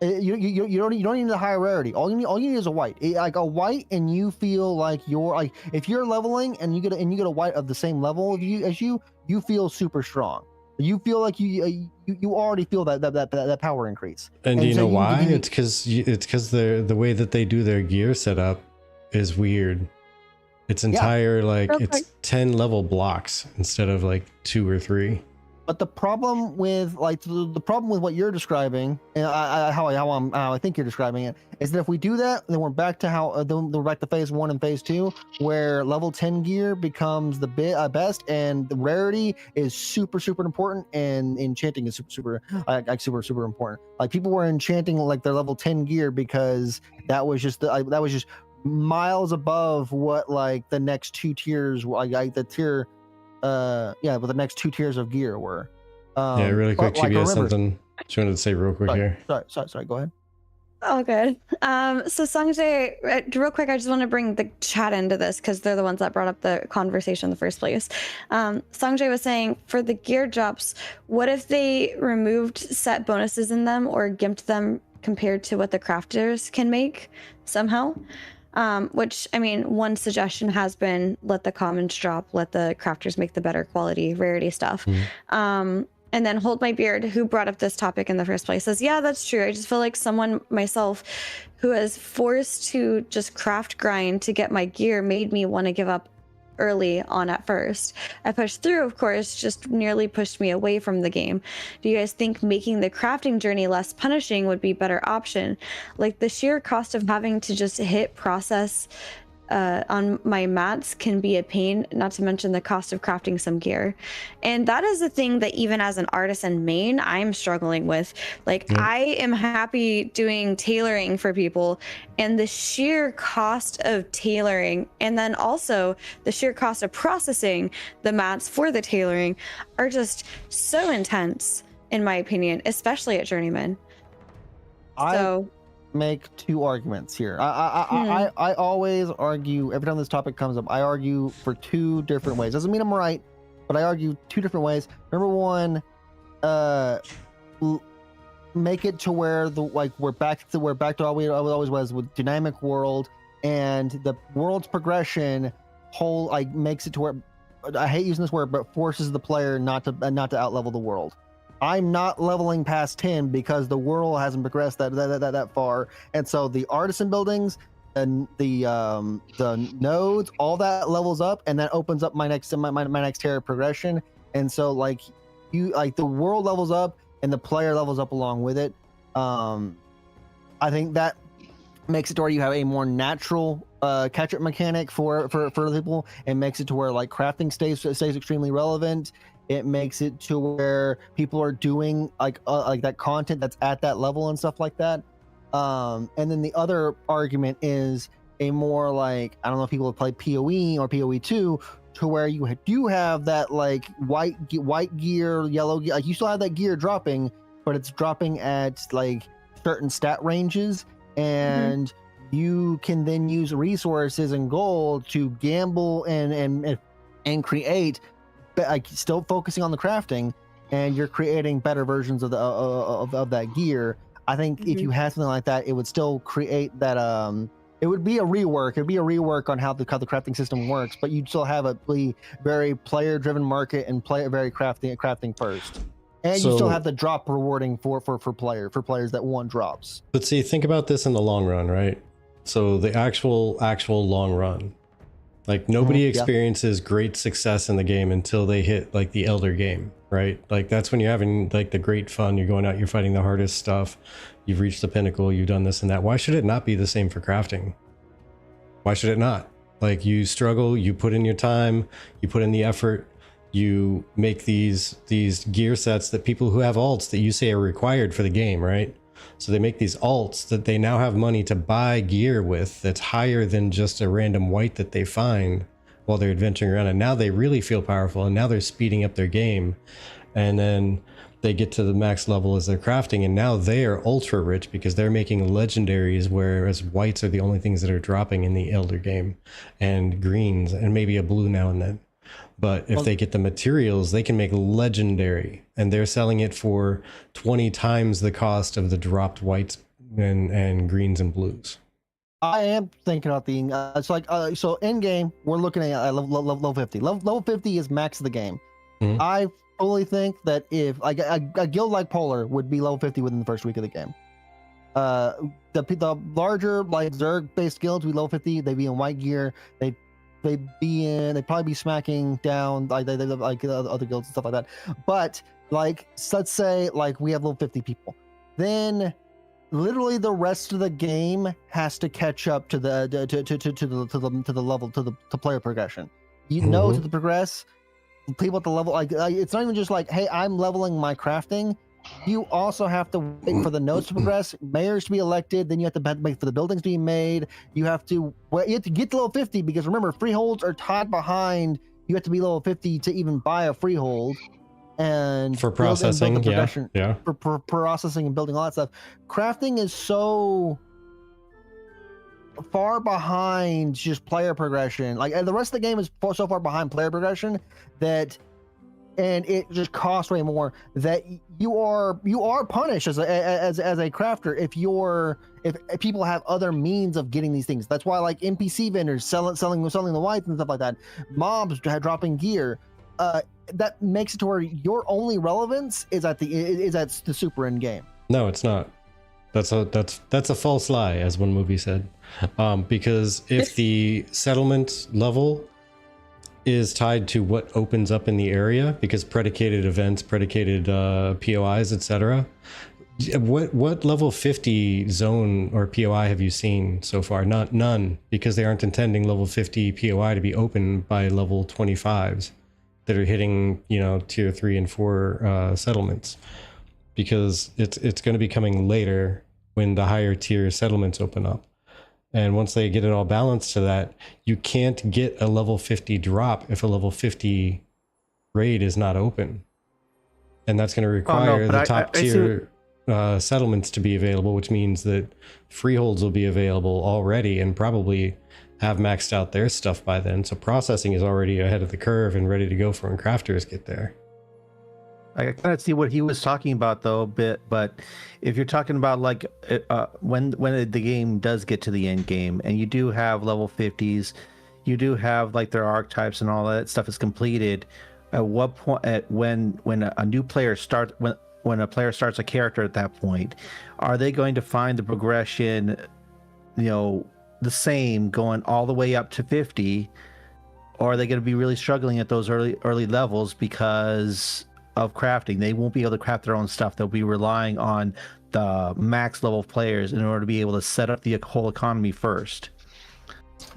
You don't need the high rarity. All you need is a white. Like a white, and you feel like you're, like, if you're leveling and you get a white of the same level as you feel super strong. You feel like you already feel that power increase. And do you know why? It's because the way that they do their gear setup is weird. Its entire like Real it's quick. 10 level blocks instead of like 2 or 3. But the problem with like the problem with what you're describing, and how I think you're describing it, is that if we do that, then we're back to then we're back to phase 1 and phase 2, where level 10 gear becomes the best, and the rarity is super important, and enchanting is super important. Like people were enchanting like their level 10 gear because that was just miles above what like the next 2 tiers, like the tier. But the next 2 tiers of gear were. Yeah, really quick, like, Chibi has remember- something she wanted to say real quick here. Sorry. Go ahead. Oh, good. So Sanjay, real quick, I just want to bring the chat into this because they're the ones that brought up the conversation in the first place. Sanjay was saying for the gear drops, what if they removed set bonuses in them or gimped them compared to what the crafters can make somehow? Which, I mean, one suggestion has been let the commons drop, let the crafters make the better quality rarity stuff. And then Hold My Beard, who brought up this topic in the first place, says, yeah, that's true. I just feel like someone myself who is forced to just craft grind to get my gear made me want to give up early on at first. I pushed through, of course, just nearly pushed me away from the game. Do you guys think making the crafting journey less punishing would be a better option? Like the sheer cost of having to just hit process on my mats can be a pain, not to mention the cost of crafting some gear. And that is the thing that even as an artisan main, I'm struggling with. Like I am happy doing tailoring for people, and the sheer cost of tailoring and then also the sheer cost of processing the mats for the tailoring are just so intense in my opinion, especially at Journeyman. So make 2 arguments here. I always argue every time this topic comes up. I argue for 2 different ways. Doesn't mean I'm right, but I argue 2 different ways. Number 1, make it to where we're back to all we always was with dynamic world, and the world's progression makes it to where, I hate using this word, but forces the player not to outlevel the world. I'm not leveling past 10 because the world hasn't progressed that far, and so the artisan buildings and the nodes, all that levels up, and that opens up my next tier of progression. And so the world levels up and the player levels up along with it. I think that makes it to where you have a more natural catch-up mechanic for people, and makes it to where like crafting stays extremely relevant. It makes it to where people are doing like that content that's at that level and stuff like that. And then the other argument is a more like, I don't know if people have played PoE or PoE 2, to where you do have that like white gear, yellow gear. Like you still have that gear dropping, but it's dropping at like certain stat ranges, and you can then use resources and gold to gamble and create. Like still focusing on the crafting, and you're creating better versions of that gear. I think if you had something like that, it would still create that. It would be a rework. It'd be a rework on how the crafting system works, but you'd still have a very player-driven market and very crafting first. And you still have the drop rewarding for players that want drops. But see, think about this in the long run, right? So the actual long run. Like nobody experiences great success in the game until they hit like the Elder game, right? Like that's when you're having like the great fun. You're going out, you're fighting the hardest stuff. You've reached the pinnacle. You've done this and that. Why should it not be the same for crafting? Why should it not? Like you struggle, you put in your time, you put in the effort, you make these gear sets that people who have alts that you say are required for the game, right? So they make these alts that they now have money to buy gear with that's higher than just a random white that they find while they're adventuring around. And now they really feel powerful, and now they're speeding up their game. And then they get to the max level as they're crafting, and now they are ultra rich because they're making legendaries, whereas whites are the only things that are dropping in the Elder game, and greens and maybe a blue now and then. But if they get the materials, they can make legendary, and they're selling it for 20 times the cost of the dropped whites and greens and blues. I am thinking about it's like so in game we're looking at level 50. Level 50 is max of the game. I fully think that if like a guild like Polar would be level 50 within the first week of the game. The larger like Zerg based guilds would be level 50. They'd be in white gear. They they'd probably be smacking down like other guilds and stuff like that. But like, let's say like we have level 50 people, then literally the rest of the game has to catch up to the level to player progression. You know, to progress, people at the level like it's not even just like, hey, I'm leveling my crafting. You also have to wait for the nodes to progress, mayors to be elected, then you have to wait for the buildings to be made. You have to get to level 50 because remember, freeholds are tied behind. You have to be level 50 to even buy a freehold. And for processing, yeah. For processing and building all that stuff. Crafting is so far behind just player progression. Like the rest of the game is so far behind player progression that. And it just costs way more that you are punished as a crafter if people have other means of getting these things. That's why like NPC vendors selling the whites and stuff like that, mobs dropping gear, that makes it to where your only relevance is at the super end game. No, it's not. That's a false lie, as one movie said, because if the settlement level is tied to what opens up in the area, because predicated events, predicated POIs, etc. What level 50 zone or POI have you seen so far? None, because they aren't intending level 50 POI to be open by level 25s that are hitting, tier 3 and 4 settlements, because it's going to be coming later when the higher tier settlements open up. And once they get it all balanced to that, you can't get a level 50 drop if a level 50 raid is not open. And that's going to require the top tier settlements to be available, which means that freeholds will be available already and probably have maxed out their stuff by then. So processing is already ahead of the curve and ready to go for when crafters get there. I kind of see what he was talking about though a bit, but if you're talking about like when the game does get to the end game and you do have level 50s, you do have like their archetypes and all that stuff is completed. At what point, when a new player starts, when a player starts a character at that point, are they going to find the progression, the same going all the way up to 50, or are they going to be really struggling at those early levels because of crafting? They won't be able to craft their own stuff. They'll be relying on the max level players in order to be able to set up the whole economy first.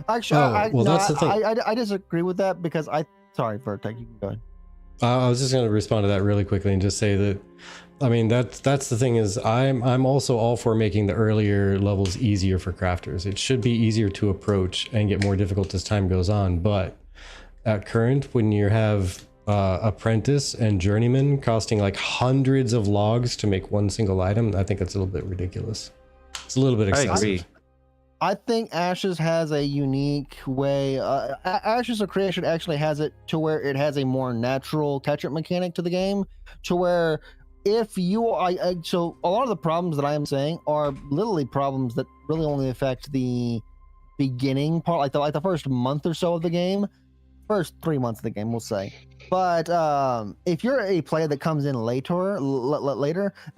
Actually, that's the thing. I disagree with that because sorry, Vertec, you can go ahead. I was just going to respond to that really quickly and just say that, I mean, that's the thing is I'm also all for making the earlier levels easier for crafters. It should be easier to approach and get more difficult as time goes on. But at current, when you have apprentice and journeyman costing like hundreds of logs to make one single item, I think that's a little bit ridiculous. It's a little bit excessive. I agree. I think Ashes has a unique way. Ashes of Creation actually has it to where it has a more natural catch-up mechanic to the game, to where if you so a lot of the problems that I am saying are literally problems that really only affect the beginning part, like the first month or so of the game. First 3 months of the game, we'll say. But if you're a player that comes in later,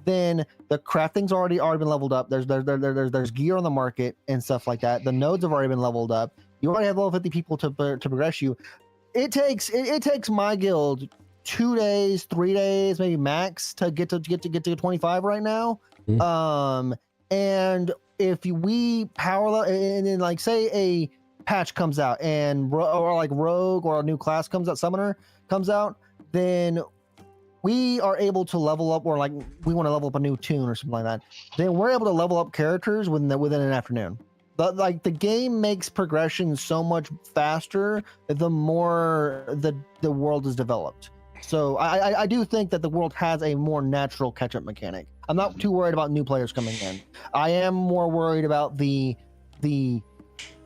then the crafting's already been leveled up. There's gear on the market and stuff like that. The nodes have already been leveled up. You already have level 50 people to progress you. It takes my guild 2 days, 3 days, maybe max to get to 25 right now. Mm-hmm. And if we power level, and then like say a patch comes out and or like rogue or a new class comes out, summoner comes out, then we are able to level up, or like we want to level up a new tune or something like that, then we're able to level up characters within an afternoon. But like the game makes progression so much faster the more the world is developed. So I do think that the world has a more natural catch-up mechanic. I'm not too worried about new players coming in. I am more worried about the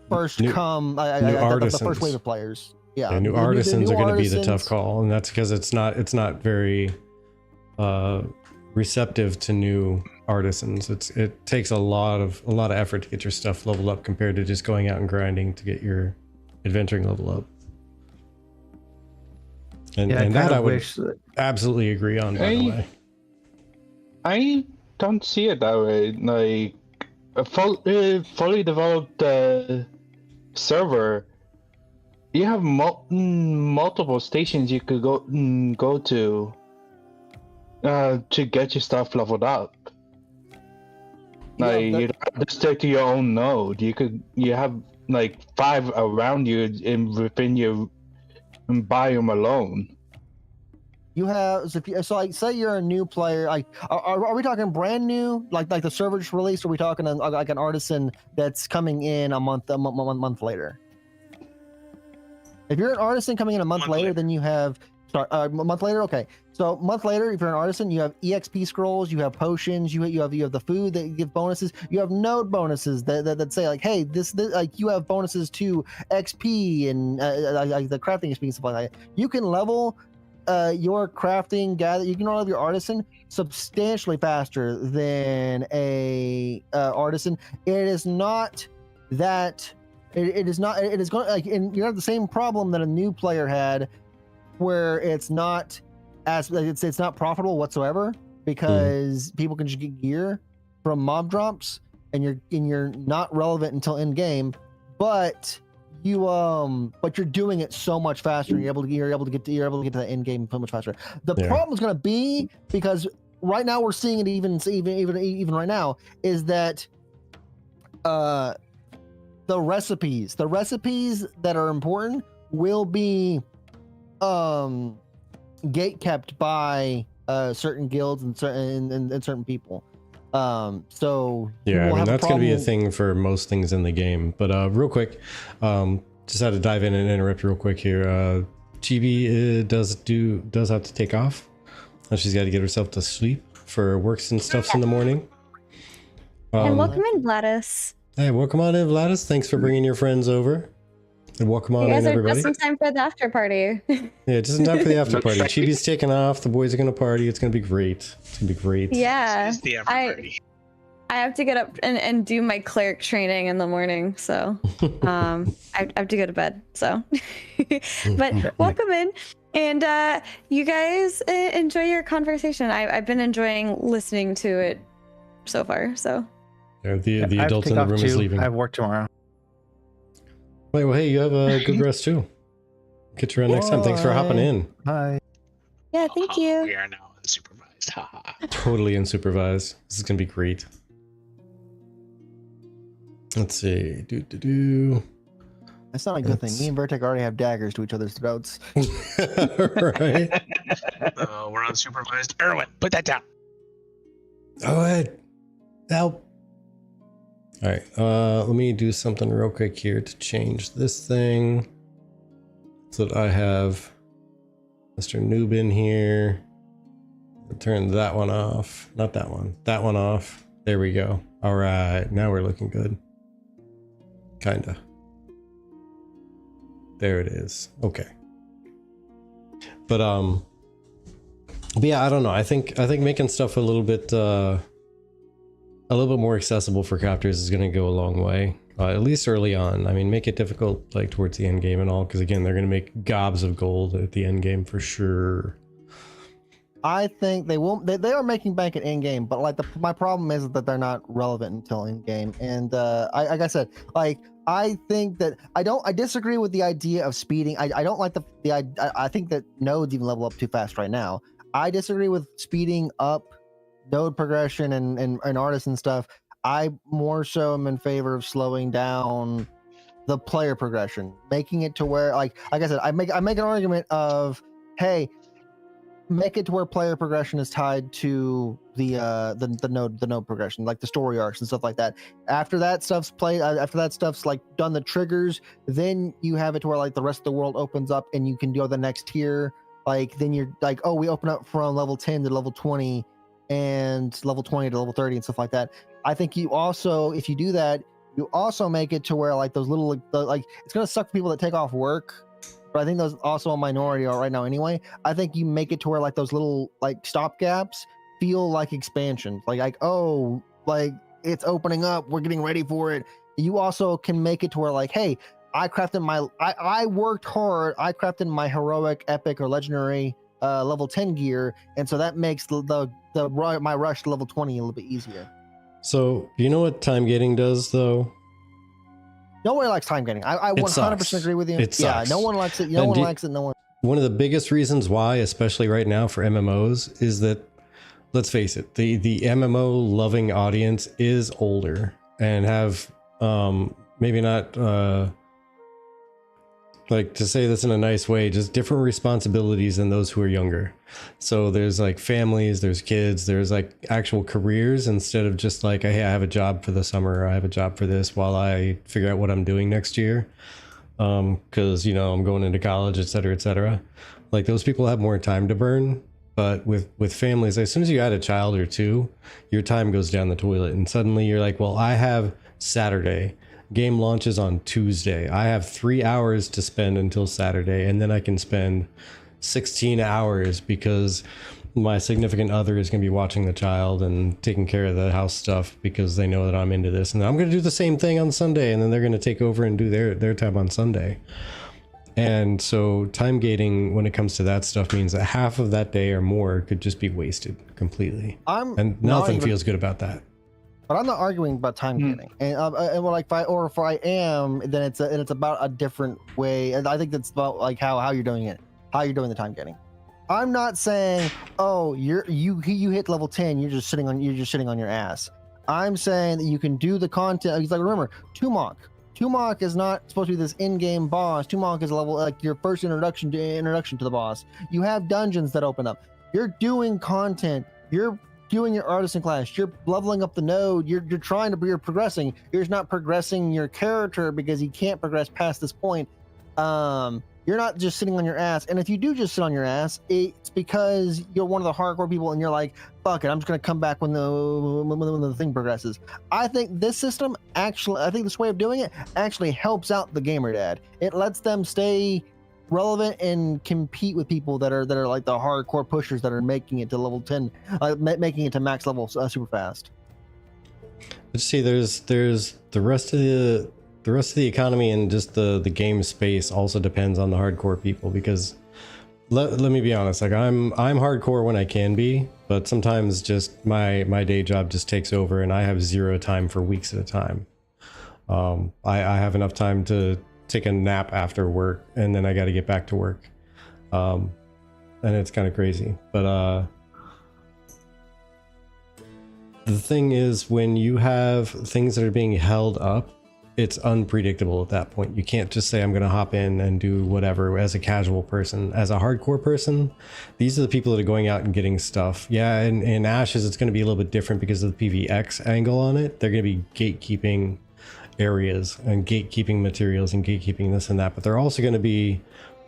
first the first wave of players. Yeah, new artisans are going to be the tough call, and that's because it's not very receptive to new artisans. It takes a lot of effort to get your stuff leveled up compared to just going out and grinding to get your adventuring level up. And that I would absolutely agree on, by the way. I don't see it that way. Like a fully developed server you have multiple stations you could go to get your stuff leveled up. Yeah, Like you don't have to stick to your own node. You have like 5 around you within your biome alone. You have so like say you're a new player. Like, are we talking brand new? Like the server just released? Or are we talking like an artisan that's coming in a month later? If you're an artisan coming in a month later, then you have a month later. Okay, so month later, if you're an artisan, you have EXP scrolls, you have potions, you have the food that give bonuses. You have node bonuses that say like, hey, this like you have bonuses to XP and like the crafting XP and stuff like that. You can level your crafting you can level your artisan substantially faster than a artisan. It is not that. It is not. It is going like, and you have the same problem that a new player had, where it's not it's not profitable whatsoever because people can just get gear from mob drops, and you're not relevant until end game, but you're doing it so much faster. You're able to get to the end game so much faster. The problem is going to be because right now we're seeing it even right now is that the recipes that are important will be gate kept by certain guilds and certain people. So yeah, I mean that's going to be a thing for most things in the game. But real quick, just had to dive in and interrupt real quick here. Chibi does have to take off. She's got to get herself to sleep for works and stuffs in the morning. And welcome in, Gladys. Hey, welcome on in, Vladis. Thanks for bringing your friends over. And welcome on in, everybody. You guys are just in time for the after party. Yeah, just in time for the after party. Chibi's taking off. The boys are going to party. It's going to be great. It's going to be great. Yeah. It's the after party. I have to get up and do my cleric training in the morning. So I have to go to bed. So, but welcome in. And you guys enjoy your conversation. I've been enjoying listening to it so far. So. Yeah, the adult in the room is leaving. I have work tomorrow. Wait, well, hey, you have a good rest too. Get you around next time. Thanks for hopping in. Bye. Yeah, thank you. We are now unsupervised. Haha. Totally unsupervised. This is gonna be great. Let's see. That's not a good thing. Me and Vertek already have daggers to each other's throats. Right. We're unsupervised. Erwin, put that down. Oh, hey, help. All right, let me do something real quick here to change this thing so that I have Mr. Noob in here. I'll turn that one off, not that one, that one off. There we go. All right, now we're looking good. Kinda. There it is. Okay. But yeah, I don't know. I think making stuff a little bit more accessible for crafters is going to go a long way, at least early on. I mean, make it difficult like towards the end game and all, because again, they're going to make gobs of gold at the end game for sure. I think they won't. They are making bank at end game, but like my problem is that they're not relevant until end game. And like I said, like I think that I disagree with the idea of speeding. I don't like I think that nodes even level up too fast right now. I disagree with speeding up node progression and artisan stuff. I more so am in favor of slowing down the player progression, making it to where like I said, I make an argument of, hey, make it to where player progression is tied to the node progression, like the story arcs and stuff like that. After that stuff's played, after that stuff's like done the triggers, then you have it to where like the rest of the world opens up and you can go the next tier. Like then you're like, oh, we open up from level 10 to level 20 and level 20 to level 30 and stuff like that. I think you also, if you do that, you also make it to where like those little like it's gonna suck for people that take off work, but I think those also a minority right now anyway. I think you make it to where like those little like stop gaps feel like expansion, like oh, like it's opening up, we're getting ready for it. You also can make it to where like, hey, I worked hard, I crafted my heroic, epic, or legendary level 10 gear, and so that makes my rush to level 20 a little bit easier. So you know what time gating does though? Nobody likes time gating. I It 100% sucks. agree with you. It Yeah, sucks. no one likes it. No And one likes it. No one. One of the biggest reasons why, especially right now for MMOs, is that, let's face it, the MMO loving audience is older and have maybe not like, to say this in a nice way, just different responsibilities than those who are younger. So there's like families, there's kids, there's like actual careers, instead of just like, hey, I have a job for the summer, or I have a job for this while I figure out what I'm doing next year, because you know I'm going into college, etc., etc. Like, those people have more time to burn. But with families, as soon as you add a child or two, your time goes down the toilet, and suddenly you're like, well, I have Saturday, game launches on Tuesday, I have 3 hours to spend until Saturday, and then I can spend 16 hours because my significant other is going to be watching the child and taking care of the house stuff because they know that I'm into this, and then I'm going to do the same thing on Sunday, and then they're going to take over and do their time on Sunday. And so time gating when it comes to that stuff means that half of that day or more could just be wasted completely. And nothing feels good about that. But I'm not arguing about time gating. And well, like, if I am, then it's about a different way. And I think that's about like how you're doing it, how you're doing the time gating. I'm not saying, oh, you hit level 10, you're just sitting on your ass. I'm saying that you can do the content. It's like, remember, Tumok is not supposed to be this in-game boss. Tumok is a level, like, your first introduction to the boss. You have dungeons that open up. You're doing content. You're doing your artisan class. You're leveling up the node. You're progressing. You're just not progressing your character because you can't progress past this point. You're not just sitting on your ass. And if you do just sit on your ass, it's because you're one of the hardcore people and you're like, fuck it, I'm just going to come back when the thing progresses. I think this way of doing it actually helps out the gamer dad. It lets them stay relevant and compete with people that are like the hardcore pushers that are making it to level 10, making it to max level super fast. But see, there's the rest of the economy, and just the game space also depends on the hardcore people, because let me be honest, like, I'm hardcore when I can be, but sometimes just my day job just takes over and I have zero time for weeks at a time. I have enough time to take a nap after work, and then I got to get back to work, and it's kind of crazy. But the thing is, when you have things that are being held up, it's unpredictable at that point. You can't just say, I'm going to hop in and do whatever as a casual person. As a hardcore person, these are the people that are going out and getting stuff. Yeah, in Ashes, it's going to be a little bit different because of the PvX angle on it. They're going to be gatekeeping areas and gatekeeping materials and gatekeeping this and that, but they're also going to be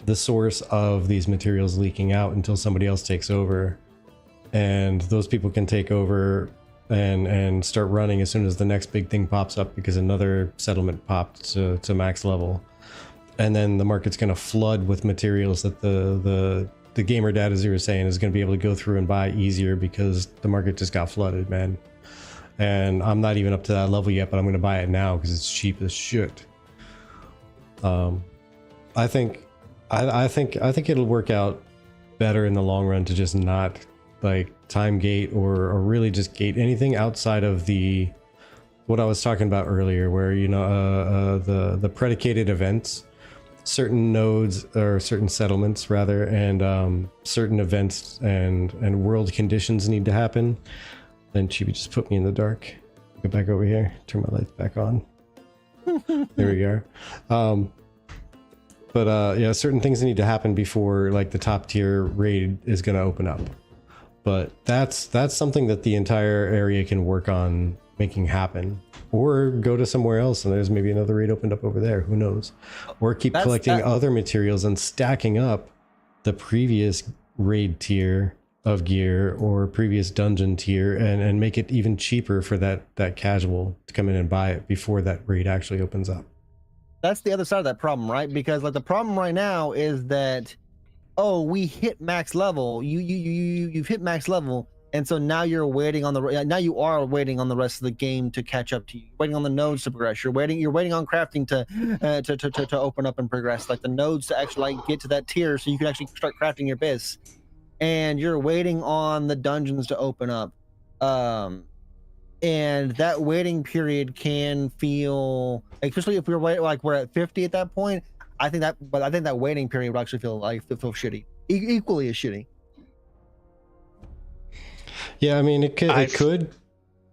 the source of these materials leaking out until somebody else takes over. And those people can take over and start running as soon as the next big thing pops up, because another settlement popped to max level, and then the market's going to flood with materials that the gamer dad, as you were saying, is going to be able to go through and buy easier because the market just got flooded, man. And I'm not even up to that level yet, but I'm going to buy it now because it's cheap as shit. I think it'll work out better in the long run to just not like time gate or really just gate anything outside of what I was talking about earlier, where, you know, the predicated events, certain nodes or certain settlements rather, and certain events and world conditions need to happen. Then Chibi just put me in the dark. Go back over here, turn my lights back on. There we go. But yeah, certain things need to happen before like the top tier raid is going to open up. But that's something that the entire area can work on making happen, or go to somewhere else and there's maybe another raid opened up over there. Who knows? Or keep collecting other materials and stacking up the previous raid tier of gear or previous dungeon tier, and make it even cheaper for that casual to come in and buy it before that raid actually opens up. That's the other side of that problem, right? Because like the problem right now is that, oh, we hit max level. You've hit max level, and so now you're waiting on now you are waiting on the rest of the game to catch up to you. Waiting on the nodes to progress. You're waiting on crafting to open up and progress. Like the nodes to actually like get to that tier, so you can actually start crafting your biz. And you're waiting on the dungeons to open up. and that waiting period can feel, especially if we're like we're at 50 at that point. I think that waiting period would actually feel shitty, equally as shitty. Yeah, I mean, it could.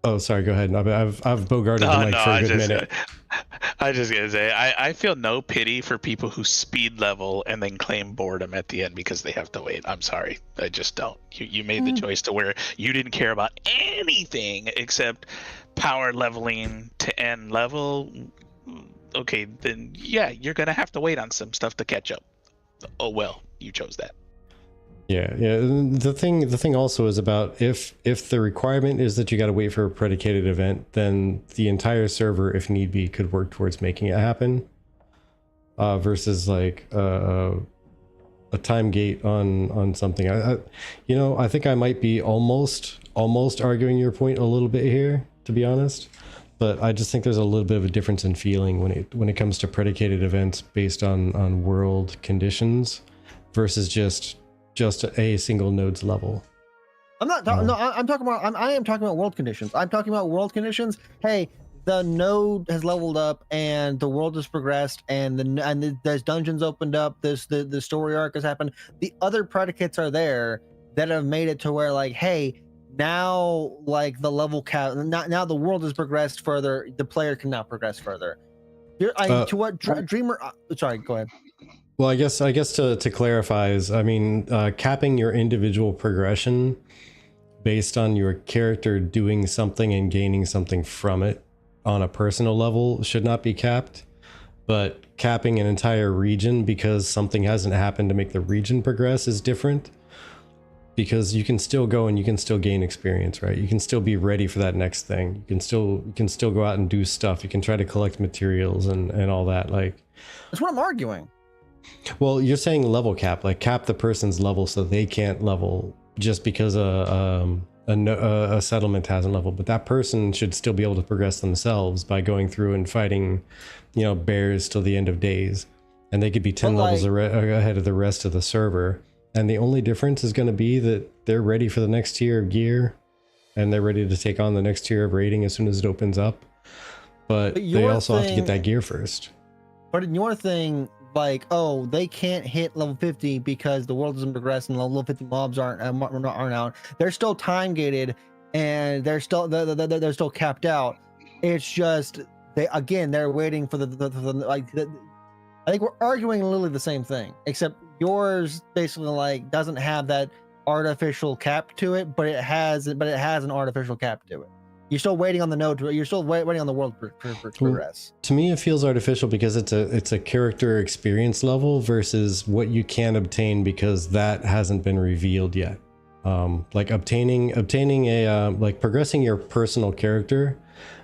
Oh, sorry. Go ahead. I've bogarted the mic for a good minute. I was just gonna say, I feel no pity for people who speed level and then claim boredom at the end because they have to wait. I'm sorry, I just don't. You made the choice to where you didn't care about anything except power leveling to end level. Okay, then yeah, you're gonna have to wait on some stuff to catch up. Oh well, you chose that. Yeah. The thing also is about if the requirement is that you got to wait for a predicated event, then the entire server, if need be, could work towards making it happen. Versus like a time gate on something. I think I might be almost arguing your point a little bit here, to be honest. But I just think there's a little bit of a difference in feeling when it comes to predicated events based on world conditions versus just a single node's level. I'm not talking. No, I'm talking about. I am talking about world conditions. I'm talking about world conditions. Hey, the node has leveled up and the world has progressed, and there's dungeons opened up. The story arc has happened. The other predicates are there that have made it to where, like, hey, now like the level cap. Now the world has progressed further. The player can now progress further. To what Dreamer? Sorry, go ahead. Well, I guess to clarify is, I mean, capping your individual progression based on your character doing something and gaining something from it on a personal level should not be capped, but capping an entire region because something hasn't happened to make the region progress is different, because you can still go and you can still gain experience, right? You can still be ready for that next thing. You can still go out and do stuff. You can try to collect materials and all that. Like, that's what I'm arguing. Well, you're saying level cap, like cap the person's level so they can't level just because a settlement hasn't leveled, but that person should still be able to progress themselves by going through and fighting, bears till the end of days, and they could be 10 levels ahead of the rest of the server. And the only difference is going to be that they're ready for the next tier of gear, and they're ready to take on the next tier of rating as soon as it opens up. But they also have to get that gear first. But in your thing, like, oh, they can't hit level 50 because the world doesn't progress and level 50 mobs aren't out. They're still time gated and they're still capped out. It's just they're waiting for I think we're arguing literally the same thing, except yours basically like doesn't have that artificial cap to it, but it has an artificial cap to it. You're still waiting on the node. You're still waiting on the world to progress. To me, it feels artificial because it's a character experience level versus what you can obtain because that hasn't been revealed yet. Like obtaining a like progressing your personal character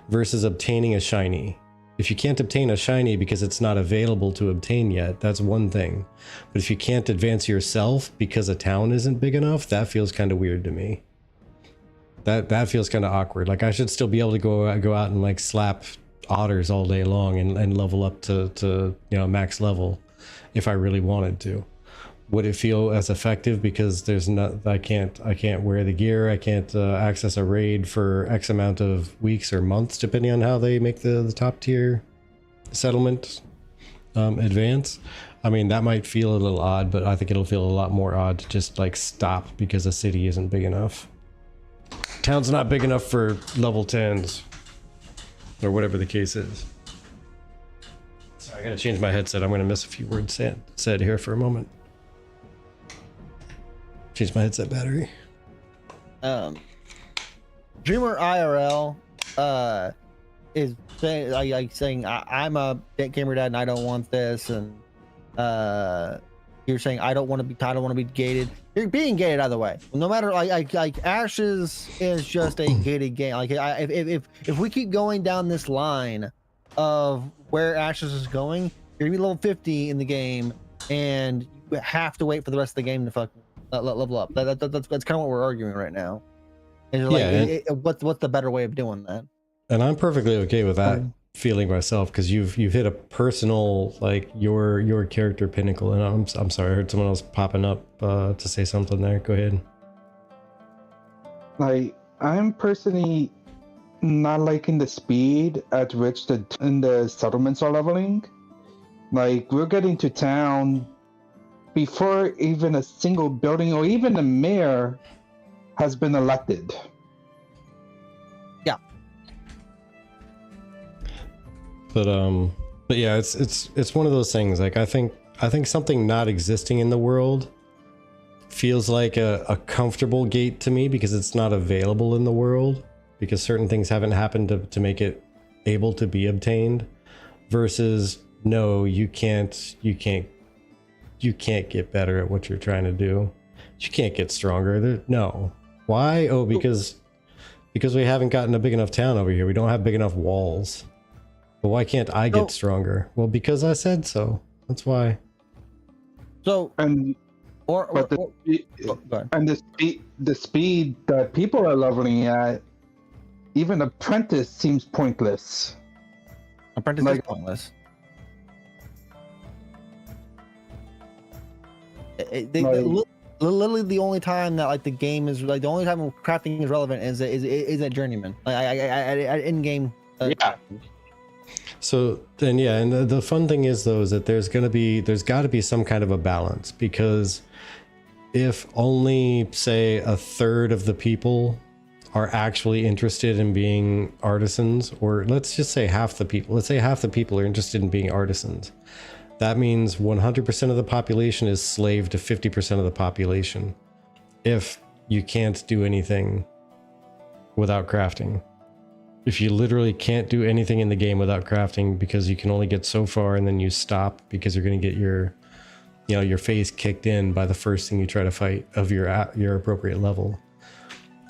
versus obtaining a shiny. If you can't obtain a shiny because it's not available to obtain yet, that's one thing. But if you can't advance yourself because a town isn't big enough, that feels kind of weird to me. That feels kind of awkward. Like I should still be able to go out and like slap otters all day long and level up to max level if I really wanted to. Would it feel as effective because I can't wear the gear, I can't access a raid for X amount of weeks or months depending on how they make the top tier settlement advance? I mean, that might feel a little odd, but I think it'll feel a lot more odd to just like stop because a city isn't big enough. Town's not big enough for level 10s or whatever the case is. Sorry, I gotta change my headset. I'm gonna miss a few words said here for a moment. Change my headset battery. Dreamer IRL is saying I'm a gamer dad and I don't want this, and you're saying I don't want to be gated. You're being gated either way. No matter like Ashes is just a gated game. Like if we keep going down this line of where Ashes is going, you're gonna be level 50 in the game, and you have to wait for the rest of the game to fucking level up. That's kind of what we're arguing right now. And like, what's the better way of doing that? And I'm perfectly okay with that feeling myself, because you've hit a personal, like your character pinnacle. And I'm sorry, I heard someone else popping up to say something there. Go ahead. Like I'm personally not liking the speed at which the settlements are leveling. Like, we're getting to town before even a single building or even the mayor has been elected. Yeah. But yeah, it's one of those things. Like, I think something not existing in the world feels like a comfortable gate to me because it's not available in the world, because certain things haven't happened to make it able to be obtained, versus no, you can't get better at what you're trying to do. You can't get stronger. No. Why? Oh, because we haven't gotten a big enough town over here. We don't have big enough walls. But why can't I get stronger? Well, because I said so. That's why. So And the speed that people are leveling at, even apprentice seems pointless. Apprentice is pointless. Literally the only time that like the game is like the only time crafting is relevant is at journeyman. Like I in game. Yeah. So then, yeah, and the fun thing is though is that there's got to be some kind of a balance, because if only say a third of the people are actually interested in being artisans, or let's just say half the people. Let's say half the people are interested in being artisans. That means 100% of the population is slave to 50% of the population. If you can't do anything without crafting. If you literally can't do anything in the game without crafting, because you can only get so far and then you stop because you're going to get your face kicked in by the first thing you try to fight of your appropriate level.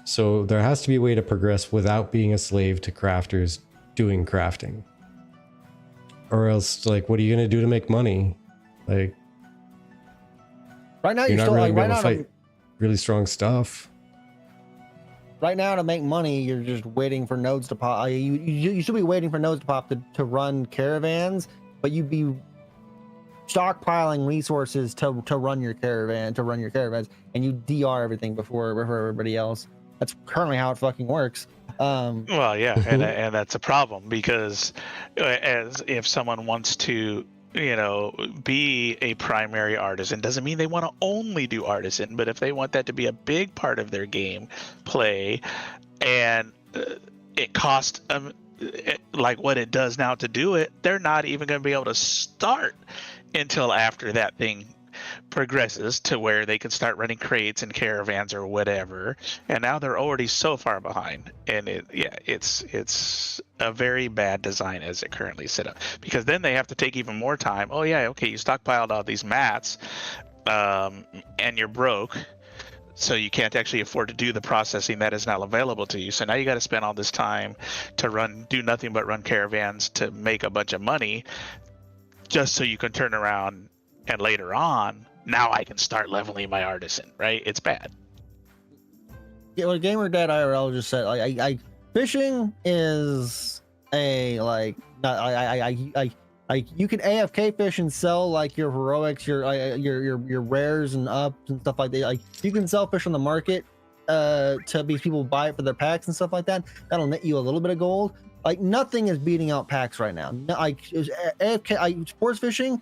So there has to be a way to progress without being a slave to crafters doing crafting. Or else, like, what are you going to do to make money? Like, right now you're not still really like going to fight really strong stuff. Right now, to make money, you're just waiting for nodes to pop. You should be waiting for nodes to pop to run caravans, but you'd be stockpiling resources to run your caravans, and you DR everything before everybody else. That's currently how it fucking works. Well, yeah, and that's a problem, because as if someone wants to, be a primary artisan, doesn't mean they want to only do artisan, but if they want that to be a big part of their game play, and it costs like what it does now to do it, they're not even going to be able to start until after that thing progresses to where they can start running crates and caravans or whatever, and now they're already so far behind. And it's a very bad design as it currently set up, because then they have to take even more time. Oh yeah, okay, you stockpiled all these mats, and you're broke, so you can't actually afford to do the processing that is now available to you. So now you got to spend all this time to do nothing but run caravans to make a bunch of money, just so you can turn around and later on, now I can start leveling my artisan, right? It's bad. Yeah, what Gamer Dad IRL just said, like, fishing is a like, not you can AFK fish and sell like your heroics, your rares and ups and stuff like that. Like, you can sell fish on the market to be people buy it for their packs and stuff like that. That'll net you a little bit of gold. Like, nothing is beating out packs right now. Like, AFK sports fishing,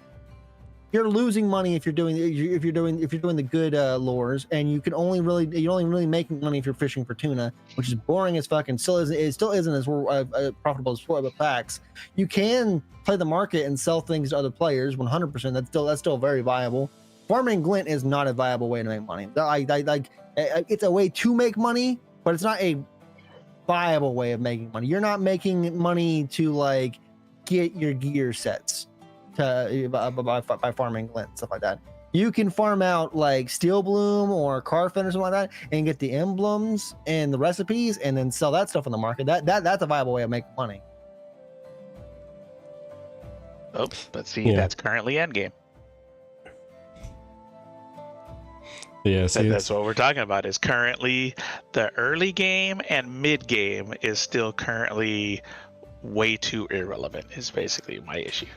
you're losing money if you're doing the good lures, and you're only really making money if you're fishing for tuna, which is boring as fuck, and still isn't as profitable as the packs. You can play the market and sell things to other players 100%. That's still very viable. Farming glint is not a viable way to make money. It's a way to make money, but it's not a viable way of making money. You're not making money to like get your gear sets by farming glint, stuff like that. You can farm out like steel bloom or carfin or something like that, and get the emblems and the recipes, and then sell that stuff on the market. That's a viable way of making money. Oh, but see, that's currently endgame. Yeah, see, that's what we're talking about. Is currently the early game and mid game is still currently way too irrelevant. Is basically my issue.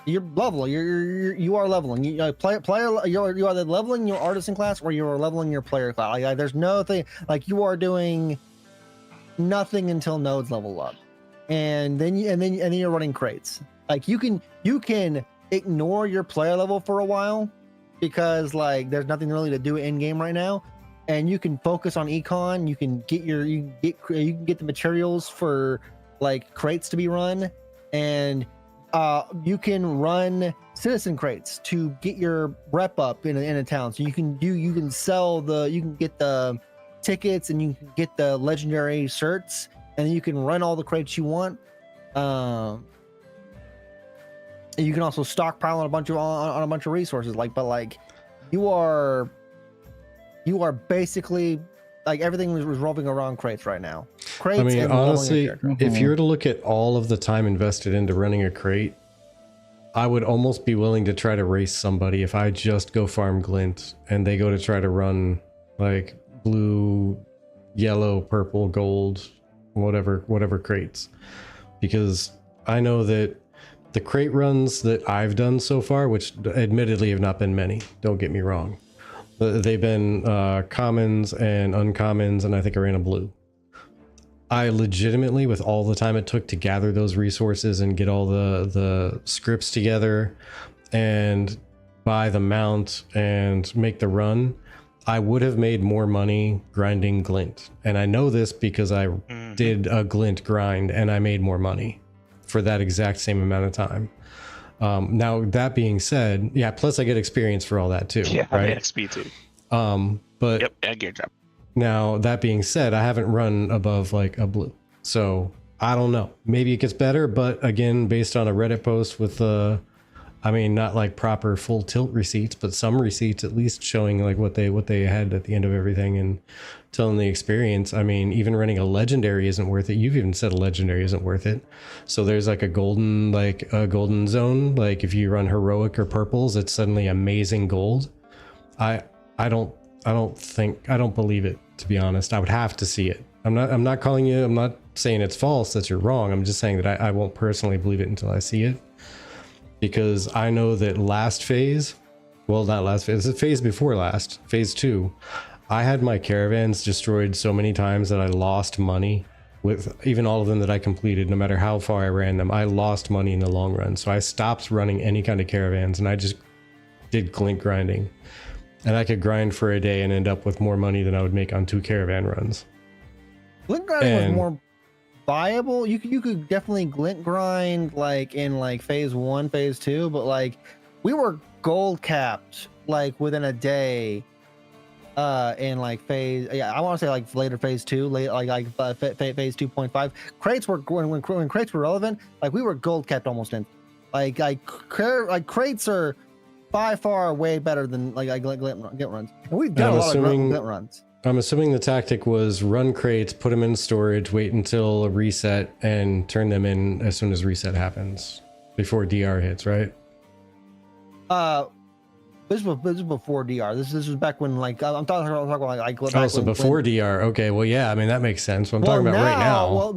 You're leveling. You are leveling. You are either leveling your artisan class or you are leveling your player class. Like, there's no thing like you are doing nothing until nodes level up, and then you're running crates. Like you can ignore your player level for a while because like there's nothing really to do in game right now, and you can focus on econ. You can get the materials for like crates to be run, and you can run citizen crates to get your rep up in a town. So you can get the tickets and you can get the legendary certs, and then you can run all the crates you want. You can also stockpile on a bunch of resources. But you are basically like everything is revolving around crates right now. Crates. I mean, and honestly, mm-hmm. if you were to look at all of the time invested into running a crate, I would almost be willing to try to race somebody if I just go farm glint and they go to try to run like blue, yellow, purple, gold, whatever crates, because I know that the crate runs that I've done so far, which admittedly have not been many, don't get me wrong, they've been commons and uncommons, and I think I ran a blue. I legitimately, with all the time it took to gather those resources and get all the scripts together and buy the mount and make the run, I would have made more money grinding glint. And I know this because I did a glint grind and I made more money for that exact same amount of time. Now that being said, yeah, plus I get experience for all that too. Yeah, right? XP too. But Yep, and gear drop. now that being said, I haven't run above like a blue, so I don't know. Maybe it gets better, but again, based on a Reddit post with I mean, not like proper full tilt receipts, but some receipts at least showing like what they had at the end of everything and telling the experience. I mean, even running a legendary isn't worth it. You've even said a legendary isn't worth it. So there's like a golden zone. Like if you run heroic or purples, it's suddenly amazing gold. I don't believe it, to be honest. I would have to see it. I'm not calling you, I'm not saying it's false, that you're wrong. I'm just saying that I won't personally believe it until I see it. Because I know that last phase, well, not last phase, the phase before last, phase 2, I had my caravans destroyed so many times that I lost money with even all of them that I completed. No matter how far I ran them, I lost money in the long run. So I stopped running any kind of caravans and I just did glint grinding. And I could grind for a day and end up with more money than I would make on 2 caravan runs. Glint grinding was more viable. You could definitely glint grind like in like phase 1, phase 2, but like we were gold capped like within a day in like phase, yeah, I want to say like later phase 2, phase 2.5. Crates were when crates were relevant, like we were gold capped almost in like crates are by far way better than like glint runs, and we've done a lot of glint runs. I'm assuming the tactic was run crates, put them in storage, wait until a reset, and turn them in as soon as reset happens before DR hits, right? This was before DR. This was back when like I'm talking about like oh, so before DR. Okay, well, yeah, I mean that makes sense. What I'm talking about right now. Well,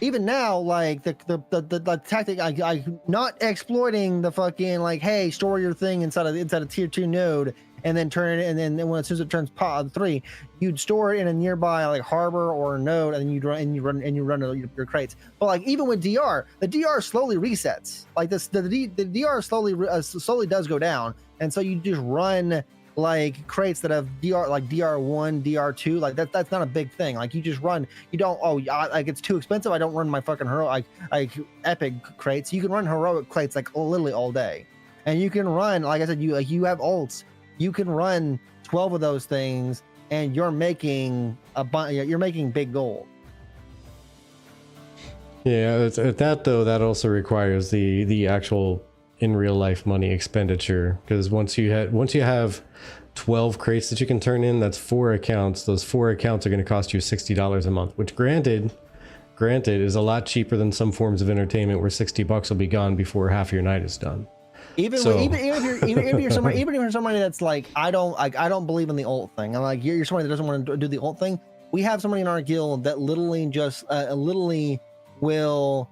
even now, like the tactic, I not exploiting the fucking like, hey, store your thing inside a tier 2 node. And then turn it, and then as soon as it turns pod 3, you'd store it in a nearby like harbor or a node, and then you run your crates. But like even with DR, the DR slowly resets. Like this, the DR slowly does go down, and so you just run like crates that have DR like DR1, DR2. Like that's not a big thing. Like you just run. You don't like it's too expensive. I don't run my fucking heroic like epic crates. You can run heroic crates like literally all day, and you can run like I said. You have ults. You can run 12 of those things, and you're making big gold. Yeah, that also requires the actual in real life money expenditure, because once you have 12 crates that you can turn in, that's 4 accounts. Those 4 accounts are going to cost you $60 a month, which granted is a lot cheaper than some forms of entertainment where $60 will be gone before half your night is done. Even if you're somebody that's like I don't believe in the ult thing. I'm like you're somebody that doesn't want to do the ult thing. We have somebody in our guild that literally just will.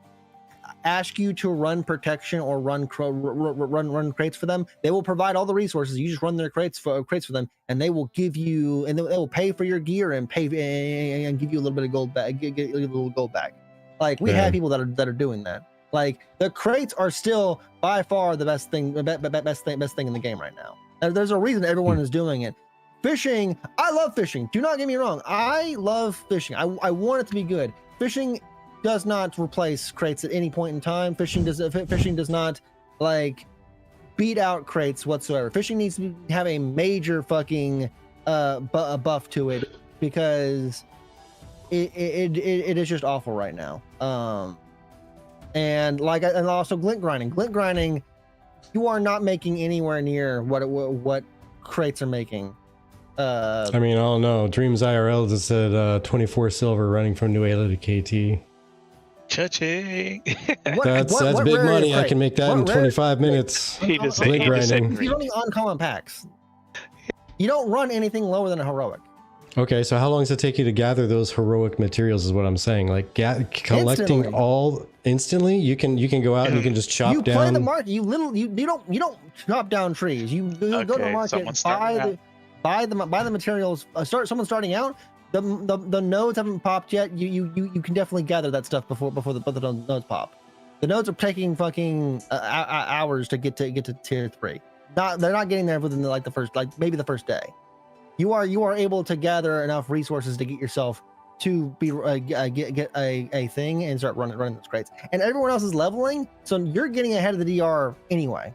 ask you to run protection or run crates for them, they will provide all the resources. You just run their crates for them, and they will give you, and they will pay for your gear and pay and give you a little bit of gold back. Get a little gold back. Like we have people that are doing that. Like the crates are still by far the best thing in the game right now. There's a reason everyone is doing it. Fishing, I love fishing. Do not get me wrong. I love fishing. I want it to be good. Fishing does not replace crates at any point in time. Fishing does not like beat out crates whatsoever. Fishing needs to have a major fucking buff to it because it is just awful right now. And also glint grinding, you are not making anywhere near what crates are making. I mean, I don't know. Dreams IRL just said 24 silver running from Nuela to KT. Cha-ching. That's big money. I can make that in 25 minutes. He just said Glint grinding. You're running uncommon packs. You don't run anything lower than a heroic. Okay, so how long does it take you to gather those heroic materials is what I'm saying. Like collecting Instantly. all instantly, you can go out and you can just chop You down. play the market. You don't chop down trees. You go to the market, buy the materials. Someone starting out. The nodes haven't popped yet. You can definitely gather that stuff before the nodes pop. The nodes are taking fucking hours to get to tier 3. They're not getting there within maybe the first day. You are able to gather enough resources to get yourself to be get a thing and start running those crates. And everyone else is leveling, so you're getting ahead of the DR anyway.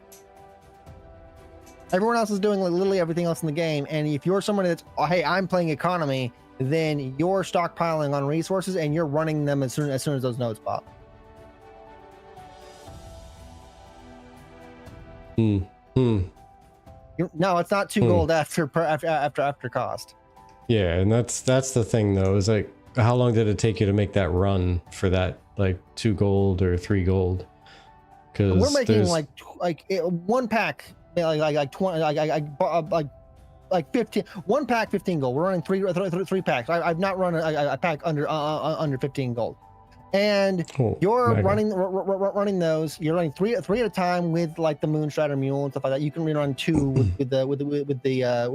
Everyone else is doing literally everything else in the game, and if you're someone that's hey, I'm playing economy, then you're stockpiling on resources and you're running them as soon as those nodes pop. No, it's not 2 gold after cost. Yeah, and that's the thing though. Is like, how long did it take you to make that run for that 2 gold or 3 gold? Because we're making one pack like 20 like 15 1 pack 15 gold. We're running three packs. I've not run a pack under 15 gold. And you're running those. You're running three at a time with the Moonstrider Mule and stuff like that. You can rerun 2 with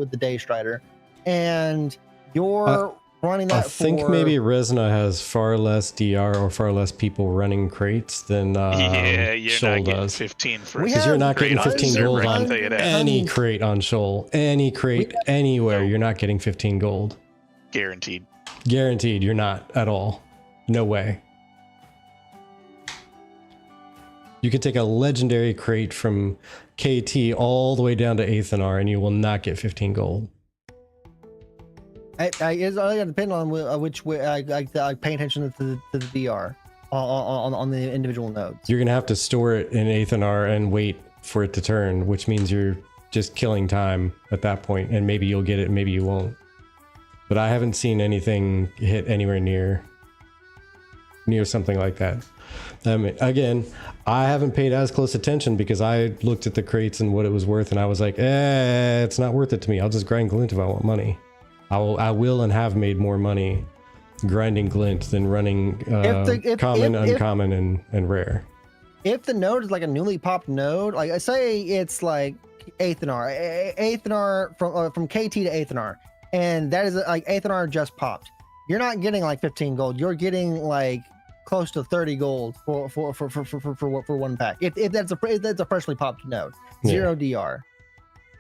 the Day Strider, and you're running that. I think maybe Resna has far less DR or far less people running crates than you're Shoal not getting does. 15 for Because you're not getting 15 gold on any that. crate on Shoal, any crate anywhere. You're not getting 15 gold. Guaranteed. Guaranteed. You're not at all. No way. You could take a legendary crate from KT all the way down to Athenar and you will not get 15 gold. It's all going to depend on which way I pay attention to the DR on the individual nodes. You're going to have to store it in Athenar and wait for it to turn, which means you're just killing time at that point, and maybe you'll get it, maybe you won't. But I haven't seen anything hit anywhere near something like that. Again, I haven't paid as close attention because I looked at the crates and what it was worth, and I was like, it's not worth it to me. I'll just grind glint if I want money. I will and have made more money grinding glint than running common, uncommon, and rare. If the node is like a newly popped node, like I say it's like Athenar from KT to Athenar, and that is like Athenar just popped. You're not getting 15 gold. You're getting close to 30 gold for 1 pack. If that's a freshly popped node, 0 DR.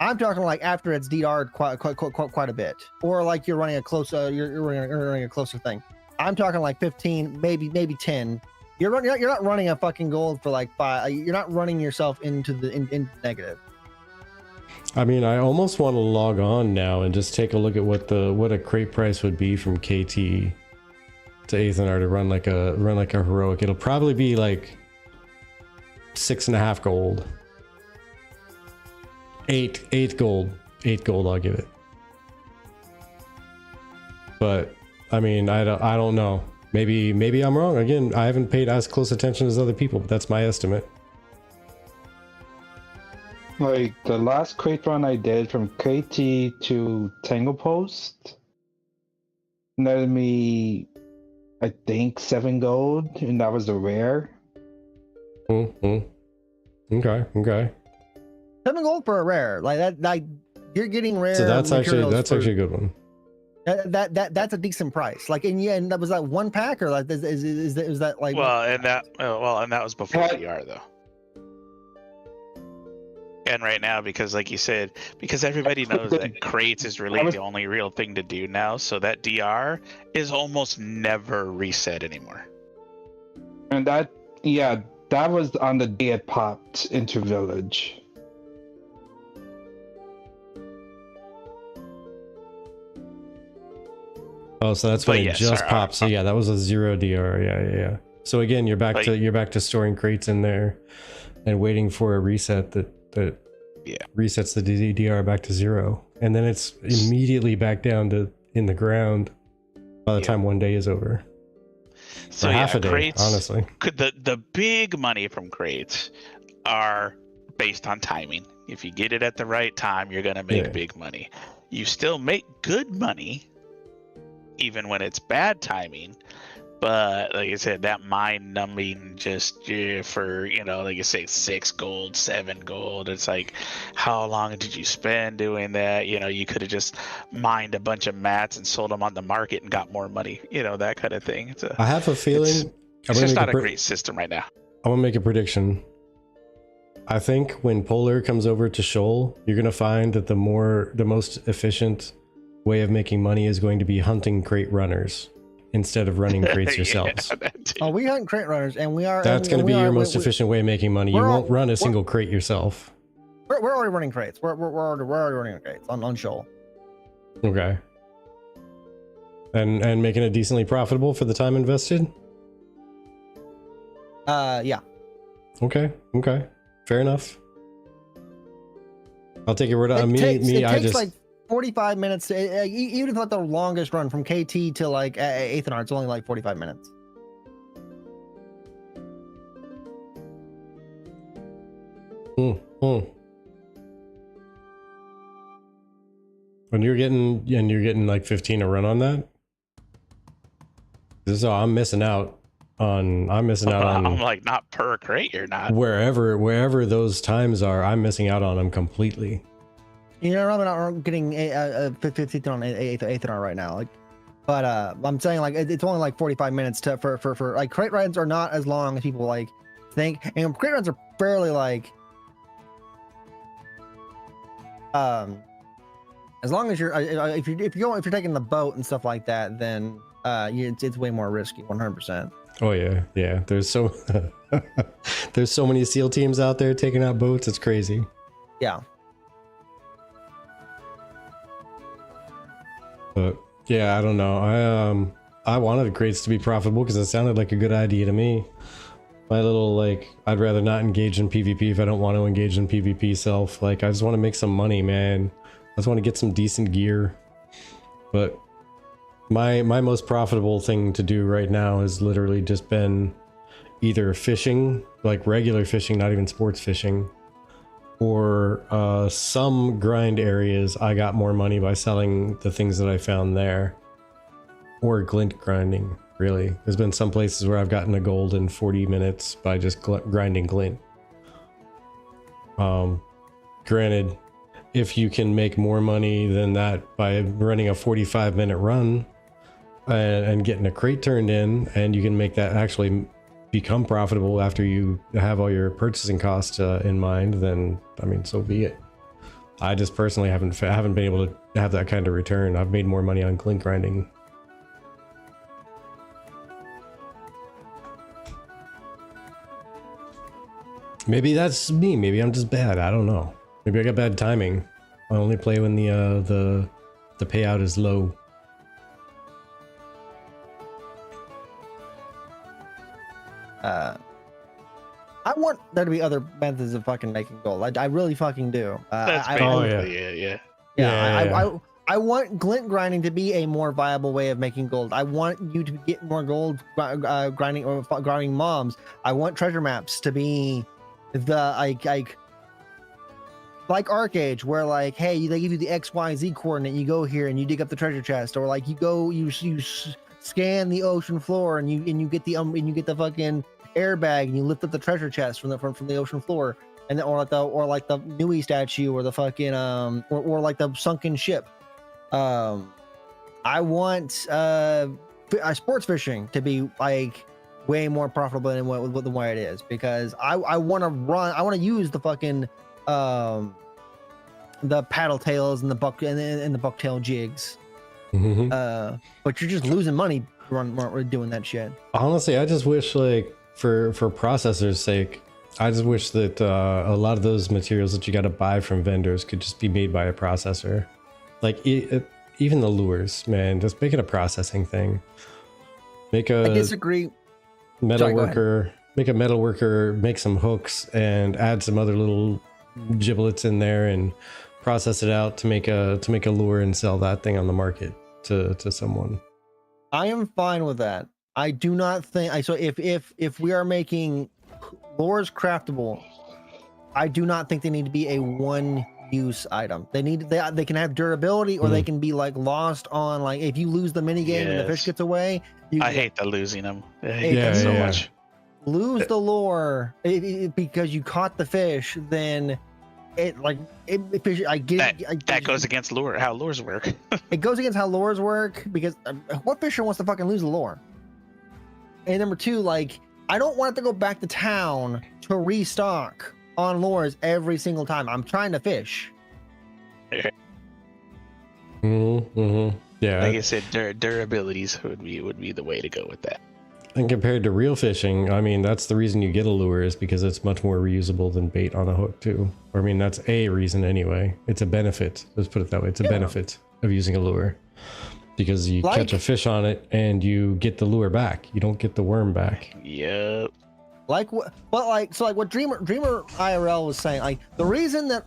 I'm talking after it's DR'd quite a bit, or you're running a close you're running a closer thing. I'm talking 15, maybe 10. You're not running a fucking gold for 5. You're not running yourself into the negative. I mean, I almost want to log on now and just take a look at what a crate price would be from KT to Athenar to run like a heroic. It'll probably be 6.5 gold. 8 gold. 8 gold I'll give it. But I mean, I don't know. Maybe I'm wrong. Again, I haven't paid as close attention as other people, but that's my estimate. The last crate run I did from KT to Tangle Post netted me, I think, 7 gold, and that was the rare. Okay. 7 gold for a rare, like that. Like you're getting rare. So that's actually materials for- a good one. That's a decent price. Like, and yeah, and that was that one pack, or like is that like? And that was before DR though. And right now, because like you said, because everybody knows that crates is really the only real thing to do now, so that DR is almost never reset anymore. And that was on the day it popped into Village. Oh, so that's when it just popped. So yeah, that was a 0 DR. Yeah. So again, you're back to storing crates in there and waiting for a reset that resets the DR back to 0, and then it's immediately back down to in the ground by the time one day is over. So half a day, crates, honestly. The big money from crates are based on timing. If you get it at the right time, you're gonna make big money. You still make good money even when it's bad timing, but like I said, that mind numbing just for, like you say, 6 gold, 7 gold, it's like, how long did you spend doing that? You could have just mined a bunch of mats and sold them on the market and got more money, that kind of thing. I have a feeling it's just not a great system right now. I'm gonna make a prediction. I think when Polar comes over to Shoal, you're gonna find that the most efficient way of making money is going to be hunting crate runners instead of running crates yourselves. We hunt crate runners, and we are. That's going to be your most efficient way of making money. You won't run a single crate yourself. We're already running crates. We're already running crates on Shoal. Okay. And making it decently profitable for the time invested. Yeah. Okay. Fair enough. I'll take your word on me. It takes like 45 minutes. Even if like the longest run from KT to like Aethernar, it's only like 45 minutes. And you're getting like 15 a run on that. So I'm missing out on. I'm like, not per crate. You're not. Wherever those times are, I'm missing out on them completely. I'm not getting a 15 on Aethernar right now. Like, but I'm saying like it's only like 45 minutes for like crate runs are not as long as people like think, and crate runs are fairly like as long as you're if you're taking the boat and stuff like that, then it's way more risky. 100%. Oh yeah. There's so many SEAL teams out there taking out boats. It's crazy. Yeah. But yeah, I don't know. I wanted crates to be profitable because it sounded like a good idea to me. My little I'd rather not engage in PvP if I don't want to engage in PvP self. I just want to make some money, man. I just want to get some decent gear. But my most profitable thing to do right now has literally just been either fishing, like regular fishing, not even sports fishing, or some grind areas I got more money by selling the things that I found there, or glint grinding. Really, there's been some places where I've gotten a gold in 40 minutes by just grinding glint. Granted, if you can make more money than that by running a 45-minute run and getting a crate turned in, and you can make that actually become profitable after you have all your purchasing costs in mind, then I mean, so be it. I just personally haven't been able to have that kind of return. I've made more money on glint grinding. Maybe that's me. Maybe I'm just bad. I don't know. Maybe I got bad timing. I only play when the payout is low. I want there to be other methods of fucking making gold. I really fucking do. Yeah. I want glint grinding to be a more viable way of making gold. I want you to get more gold grinding or grinding mobs. I want treasure maps to be the like Arcade, where like, hey, they give you the XYZ coordinate, you go here and you dig up the treasure chest, or like you scan the ocean floor and you get the fucking airbag and you lift up the treasure chest from the ocean floor, and then, or like the Nui statue, or the fucking or like the sunken ship. I want sports fishing to be like way more profitable than what it is, because I want to use the fucking the paddle tails and the bucktail jigs. But you're just losing money doing that shit. Honestly, I just wish, like, for processors' sake, I just wish that a lot of those materials that you got to buy from vendors could just be made by a processor. Like, even the lures, man, just make it a processing thing. I disagree. Make a metalworker, make some hooks and add some other little giblets in there and process it out to make a lure and sell that thing on the market to someone. I am fine with that. I do not think so. If we are making lures craftable, I do not think they need to be a one-use item. They can have durability, or they can be like lost on, like, if you lose the mini game and the fish gets away. I hate the losing them. I hate that so much. Lose the lure because you caught the fish, then that goes against how lures work. It goes against how lures work, because what fisher wants to fucking lose the lure? And number two, like, I don't want it to go back to town to restock on lures every single time I'm trying to fish. Yeah, like I said, durabilities would be the way to go with that. and compared to real fishing, I mean, that's the reason you get a lure, is because it's much more reusable than bait on a hook too. Or, I mean, that's a reason anyway. It's a benefit, let's put it that way. It's a benefit of using a lure, because you catch a fish on it and you get the lure back, you don't get the worm back. Yep. Like what? But like, so like what Dreamer IRL was saying, like the reason that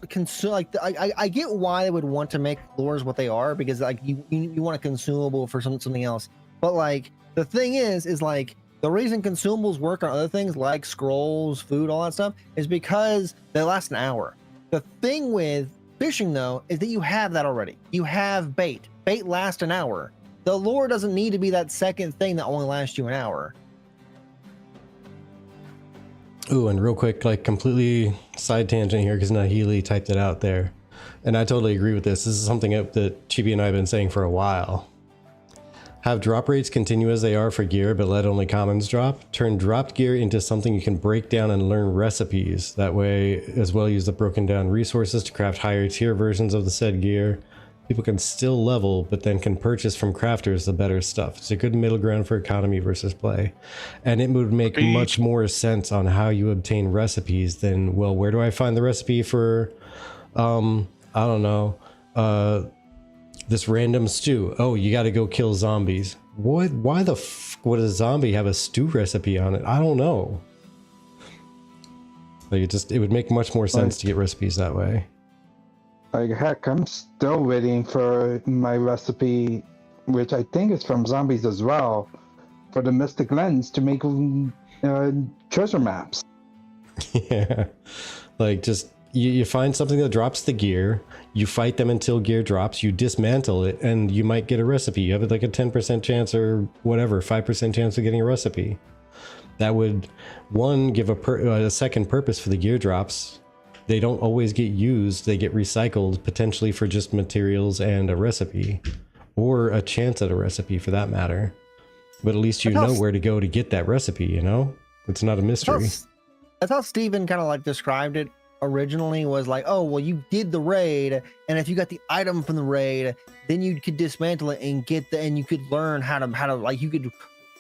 I get why they would want to make lures what they are, because like you want a consumable for something else. But like the thing is like the reason consumables work on other things like scrolls, food, all that stuff, is because they last an hour. The thing with fishing though is that you have that already. You have bait. Bait lasts an hour. The lure doesn't need to be that second thing that only lasts you an hour. Ooh, and real quick, like completely side tangent here, because Nahili typed it out there, and I totally agree with this. This is something that Chibi and I have been saying for a while. Have drop rates continue as they are for gear, but let only commons drop. Turn dropped gear into something you can break down and learn recipes. That way, as well, use the broken down resources to craft higher tier versions of the said gear. People can still level, but then can purchase from crafters the better stuff. It's a good middle ground for economy versus play. And it would make much more sense on how you obtain recipes than, well, where do I find the recipe for, I don't know, this random stew? Oh, you got to go kill zombies. What? Why the f would a zombie have a stew recipe on it? I don't know. Like it would make much more sense to get recipes that way. Like, heck, I'm still waiting for my recipe, which I think is from zombies as well, for the Mystic Lens to make treasure maps. Yeah, like just you find something that drops the gear, you fight them until gear drops, you dismantle it, and you might get a recipe. You have like a 10% chance or whatever, 5% chance of getting a recipe. That would, one, give a second purpose for the gear drops. They don't always get used, they get recycled, potentially for just materials and a recipe, or a chance at a recipe for that matter. But at least you know where to go to get that recipe, you know? It's not a mystery. That's how Steven kind of like described it originally, was like, oh, well, you did the raid, and if you got the item from the raid, then you could dismantle it and and you could learn how to like, you could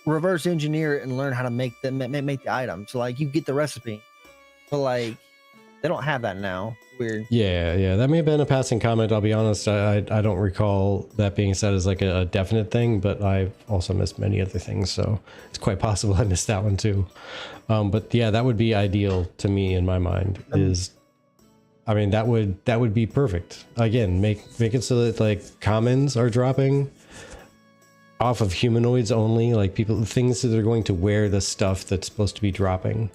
reverse engineer it and learn how to make the item. So like you get the recipe. But like, they don't have that now. Weird. Yeah, that may have been a passing comment. I'll be honest, I don't recall that being said as like a definite thing, but I've also missed many other things, so it's quite possible I missed that one too. But yeah, that would be ideal to me in my mind. I mean, that would be perfect. Again, make it so that like commons are dropping off of humanoids only, like things that are going to wear the stuff that's supposed to be dropping.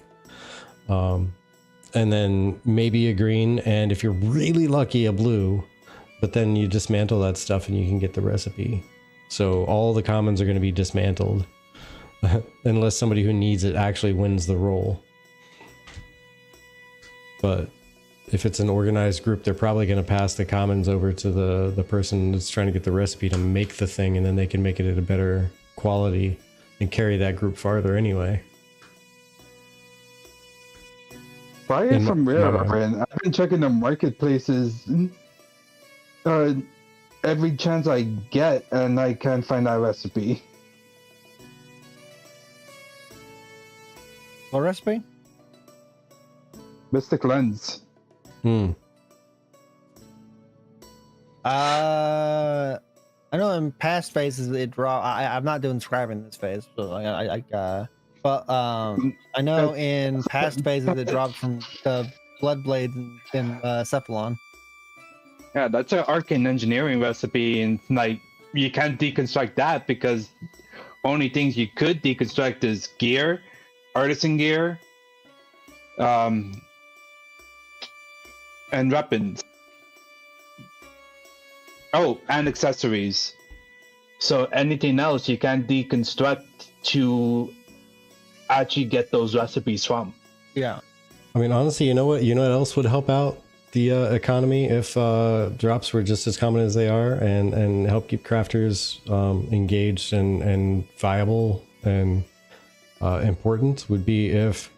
And then maybe a green, and if you're really lucky, a blue, but then you dismantle that stuff and you can get the recipe. So all the commons are going to be dismantled. unless somebody who needs it actually wins the role. But if it's an organized group, they're probably going to pass the commons over to the person that's trying to get the recipe to make the thing, and then they can make it at a better quality and carry that group farther anyway. Buy it from Referral. I've been checking the marketplaces every chance I get, and I can't find that recipe. What recipe? Mystic Lens. I know in past phases it dropped. I'm not doing scribing this phase, so but I know in past phases it dropped from the Blood Blades in Cephalon. Yeah, that's an arcane engineering recipe, and like you can't deconstruct that because only things you could deconstruct is gear, artisan gear, and weapons. Oh, and accessories. So anything else you can't deconstruct to actually get those recipes from. Yeah. I mean, honestly, you know what else would help out the economy if drops were just as common as they are, and help keep crafters engaged and viable and important, would be if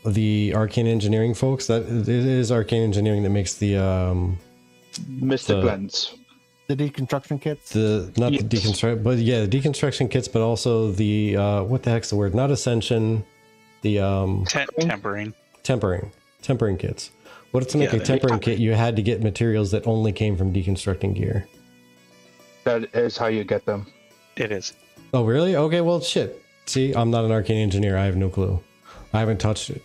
the arcane engineering folks, that it is arcane engineering that makes the Mystic Lens. The deconstruction kits? Not the deconstruct, but yeah, the deconstruction kits, but also the what the heck's the word? Not ascension, the tempering kits. What if to make a tempering kit, you had to get materials that only came from deconstructing gear? That is how you get them. It is. Oh, really? Okay, well, shit. See, I'm not an arcane engineer. I have no clue. I haven't touched it.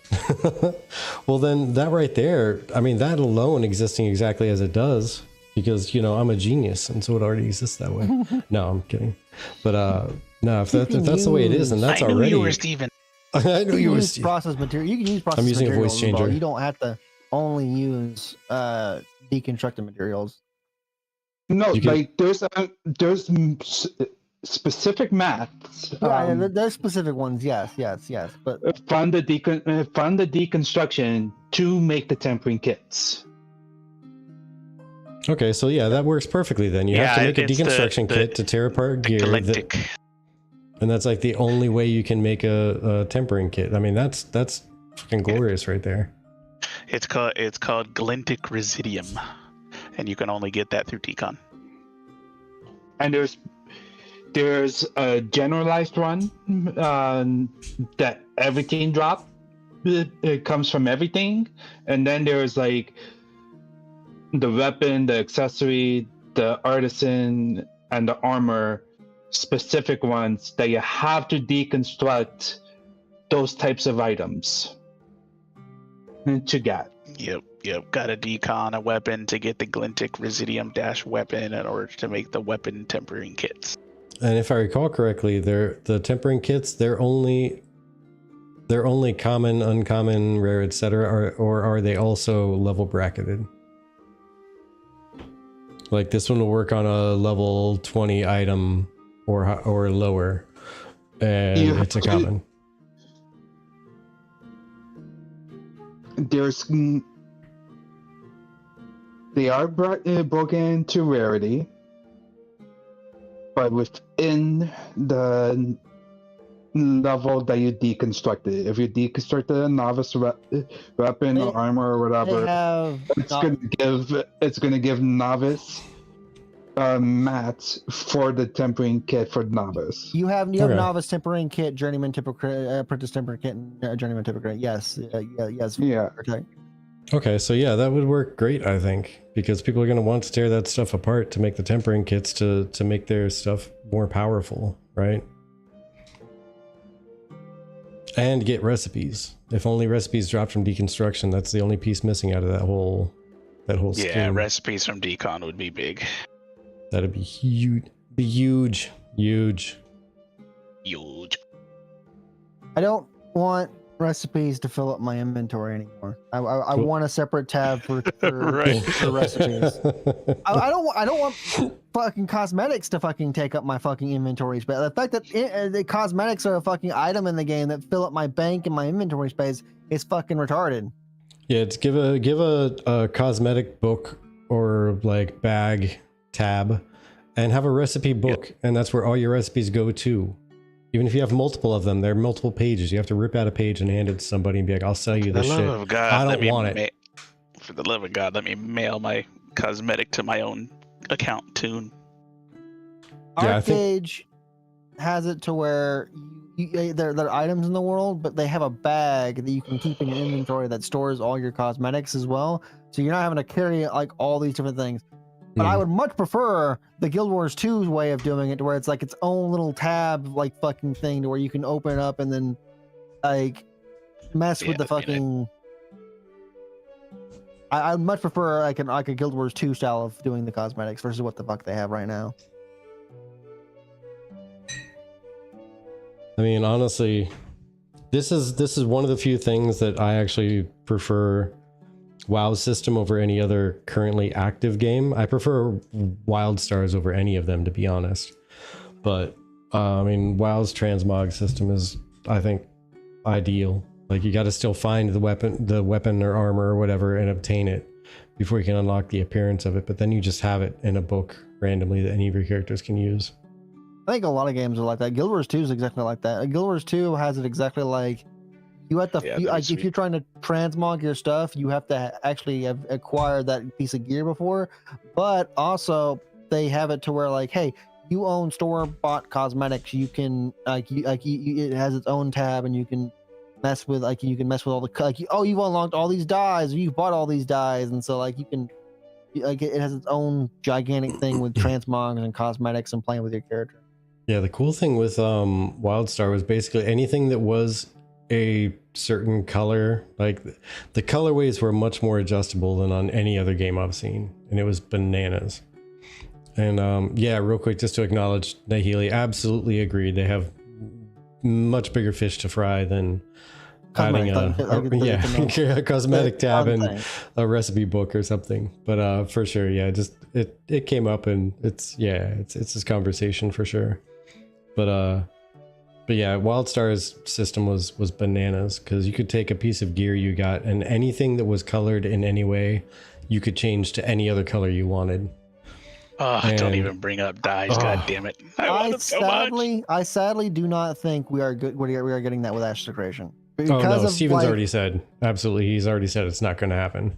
Well, then that right there, I mean, that alone existing exactly as it does, because, you know, I'm a genius, and so it already exists that way. No, I'm kidding. But, no, if that's the way it is, then that's already... I knew you were Steven. I knew you were process material. You can use process I'm using materials a voice changer. You don't have to only use deconstructed materials. No, like there's specific maths. Yeah, there's specific ones. Yes. But from the deconstruction to make the tempering kits. Okay, so yeah, that works perfectly then. You have to make a deconstruction kit to tear apart gear. And that's like the only way you can make a tempering kit. I mean, that's fucking glorious right there. It's called Glintic Residium, and you can only get that through Decon. And there's a generalized one that everything drop. It comes from everything, and then there's like the weapon, the accessory, the artisan, and the armor. Specific ones that you have to deconstruct those types of items to get. Yep. Got to decon a weapon to get the Glintic Residium weapon in order to make the weapon tempering kits. And if I recall correctly, the tempering kits, they're only common, uncommon, rare, etc., or are they also level bracketed? Like this one will work on a level 20 item or lower, and it's a common. They are broken into rarity, but within the level that you deconstructed. If you deconstructed a novice weapon or armor or whatever, it's gonna give novice mats for the tempering kit for novice. You have novice tempering kit, journeyman apprentice tempering kit, and journeyman tempering kit. Yes. Yeah. Okay, so yeah, that would work great, I think, because people are going to want to tear that stuff apart to make the tempering kits to make their stuff more powerful, right? And get recipes. If only recipes drop from deconstruction, that's the only piece missing out of that whole scheme. Yeah, recipes from decon would be big. That'd be huge. Huge. I don't want recipes to fill up my inventory anymore. I Cool. want a separate tab for Right. for recipes. I don't want fucking cosmetics to fucking take up my fucking inventory space. The fact that the cosmetics are a fucking item in the game that fill up my bank and my inventory space is fucking retarded. Yeah, it's give a cosmetic book or like bag tab, and have a recipe book, and that's where all your recipes go to. Even if you have multiple of them, they're multiple pages. You have to rip out a page and hand it to somebody and be like, "I'll sell you For the this love shit." of God, I let don't me want it. For the love of God, let me mail my cosmetic to my own account tune. Yeah, I think- Arcade has it to where there are items in the world, but they have a bag that you can keep in your inventory that stores all your cosmetics as well. So you're not having to carry like all these different things. But I would much prefer the Guild Wars 2 way of doing it, to where it's like its own little tab, like fucking thing, to where you can open it up and then like mess with the fucking. I'd much prefer like a Guild Wars 2 style of doing the cosmetics versus what the fuck they have right now. I mean, honestly, this is one of the few things that I actually prefer WoW's system over any other currently active game. I prefer WildStars over any of them, to be honest. But I mean, WoW's transmog system is, I think, ideal. Like, you got to still find the weapon or armor or whatever and obtain it before you can unlock the appearance of it. But then you just have it in a book randomly that any of your characters can use. I think a lot of games are like that. Guild Wars 2 is exactly like that. Guild Wars 2 has it exactly like you have to, like, if you're trying to transmog your stuff, you have to actually have acquired that piece of gear before. But also, they have it to where, like, hey, you own store-bought cosmetics. You can it has its own tab, and you can mess with all the you've unlocked all these dyes, or you've bought all these dyes, and so like you can it has its own gigantic thing with transmogs and cosmetics and playing with your character. Yeah, the cool thing with WildStar was basically anything that was a certain color, like the colorways were much more adjustable than on any other game I've seen, and it was bananas. And yeah, real quick, just to acknowledge Nahili, absolutely agreed. They have much bigger fish to fry than adding a cosmetic tab and a recipe book or something. But for sure, yeah, just it came up, and it's this conversation for sure. But yeah, WildStar's system was bananas, because you could take a piece of gear you got, and anything that was colored in any way, you could change to any other color you wanted. Oh, don't even bring up dyes. God damn it! I sadly do not think we are good. We are getting that with Ash Secretion. Oh no, Steven's already said, absolutely. He's already said it's not going to happen.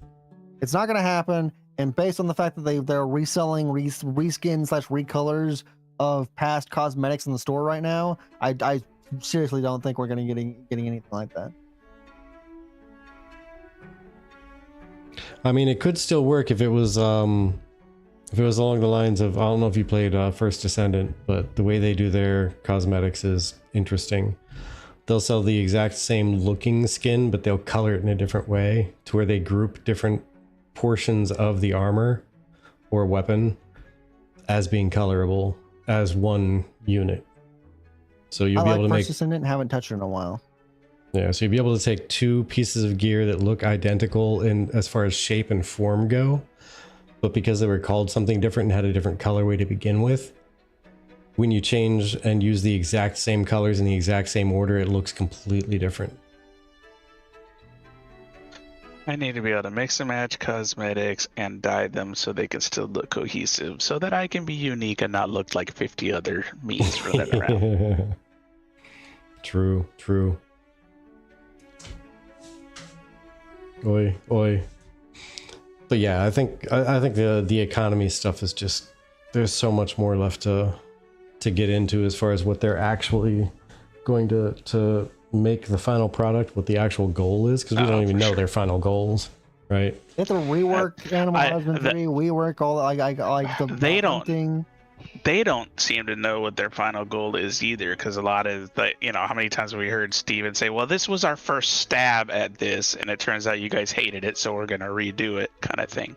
It's not going to happen, and based on the fact that they're reselling reskins / recolors of past cosmetics in the store right now, I seriously don't think we're going to getting anything like that. I mean, it could still work if it was along the lines of, I don't know if you played First Descendant, but the way they do their cosmetics is interesting. They'll sell the exact same looking skin, but they'll color it in a different way, to where they group different portions of the armor or weapon as being colorable as one unit. So you'll be able to make First Descendant, haven't touched it in a while. Yeah, so you'll be able to take two pieces of gear that look identical in as far as shape and form go, but because they were called something different and had a different colorway to begin with, when you change and use the exact same colors in the exact same order, it looks completely different. I need to be able to mix and match cosmetics and dye them so they can still look cohesive, so that I can be unique and not look like 50 other me's running around. True. Oi. But yeah, I think the economy stuff is just, there's so much more left to get into as far as what they're actually going to make the final product, what the actual goal is, because we don't even know their final goals, right? They have to rework Animal Husbandry, rework all like the hunting. They don't seem to know what their final goal is either, because a lot of how many times have we heard Steven say, well, this was our first stab at this, and it turns out you guys hated it, so we're going to redo it, kind of thing.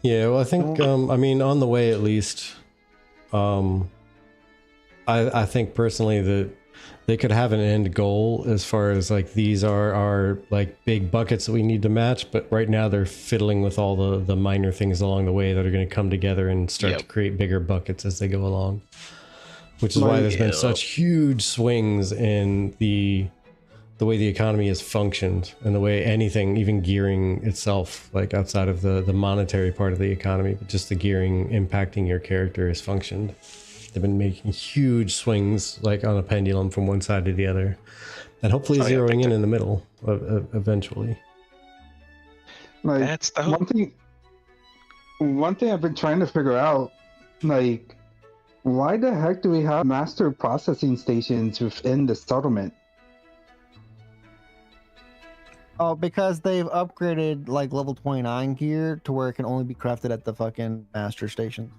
Yeah, well, I think, I mean, on the way at least, I think personally that they could have an end goal as far as like these are our like big buckets that we need to match, but right now they're fiddling with all the minor things along the way that are going to come together and start to create bigger buckets as they go along. Which is why there's been such huge swings in the way the economy has functioned and the way anything, even gearing itself, like outside of the monetary part of the economy, but just the gearing impacting your character has functioned. They've been making huge swings like on a pendulum from one side to the other, and hopefully zeroing in the middle eventually. Like, That's the hope. One thing I've been trying to figure out, like, why the heck do we have master processing stations within the settlement? Oh, because they've upgraded like level 29 gear to where it can only be crafted at the fucking master station.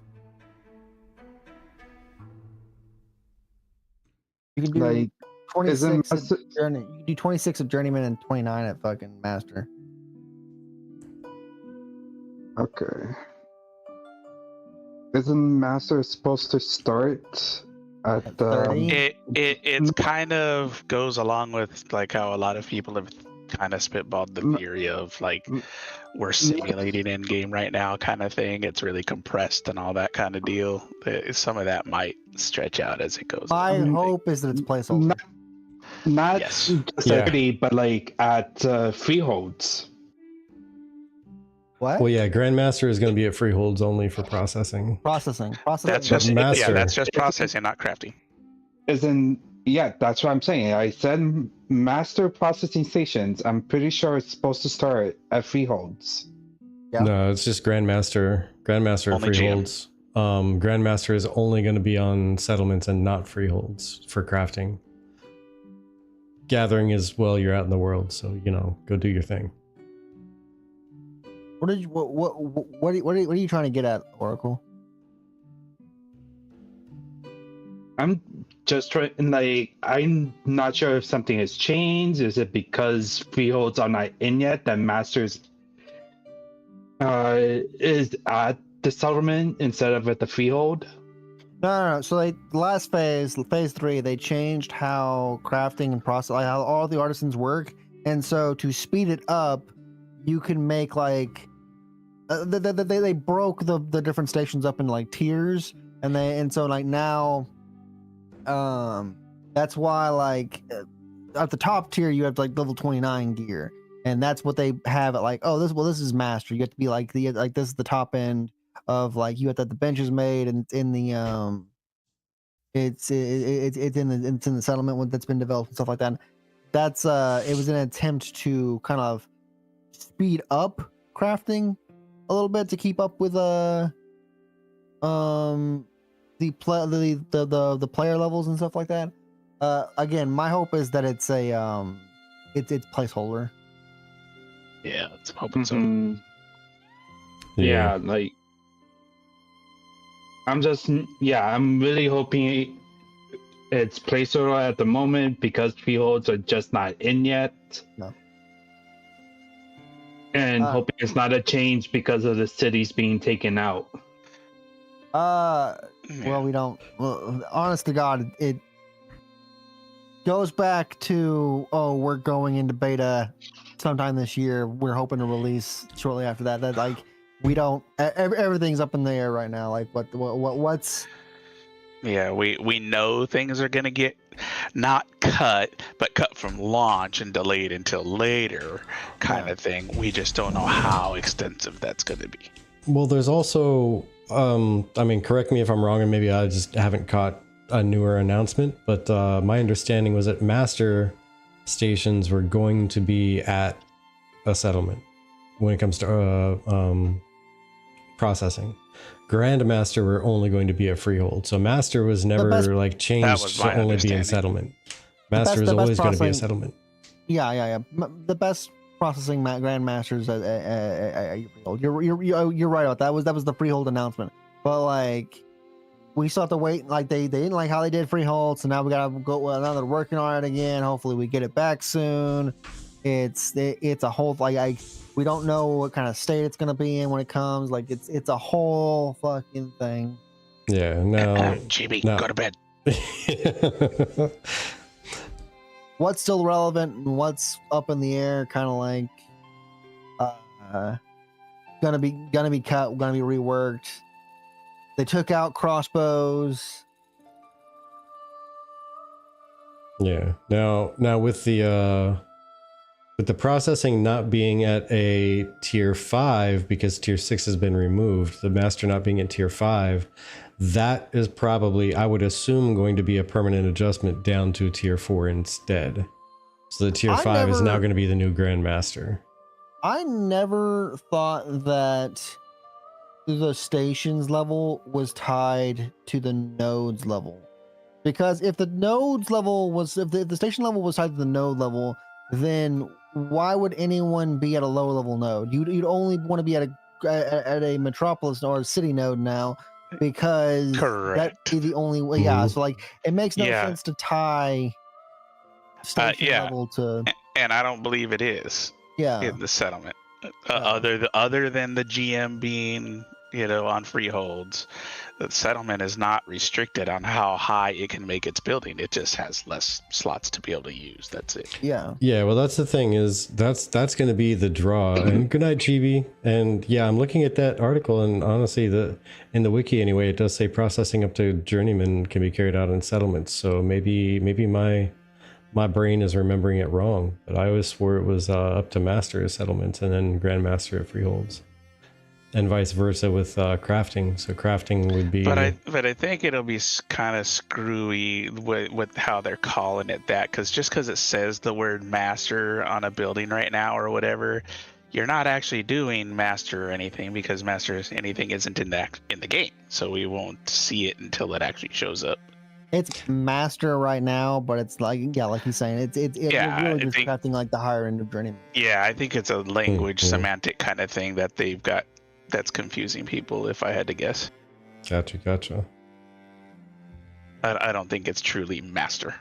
You can do Like, 26 at journey. You can do 26 at journeyman and 29 at fucking master. Okay. Isn't master supposed to start at 30? It kind of goes along with like how a lot of people have kind of spitballed the theory of like we're simulating in game right now kind of thing. It's really compressed and all that kind of deal. Some of that might stretch out as it goes. My hope is that it's placeholder. Not Yes. just at 30, but like at freeholds. What? Well, yeah, Grandmaster is going to be at freeholds only for processing. Processing. That's just master. that's just processing, not crafting. That's what I'm saying. I said master processing stations. I'm pretty sure it's supposed to start at freeholds. Yeah. No, it's just Grandmaster. Grandmaster at Only GM. freeholds. Grandmaster is only going to be on settlements and not freeholds for crafting. Gathering is, well, you're out in the world, so go do your thing. What are you trying to get at, Oracle? I'm just trying, like, I'm not sure if something has changed. Is it because freeholds are not in yet that masters is at the settlement instead of at the freehold? No. So like the last phase 3, they changed how crafting and process, like how all the artisans work, and so to speed it up, you can make like they broke the different stations up in like tiers, and so like now, that's why like at the top tier you have like level 29 gear, and that's what they have at like, oh, this is master. You have to be like this is the top end of like, you have to have the benches made, and it's in the it's in the settlement that's been developed and stuff like that. That's it was an attempt to kind of speed up crafting a little bit to keep up with the player levels and stuff like that. Again, my hope is that it's a it's placeholder. Yeah, it's hoping so. Mhm. Yeah, like I'm really hoping it's placeholder at the moment because freeholds are just not in yet. No. And hoping it's not a change because of the cities being taken out. Well, we don't. Well, honest to God, it goes back to, we're going into beta sometime this year. We're hoping to release shortly after that. That like we don't. Everything's up in the air right now. Like what's. Yeah, we know things are gonna get not cut, but cut from launch and delayed until later, kind of thing. We just don't know how extensive that's gonna be. Well, there's also, I mean, correct me if I'm wrong, and maybe I just haven't caught a newer announcement, but my understanding was that master stations were going to be at a settlement when it comes to processing. Grandmaster were only going to be a freehold, so master was never like changed to only be in settlement. Master is always going to be a settlement. Yeah. The best processing grandmasters at freehold. You're right about that. That was the freehold announcement. But like, we still have to wait. Like they didn't like how they did freehold, so now we gotta go. Well, now they're working on it again. Hopefully, we get it back soon. It's a whole like we don't know what kind of state it's gonna be in when it comes. Like it's a whole fucking thing. Yeah, no. GB, no. go to bed. what's still relevant and what's up in the air, kind of like gonna be cut, gonna be reworked. They took out crossbows. Yeah. Now with the processing not being at a tier 5 because tier 6 has been removed, the master not being at tier 5, that is probably, I would assume, going to be a permanent adjustment down to tier 4 instead. So the tier 5 is now going to be the new grandmaster. I never thought that the stations level was tied to the nodes level, because if the nodes level was, if the station level was tied to the node level, then why would anyone be at a lower level node? You'd only want to be at a metropolis or a city node now, because that'd be the only way. Yeah, so like it makes no sense to tie station level to. And I don't believe it is. Yeah. In the settlement, other than the GM being, on freeholds, the settlement is not restricted on how high it can make its building. It just has less slots to be able to use. That's it. Yeah. Yeah. Well, that's the thing, is that's going to be the draw. And good night, Chibi. And yeah, I'm looking at that article, and honestly, in the wiki anyway, it does say processing up to journeyman can be carried out in settlements. So maybe my brain is remembering it wrong, but I always swore it was up to master at settlements and then grandmaster at freeholds, and vice versa with crafting. So crafting would be. But I think it'll be kind of screwy with how they're calling it that, because it says the word master on a building right now or whatever, you're not actually doing master or anything, because master anything isn't in the game, so we won't see it until it actually shows up. It's master right now, but it's like he's saying, it's really just crafting like the higher end of journeyman. Yeah, I think it's a language semantic kind of thing that they've got that's confusing people, if I had to guess. Gotcha. I don't think it's truly master.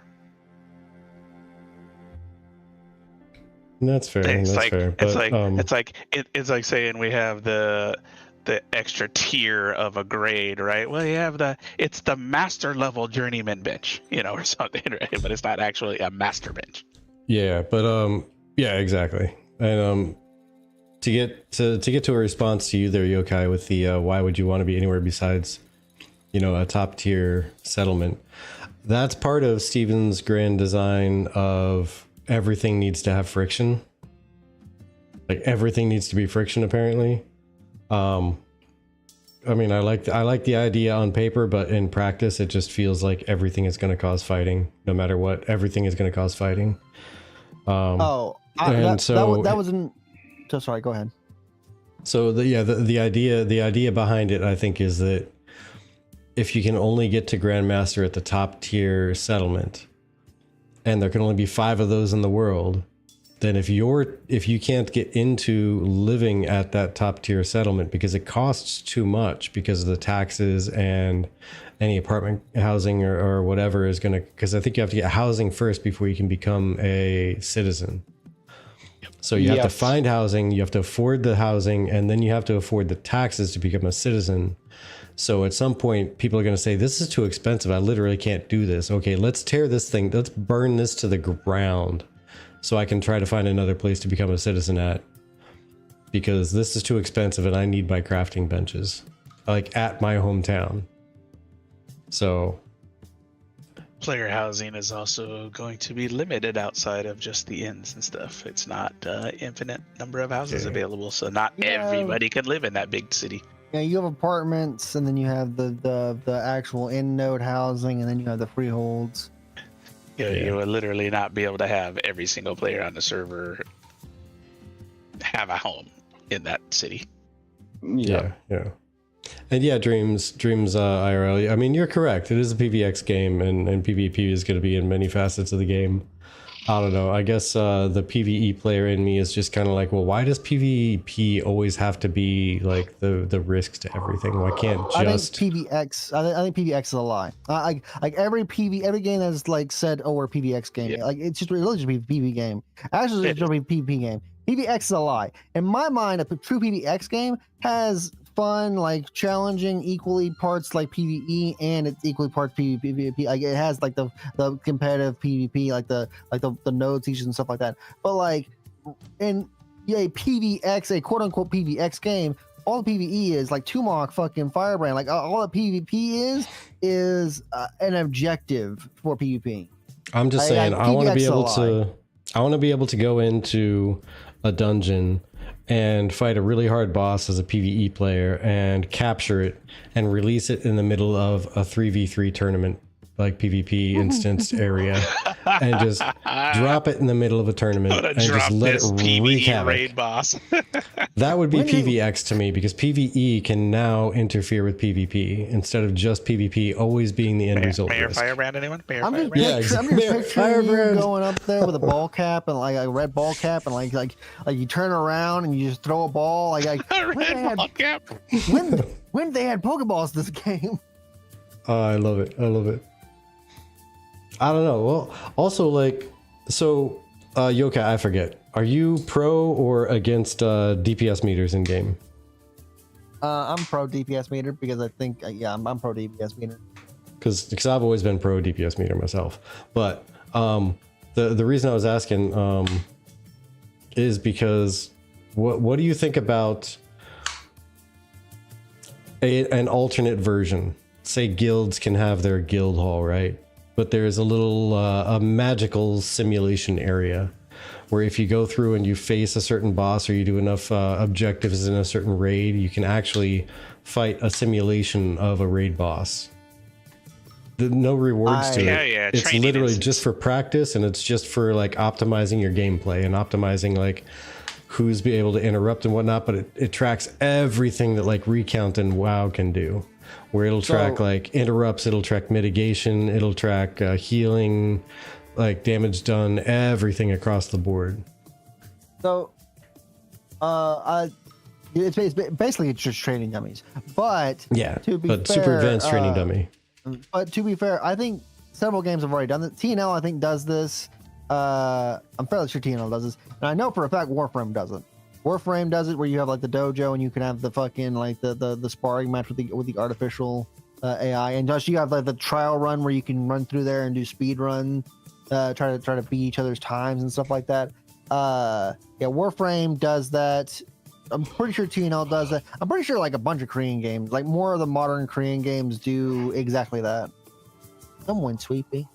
That's fair. Fair. It's like saying we have the extra tier of a grade, right? Well, you have it's the master level journeyman bench, or something, right? But it's not actually a master bench. Yeah, but yeah, exactly. And to get to a response to you there, Yokai, with the why would you want to be anywhere besides, a top tier settlement? That's part of Steven's grand design of everything needs to have friction. Like everything needs to be friction, apparently. I mean, I like the idea on paper, but in practice, it just feels like everything is going to cause fighting, no matter what. Everything is going to cause fighting. That wasn't. So sorry. Go ahead. So the idea behind it, I think, is that if you can only get to Grandmaster at the top tier settlement, and there can only be 5 of those in the world, then if you can't get into living at that top tier settlement because it costs too much because of the taxes and any apartment housing or whatever is going to, because I think you have to get housing first before you can become a citizen. So you have to find housing, you have to afford the housing, and then you have to afford the taxes to become a citizen. So at some point, people are going to say, this is too expensive. I literally can't do this. Okay, let's tear this thing. Let's burn this to the ground so I can try to find another place to become a citizen at. Because this is too expensive and I need my crafting benches. Like at my hometown. So... player housing is also going to be limited outside of just the inns and stuff. It's not infinite number of houses available, so not everybody can live in that big city. Yeah, you have apartments, and then you have the actual in node housing, and then you have the freeholds. You would literally not be able to have every single player on the server have a home in that city. Yeah. And yeah, Dreams IRL. I mean, you're correct. It is a PvX game, and PvP is going to be in many facets of the game. I don't know. I guess the PvE player in me is just kind of like, well, why does PvP always have to be like the risk to everything? Why can't just? I think PvX is a lie. Like every game that's like said, oh, we're a PvX game. Yeah. Like it's just really just be a PvP game. Actually, it's just be a PvP game. PvX is a lie. In my mind, a true PvX game has fun, like challenging, equally parts like PvE, and it's equally parts PvP. Like it has like the competitive PvP, like the node teachers and stuff like that. But like in a PvX, a quote unquote PvX game, all the PvE is like Tumok fucking Firebrand. Like all the PvP is an objective for PvP. I'm just saying, I want to be able to. I want to be able to go into a dungeon and fight a really hard boss as a PvE player and capture it and release it in the middle of a 3v3 tournament, like PvP instanced area, and just drop it in the middle of a tournament and just let it wreak havoc. Raid boss. That would be PvX to me, because PvE can now interfere with PvP instead of just PvP always being the end result. Mayor risk. Firebrand, anyone? Mayor I'm just Firebrand? picturing you going up there with a ball cap and like a red ball cap, and like you turn around and you just throw a ball. Like Red ball cap. when they had Pokeballs this game. Oh, I love it. I love it. I don't know. Well, also, like, so, Yoka, I forget. Are you pro or against DPS meters in game? I'm pro DPS meter because I think, I'm pro DPS meter. Because I've always been pro DPS meter myself. But the reason I was asking is because what do you think about an alternate version? Say guilds can have their guild hall, right? But there's a little a magical simulation area where if you go through and you face a certain boss, or you do enough objectives in a certain raid, you can actually fight a simulation of a raid boss. No rewards to it. Yeah, it's literally just for practice, and it's just for like optimizing your gameplay and optimizing like who's be able to interrupt and whatnot. But it tracks everything that like Recount and WoW can do. Where it'll track like interrupts, it'll track mitigation, it'll track healing, like damage done, everything across the board. So, it's basically it's just training dummies. But yeah, but super advanced training dummy. But to be fair, I think several games have already done this. TNL I think does this. I'm fairly sure TNL does this, and I know for a fact Warframe doesn't. Warframe does it where you have like the dojo and you can have the fucking like the sparring match with the artificial AI, and just you have like the trial run where you can run through there and do speed run, try to beat each other's times and stuff like that. Warframe does that. I'm pretty sure TNL does that. I'm pretty sure like a bunch of Korean games, like more of the modern Korean games, do exactly that. Someone sweepy.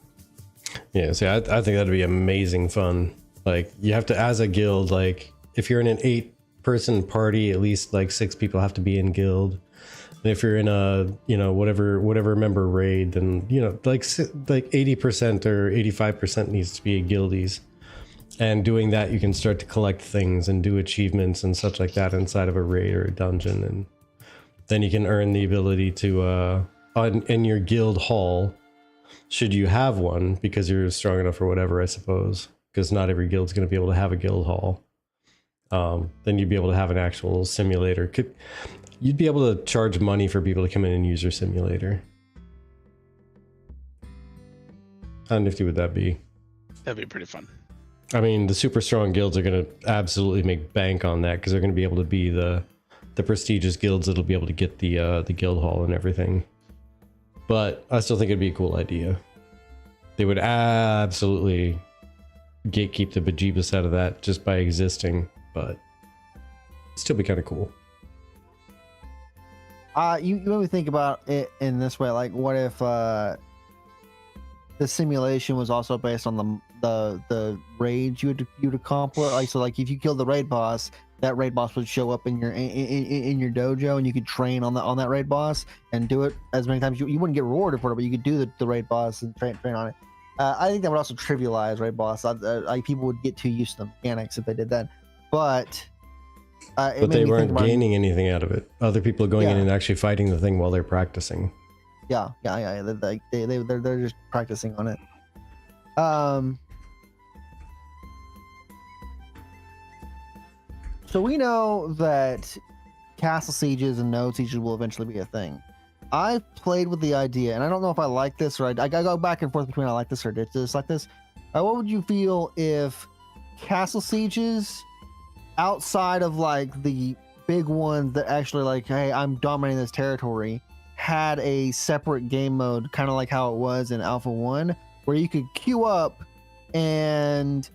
Yeah, see, I think that'd be amazing fun. Like you have to, as a guild, like if you're in an 8-person party, at least like 6 people have to be in guild. And if you're in a, whatever member raid, then, like 80% or 85% needs to be guildies. And doing that, you can start to collect things and do achievements and such like that inside of a raid or a dungeon. And then you can earn the ability to, in your guild hall, should you have one, because you're strong enough or whatever, I suppose, because not every guild's going to be able to have a guild hall. Then you'd be able to have an actual simulator. You'd be able to charge money for people to come in and use your simulator. How nifty would that be? That'd be pretty fun. I mean, the super strong guilds are going to absolutely make bank on that, because they're going to be able to be the prestigious guilds that'll be able to get the guild hall and everything. But I still think it'd be a cool idea. They would absolutely gatekeep the bejeebus out of that just by existing, but it'd still be kind of cool. You made me think about it in this way, like what if the simulation was also based on the raids you'd accomplish? Like, so like if you killed the raid boss, that raid boss would show up in your dojo, and you could train on that raid boss and do it as many times. You wouldn't get rewarded for it, but you could do the raid boss and train on it. I think that would also trivialize raid boss. Like people would get too used to the mechanics if they did that. But they weren't gaining anything out of it. Other people are going in and actually fighting the thing while they're practicing. Yeah. They're just practicing on it. So we know that castle sieges and node sieges will eventually be a thing. I've played with the idea, and I don't know if I like this, or I go back and forth between I like this or dislike this. What would you feel if castle sieges outside of like the big ones that actually like, hey, I'm dominating this territory, had a separate game mode, kind of like how it was in Alpha 1, where you could queue up and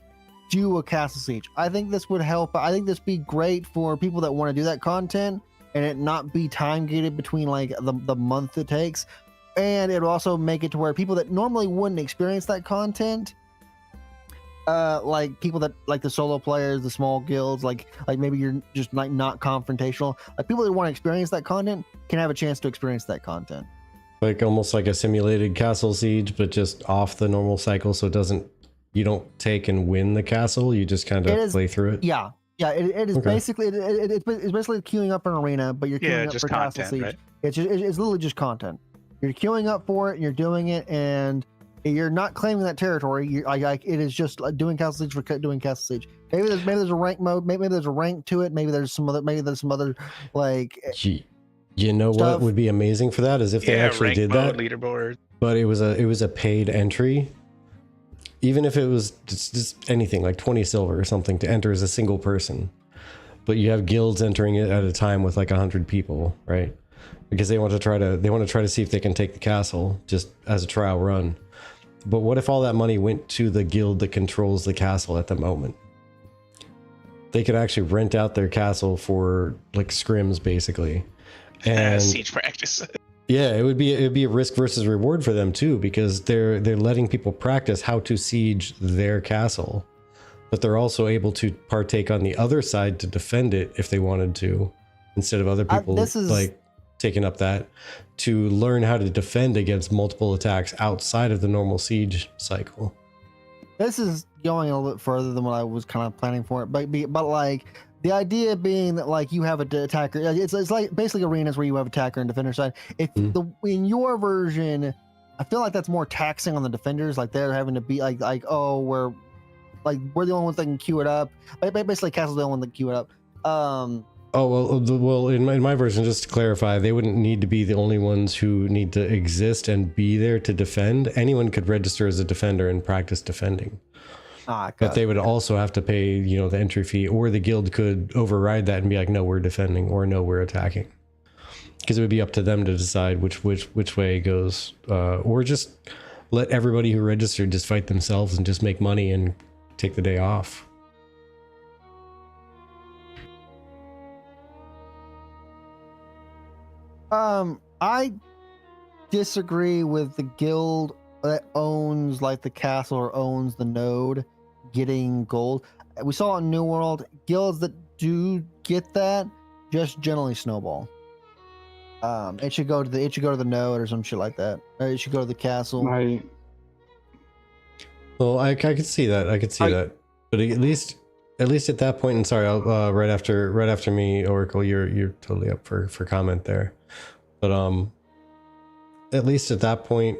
do a castle siege. I think this would help. I think this would be great for people that want to do that content and it not be time gated between like the month it takes. And it would also make it to where people that normally wouldn't experience that content, like people that like the solo players, the small guilds, like maybe you're just like not confrontational, like people that want to experience that content can have a chance to experience that content. Like almost like a simulated castle siege, but just off the normal cycle, so it doesn't, you don't take and win the castle, you just kind of play through it. Yeah, it is basically it's basically queuing up an arena, but you're queuing up for castle siege. Right? It's literally just content. You're queuing up for it and you're doing it, and you're not claiming that territory. It is just like doing castle siege for doing castle siege. Maybe there's a rank mode. Maybe there's a rank to it. Maybe there's some other like. You know stuff. What would be amazing for that is if they actually did that leaderboard. But it was a paid entry. Even if it was just anything like 20 silver or something to enter as a single person, but you have guilds entering it at a time with like 100 people, right? Because they want to try to see if they can take the castle just as a trial run. But what if all that money went to the guild that controls the castle at the moment? They could actually rent out their castle for like scrims basically, and siege practice. Yeah, it would be a risk versus reward for them too, because they're letting people practice how to siege their castle, but they're also able to partake on the other side to defend it if they wanted to, instead of other people like taking up that to learn how to defend against multiple attacks outside of the normal siege cycle. This is going a little bit further than what I was kind of planning for it, but like. The idea being that like you have an attacker, it's like basically arenas where you have attacker and defender side. If in your version, I feel like that's more taxing on the defenders. Like they're having to be like we're the only ones that can queue it up. Basically, Castle's the only one that queue it up. Well, in my version, just to clarify, they wouldn't need to be the only ones who need to exist and be there to defend. Anyone could register as a defender and practice defending. But they would also have to pay, the entry fee, or the guild could override that and be like, no, we're defending, or no, we're attacking. Because it would be up to them to decide which way it goes, or just let everybody who registered just fight themselves and just make money and take the day off. I disagree with the guild that owns like the castle or owns the node getting gold. We saw in New World, guilds that do get that just generally snowball. It should go to the node or some shit like that. Or it should go to the castle. Well, I could see that. That. But at least at that point, and sorry, I'll right after me, Oracle, you're totally up for comment there. But at least at that point,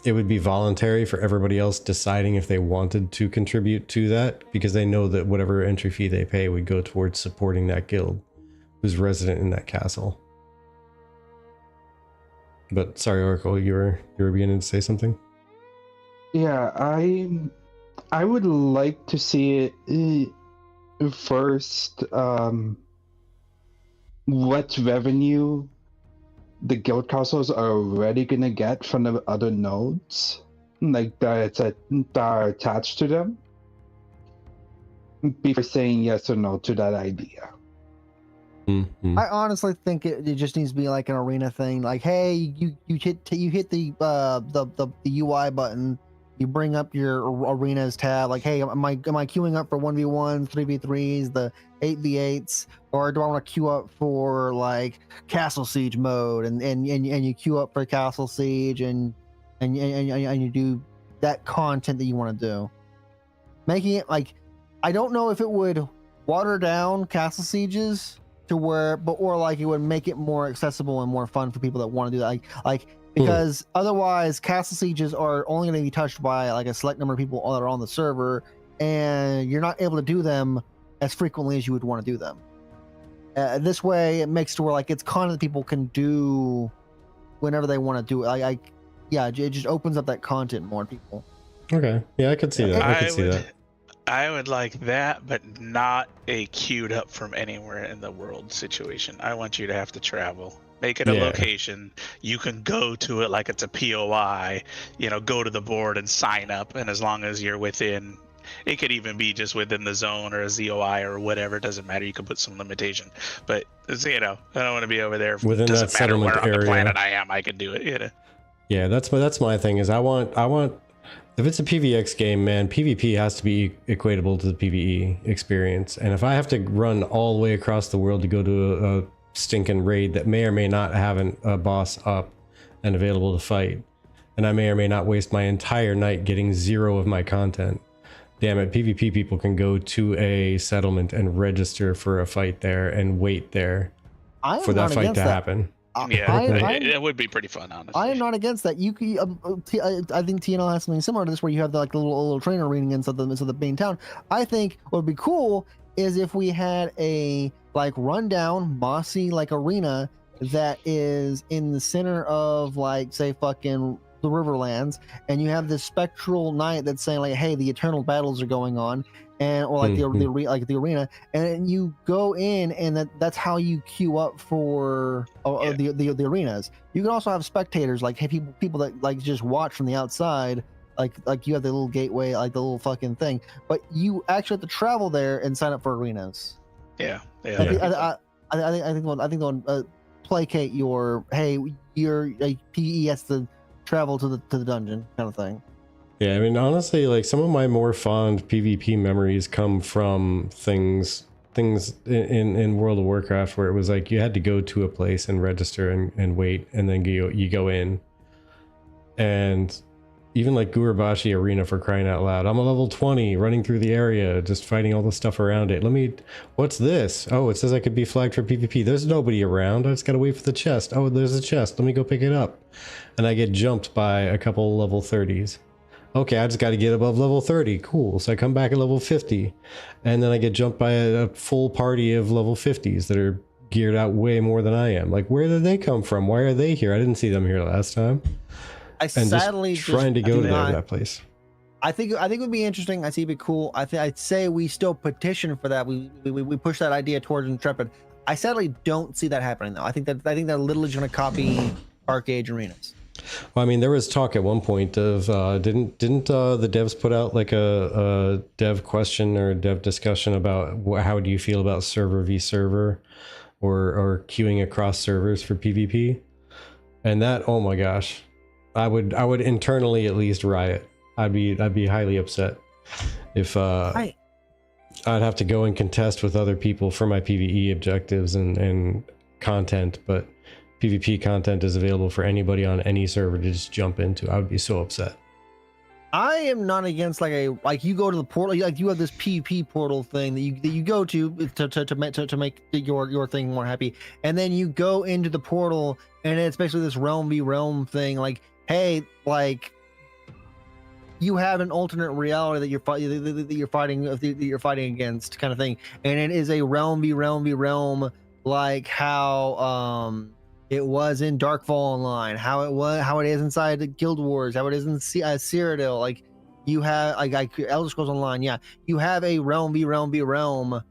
it would be voluntary for everybody else deciding if they wanted to contribute to that, because they know that whatever entry fee they pay would go towards supporting that guild who's resident in that castle. But sorry, Oracle, you were beginning to say something? Yeah, I would like to see it first, what revenue the guild castles are already gonna get from the other nodes, like that are attached to them, before saying yes or no to that idea. Mm-hmm. I honestly think it just needs to be like an arena thing. Like, hey, you hit the UI button, you bring up your arenas tab. Like, hey, am I queuing up for 1v1s, 3v3s, the 8v8s, or do I want to queue up for like castle siege mode? And you queue up for castle siege and you do that content that you want to do. Making it like, I don't know if it would water down castle sieges to where, or like it would make it more accessible and more fun for people that want to do that. Like because otherwise castle sieges are only going to be touched by like a select number of people that are on the server, and you're not able to do them as frequently as you would want to do them. This way it makes to where like it's content that people can do whenever they want to do it. It just opens up that content more to people. Okay, yeah, I could see that. I would like that, but not a queued up from anywhere in the world situation. I want you to have to travel. Make it a Yeah. location. You can go to it like it's a POI, go to the board and sign up. And as long as you're within, it could even be just within the zone or a ZOI or whatever. It doesn't matter. You can put some limitation. But, I don't want to be over there. Within that Doesn't matter settlement where on the area. planet I am. I can do it. Yeah, that's my thing is I want if it's a PvX game, man, PvP has to be equatable to the PvE experience. And if I have to run all the way across the world to go to a stinking raid that may or may not have a boss up and available to fight, and I may or may not waste my entire night getting 0 of my content, damn it, PvP people can go to a settlement and register for a fight there and wait there for that fight to happen. It would be pretty fun, honestly. I am not against that. You could, I think TNL has something similar to this, where you have the little trainer reading inside the main town. I think what would be cool is if we had a rundown, mossy arena that is in the center of say fucking the Riverlands, and you have this spectral knight that's saying hey, the eternal battles are going on. Or the arena, and you go in, and that's how you queue up for the arenas. You can also have spectators, people that just watch from the outside, like you have the little gateway, the little fucking thing. But you actually have to travel there and sign up for arenas. Yeah. I think they'll placate your PE has to travel to the dungeon kind of thing. Yeah, I mean, honestly, some of my more fond PvP memories come from things in World of Warcraft where it was you had to go to a place and register and wait, and then you go in. And even Gurabashi Arena, for crying out loud. I'm a level 20 running through the area, just fighting all the stuff around it. What's this? Oh, it says I could be flagged for PvP. There's nobody around. I just gotta wait for the chest. Oh, there's a chest. Let me go pick it up. And I get jumped by a couple level 30s. Okay, I just got to get above level 30. Cool. So I come back at level 50, and then I get jumped by a full party of level 50s that are geared out way more than I am. Where did they come from? Why are they here? I didn't see them here last time. Sadly just trying to go to that place. I think it would be interesting. I see it'd be cool. I'd say we still petition for that. We push that idea towards Intrepid. I sadly don't see that happening though. I think they're literally going to copy Arcade Arenas. Well, I mean, there was talk at one point of didn't the devs put out a dev question or a dev discussion about how do you feel about server v server or queuing across servers for PvP? And that, oh my gosh, I would internally at least riot. I'd be highly upset if I'd have to go and contest with other people for my PvE objectives and content, but PvP content is available for anybody on any server to just jump into. I would be so upset. I am not against you go to the portal, you have this PvP portal thing that you go to make your thing more happy, and then you go into the portal, and it's basically this realm v realm thing. Hey, you have an alternate reality that you're fighting against, kind of thing, and it is a realm v realm, how it was in Darkfall Online, how it is inside the Guild Wars, how it is in Cyrodiil. You have Elder Scrolls Online. Yeah, you have a realm v realm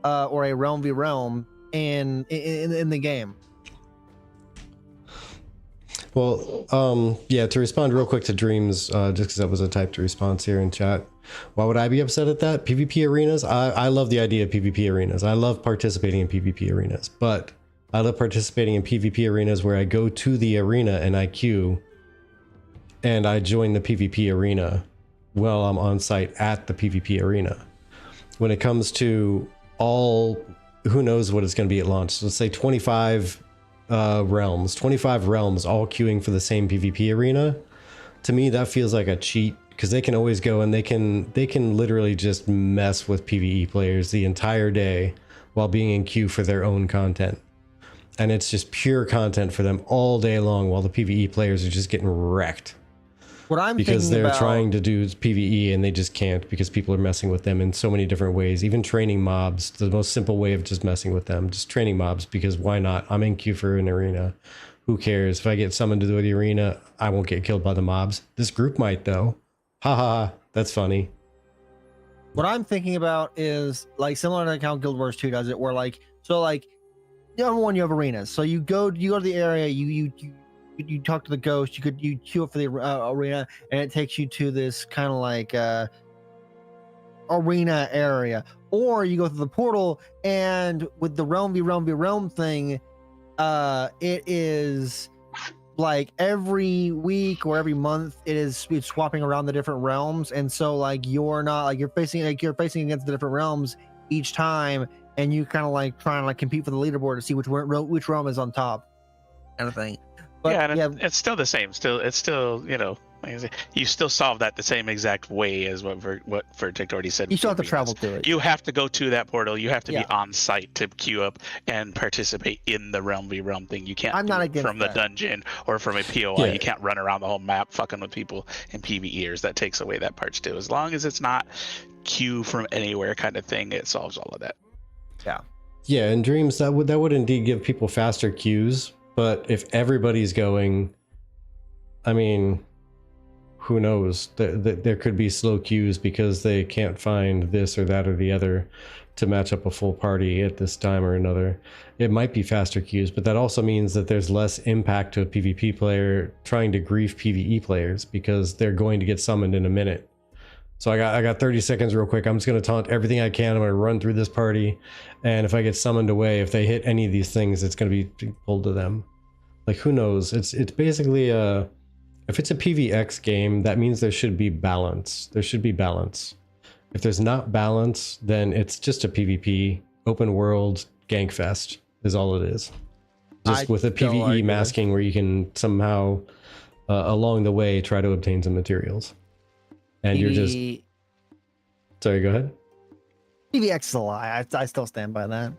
or a realm v realm in the game. Well, yeah, to respond real quick to Dreams, just because that was a typed response here in chat. Why would I be upset at that? PvP arenas? I love the idea of PvP arenas. I love participating in PvP arenas, but I love participating in PvP arenas where I go to the arena and I queue and I join the PvP arena while I'm on site at the PvP arena. When it comes to who knows what it's going to be at launch. So let's say 25 realms all queuing for the same PvP arena. To me, that feels like a cheat, because they can always go and they can literally just mess with PvE players the entire day while being in queue for their own content. And it's just pure content for them all day long while the PvE players are just getting wrecked. Because they're trying to do PvE and they just can't, because people are messing with them in so many different ways. Even training mobs, the most simple way of just messing with them, just training mobs, because why not? I'm in queue for an arena. Who cares? If I get summoned to the arena, I won't get killed by the mobs. This group might though. Ha ha, that's funny. What I'm thinking about is like similar to how Guild Wars 2 does it, where like number one, you have arenas. So you go to the area, you talk to the ghost, you queue up for the arena, and it takes you to this kind of like arena area. Or you go through the portal, and with the realm v realm thing, it is like every week or every month it's swapping around the different realms, and so like you're facing against the different realms each time, and you kind of like trying to like compete for the leaderboard to see which realm is on top, kind of thing. But yeah, and it's still the same. It's still like I say, you still solve that the same exact way as what Verdict already said. You still have to travel to it. You have to go to that portal. You have to be on site to queue up and participate in the realm v realm thing. You can't. I'm not against from the dungeon or from a POI. Yeah. You can't run around the whole map fucking with people in PvEers. That takes away that part too. As long as it's not queue from anywhere kind of thing, it solves all of that. Yeah. Yeah, in Dreams that would indeed give people faster queues. But if everybody's going, I mean, who knows? There could be slow queues because they can't find this or that or the other to match up a full party at this time or another. It might be faster queues, but that also means that there's less impact to a PvP player trying to grief PvE players because they're going to get summoned in a minute. So I got 30 seconds real quick. I'm just going to taunt everything I can. I'm going to run through this party. And if I get summoned away, if they hit any of these things, it's going to be pulled to them. Like, who knows? It's basically if it's a PvX game, that means there should be balance. There should be balance. If there's not balance, then it's just a PvP open world gank fest is all it is. Just with a PvE masking where you can somehow along the way try to obtain some materials. And you're just... Sorry, go ahead. PvX is a lie. I still stand by that.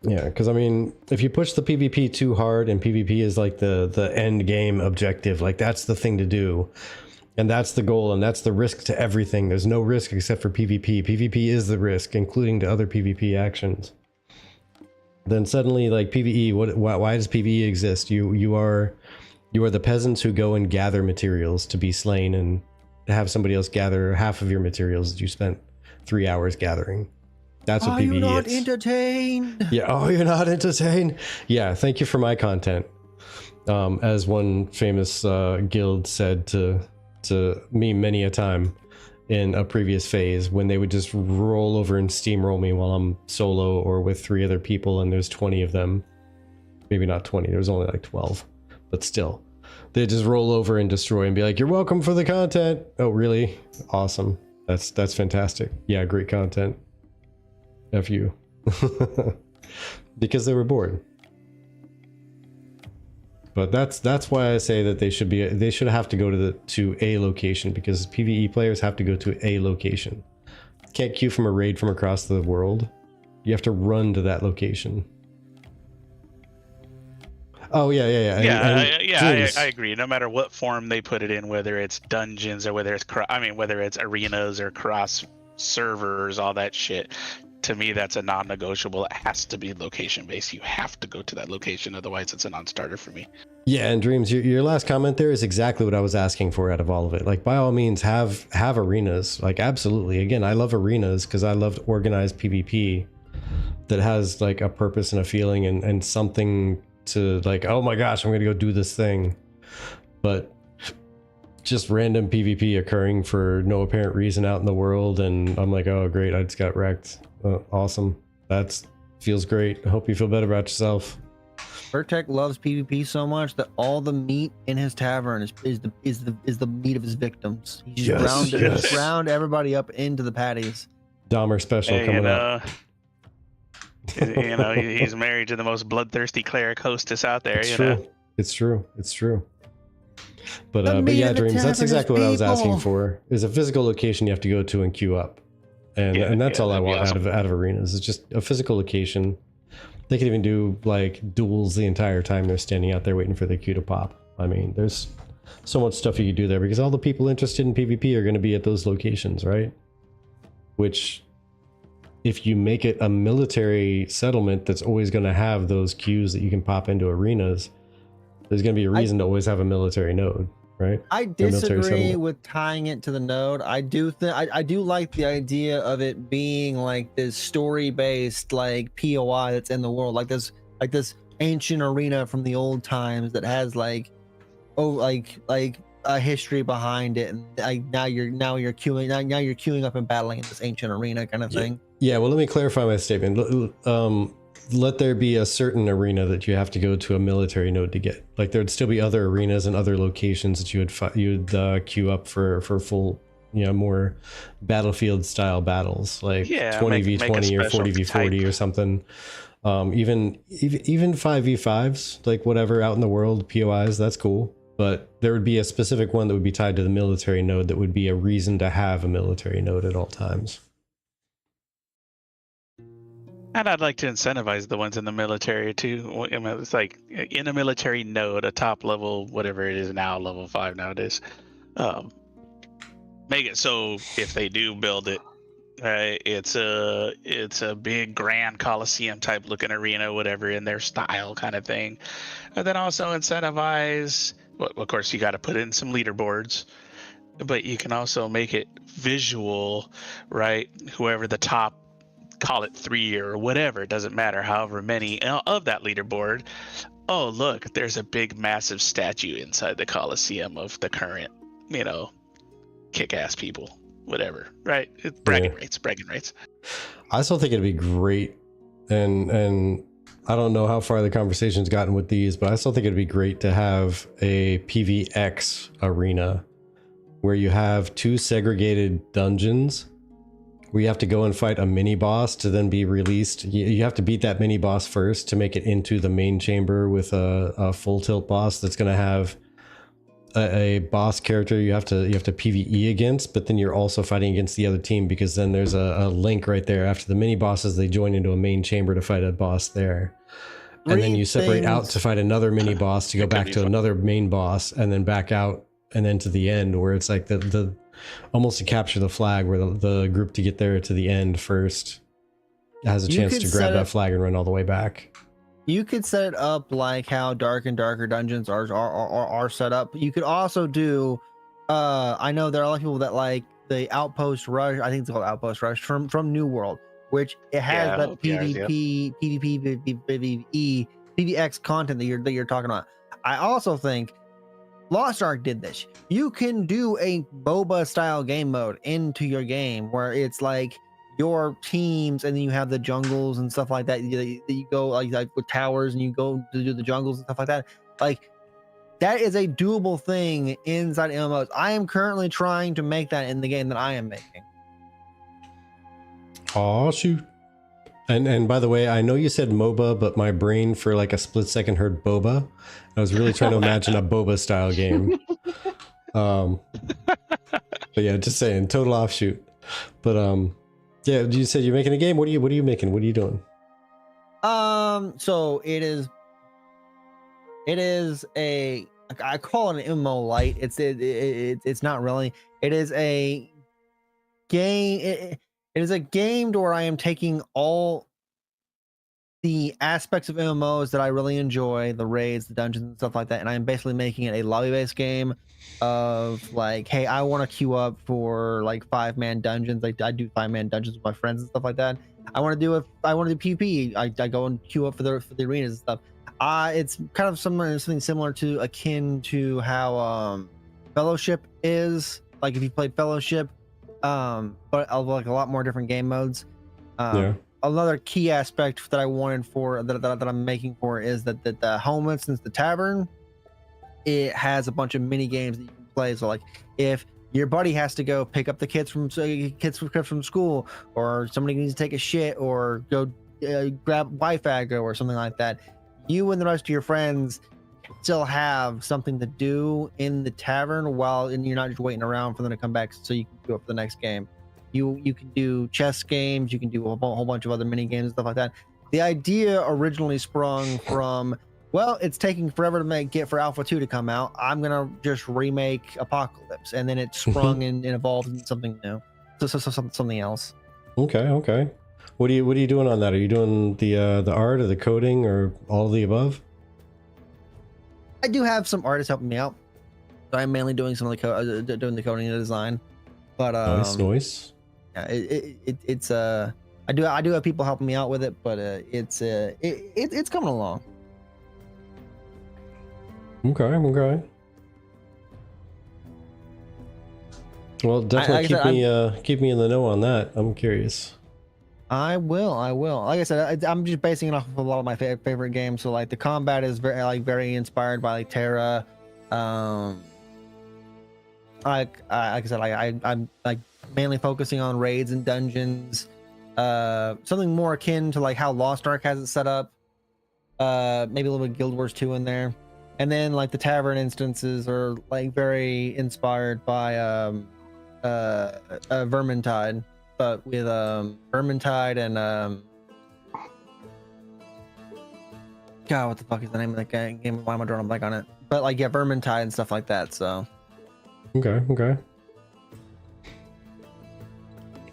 Yeah, because I mean, if you push the PvP too hard and PvP is like the end game objective, like that's the thing to do. And that's the goal, and that's the risk to everything. There's no risk except for PvP. PvP is the risk, including to other PvP actions. Then suddenly, like PvE, why does PvE exist? You are the peasants who go and gather materials to be slain and have somebody else gather half of your materials that you spent 3 hours gathering. That's what PvE is. Are you not entertained? Yeah. Oh, you're not entertained? Yeah. Thank you for my content. As one famous guild said to me many a time in a previous phase, when they would just roll over and steamroll me while I'm solo or with 3 other people and there's 20 of them. Maybe not 20. There's only like 12, but still. They just roll over and destroy and be like, "You're welcome for the content." Oh, really? Awesome. That's fantastic. Yeah, great content. F you. Because they were bored. But that's why I say that they should have to go to a location, because PvE players have to go to a location. Can't queue from a raid from across the world. You have to run to that location. Oh yeah. I agree. No matter what form they put it in, whether it's dungeons or whether it's arenas or cross servers, all that shit. To me, that's a non-negotiable. It has to be location-based. You have to go to that location, otherwise it's a non-starter for me. Yeah, and Dreams, your last comment there is exactly what I was asking for out of all of it. Like, by all means, have arenas. Like, absolutely. Again, I love arenas because I love organized PvP that has like a purpose and a feeling and something to like, oh my gosh, I'm gonna go do this thing. But just random PvP occurring for no apparent reason out in the world, and I'm like, oh great, I just got wrecked. Awesome. That feels great. I hope you feel better about yourself. Vertec loves PvP so much that all the meat in his tavern is the meat of his victims. He's just round everybody up into the patties. Dahmer special coming up. He's married to the most bloodthirsty cleric hostess out there. It's true. But yeah, Dreams, that's exactly what I was asking for. Is a physical location you have to go to and queue up. And that's all I want out of arenas. It's just a physical location. They can even do like duels the entire time they're standing out there waiting for their queue to pop. I mean, there's so much stuff you could do there because all the people interested in PvP are going to be at those locations, right? Which, if you make it a military settlement that's always going to have those queues that you can pop into arenas, there's going to be a reason to always have a military node. right? I Their military disagree settlement. with tying it to the node. I do think I do like the idea of it being like this story-based like POI that's in the world, like this ancient arena from the old times that has like like a history behind it, and like now you're queuing up and battling in this ancient arena kind of thing. Yeah, well, let me clarify my statement. Let there be a certain arena that you have to go to a military node to get. Like there'd still be other arenas and other locations that you'd queue up for full, more battlefield style battles, like 20v20 or 40v40 or something. Even 5v5s, like whatever out in the world, POIs, that's cool. But there would be a specific one that would be tied to the military node that would be a reason to have a military node at all times. And I'd like to incentivize the ones in the military too. I mean, it's like in a military node, a top level, whatever it is now, level 5 nowadays. Make it so if they do build it, right, it's a big grand Coliseum type looking arena, whatever in their style kind of thing. And then also incentivize. Well, of course, you got to put in some leaderboards, but you can also make it visual, right? Whoever the top, call it 3 or whatever, it doesn't matter, however many of that leaderboard. Oh, look, there's a big massive statue inside the Coliseum of the current, kick-ass people, whatever, right? It's bragging rights. I still think it'd be great, and I don't know how far the conversation's gotten with these, but I still think it'd be great to have a PvX arena where you have 2 segregated dungeons where you have to go and fight a mini boss to then be released. You have to beat that mini boss first to make it into the main chamber with a full tilt boss that's going to have a boss character you have to PvE against, but then you're also fighting against the other team, because then there's a link right there. After the mini bosses, they join into a main chamber to fight a boss there. And then you separate out to fight another mini boss to go back to another main boss, and then back out and then to the end, where it's like the almost to capture the flag, where the group to get there to the end first has a chance to grab that flag and run all the way back. You could set it up like how Dark and Darker Dungeons are set up. You could also do, I know there are a lot of people that like the Outpost Rush. I think it's called Outpost Rush from New World, which it has that PvP, PvE, PvX content that you're talking about. I also think Lost Ark did this. You can do a MOBA style game mode into your game where it's like your teams, and then you have the jungles and stuff like that. You go like with towers, and you go to do the jungles and stuff like that. Like that is a doable thing inside MMOs. I am currently trying to make that in the game that I am making. Oh shoot! And by the way, I know you said MOBA, but my brain for like a split second heard boba. I was really trying to imagine a boba style game. But yeah, just saying, total offshoot. But yeah, you said you're making a game. What are you making? What are you doing? So it is a, I call it an MMO light. It's not really. It is a game. It is a game where I am taking all the aspects of MMOs that I really enjoy, the raids, the dungeons, and stuff like that, and I'm basically making it a lobby-based game of like, hey, I want to queue up for like 5-man dungeons. Like I do 5-man dungeons with my friends and stuff like that. I want to do PvP. I go and queue up for the arenas and stuff. It's kind of something similar to akin to how Fellowship is. Like if you played Fellowship, but like a lot more different game modes. Yeah. Another key aspect that I wanted for that I'm making for is that the home instance, the Tavern, it has a bunch of mini games that you can play. So like if your buddy has to go pick up the kids from school, or somebody needs to take a shit, or go grab Wi-Fi or something like that, you and the rest of your friends still have something to do in the Tavern and you're not just waiting around for them to come back so you can go up for the next game. You can do chess games, you can do a whole bunch of other mini games and stuff like that. The idea originally sprung from, well, it's taking forever to get for Alpha 2 to come out. I'm gonna just remake Apocalypse, and then it sprung and evolved into something new, so something else. Okay. What are you doing on that? Are you doing the art or the coding or all of the above? I do have some artists helping me out. So I'm mainly doing some of the doing the coding and design. But Nice. yeah, it's I do have people helping me out with it, but it's coming along. Okay. Well, definitely keep me in the know on that. I'm curious. I will. Like I said, I'm just basing it off of a lot of my favorite games. So like the combat is very inspired by like Terra. Like I said, I'm like mainly focusing on raids and dungeons. Something more akin to like how Lost Ark has it set up. Maybe a little bit of Guild Wars 2 in there. And then like the Tavern instances are like very inspired by Vermintide, but with Vermintide and God, what the fuck is the name of that game? Why am I drawing a blank on it? But like yeah, Vermintide and stuff like that. So Okay.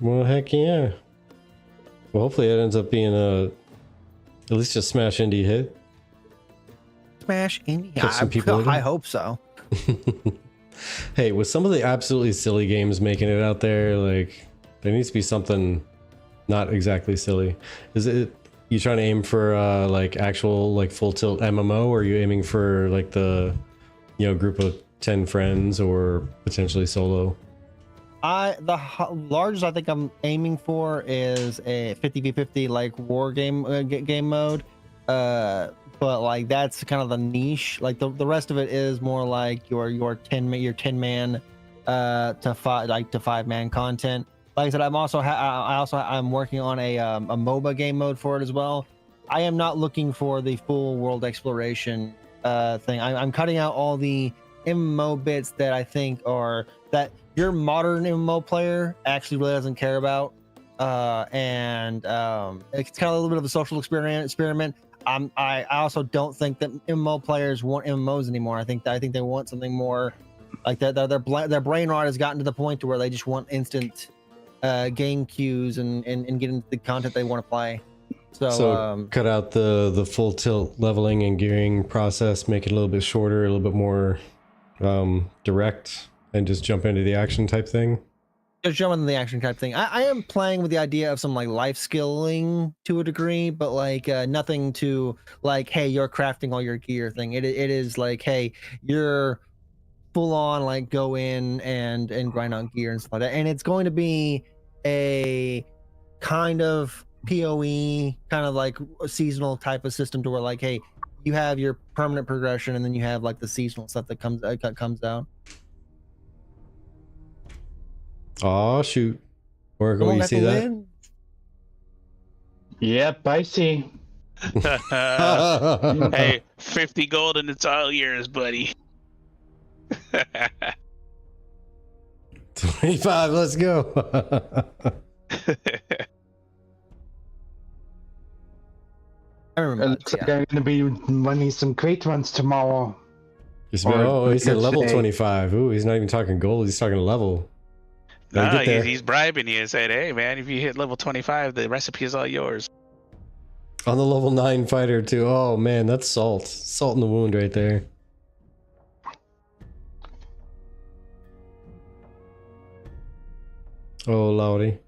Well, heck yeah. Well, hopefully it ends up being at least a smash indie hit. Smash indie. Get some people in. I hope so. Hey, with some of the absolutely silly games making it out there, like there needs to be something not exactly silly. Is it you trying to aim for like actual like full tilt MMO, or are you aiming for like the group of 10 friends or potentially solo? The largest I think I'm aiming for is a 50v50 like war game game mode. But like that's kind of the niche. Like the rest of it is more like your 10 man to 5-man content. Like I said, I'm working on a MOBA game mode for it as well. I am not looking for the full world exploration thing. I'm cutting out all the MMO bits that I think are that your modern MMO player actually really doesn't care about. And it's kind of a little bit of a social experiment. I also don't think that MMO players want MMOs anymore. I think they want something more like that. Their brain rot has gotten to the point to where they just want instant game queues and get into the content they want to play. So cut out the full tilt leveling and gearing process, make it a little bit shorter, a little bit more direct, and just jump into the action type thing. Just jump into the action type thing. I am playing with the idea of some like life skilling to a degree, but like nothing to like, hey, you're crafting all your gear thing. It is like, hey, you're full on like go in and grind out gear and stuff like that. And it's going to be a kind of PoE, kind of like a seasonal type of system to where like, hey, you have your permanent progression and then you have like the seasonal stuff that comes out. Oh shoot. Oracle, you see that? Win. Yep, I see. Hey, 50 gold and it's all yours, buddy. 25, let's go. I remember. It looks like I'm gonna be running some crate runs tomorrow. He said level 25. Ooh, he's not even talking gold, he's talking level. No, he's bribing you and saying, hey man, if you hit level 25, the recipe is all yours. On the level 9 fighter too. Oh man, that's salt in the wound right there. Oh lordy.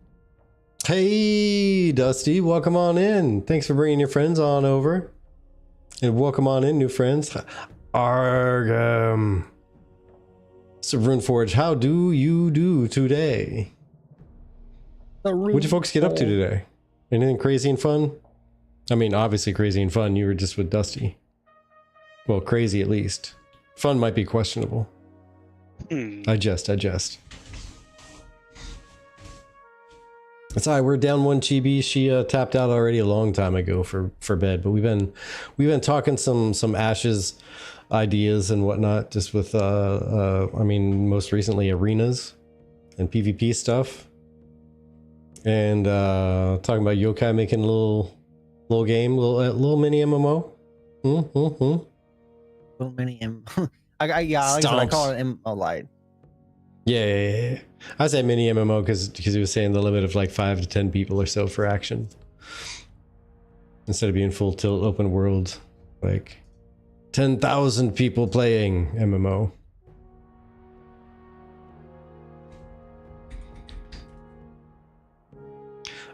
Hey Dusty, welcome on in. Thanks for bringing your friends on over, and welcome on in, new friends. Arg So Runeforge, how do you do today? What'd you folks get up to today? Anything crazy and fun? I mean, obviously crazy and fun. You were just with Dusty. Well, crazy at least. Fun might be questionable. I jest. That's all right. We're down one chibi. She tapped out already a long time ago for bed. But we've been talking some Ashes ideas and whatnot, just with I mean, most recently arenas and PvP stuff, and talking about Yokai making a little game, little mini MMO. Little mini MMO. I call it MMO Light. Yeah. I said mini MMO because he was saying the limit of like 5 to 10 people or so for action, instead of being full tilt open world, like 10,000 people playing MMO.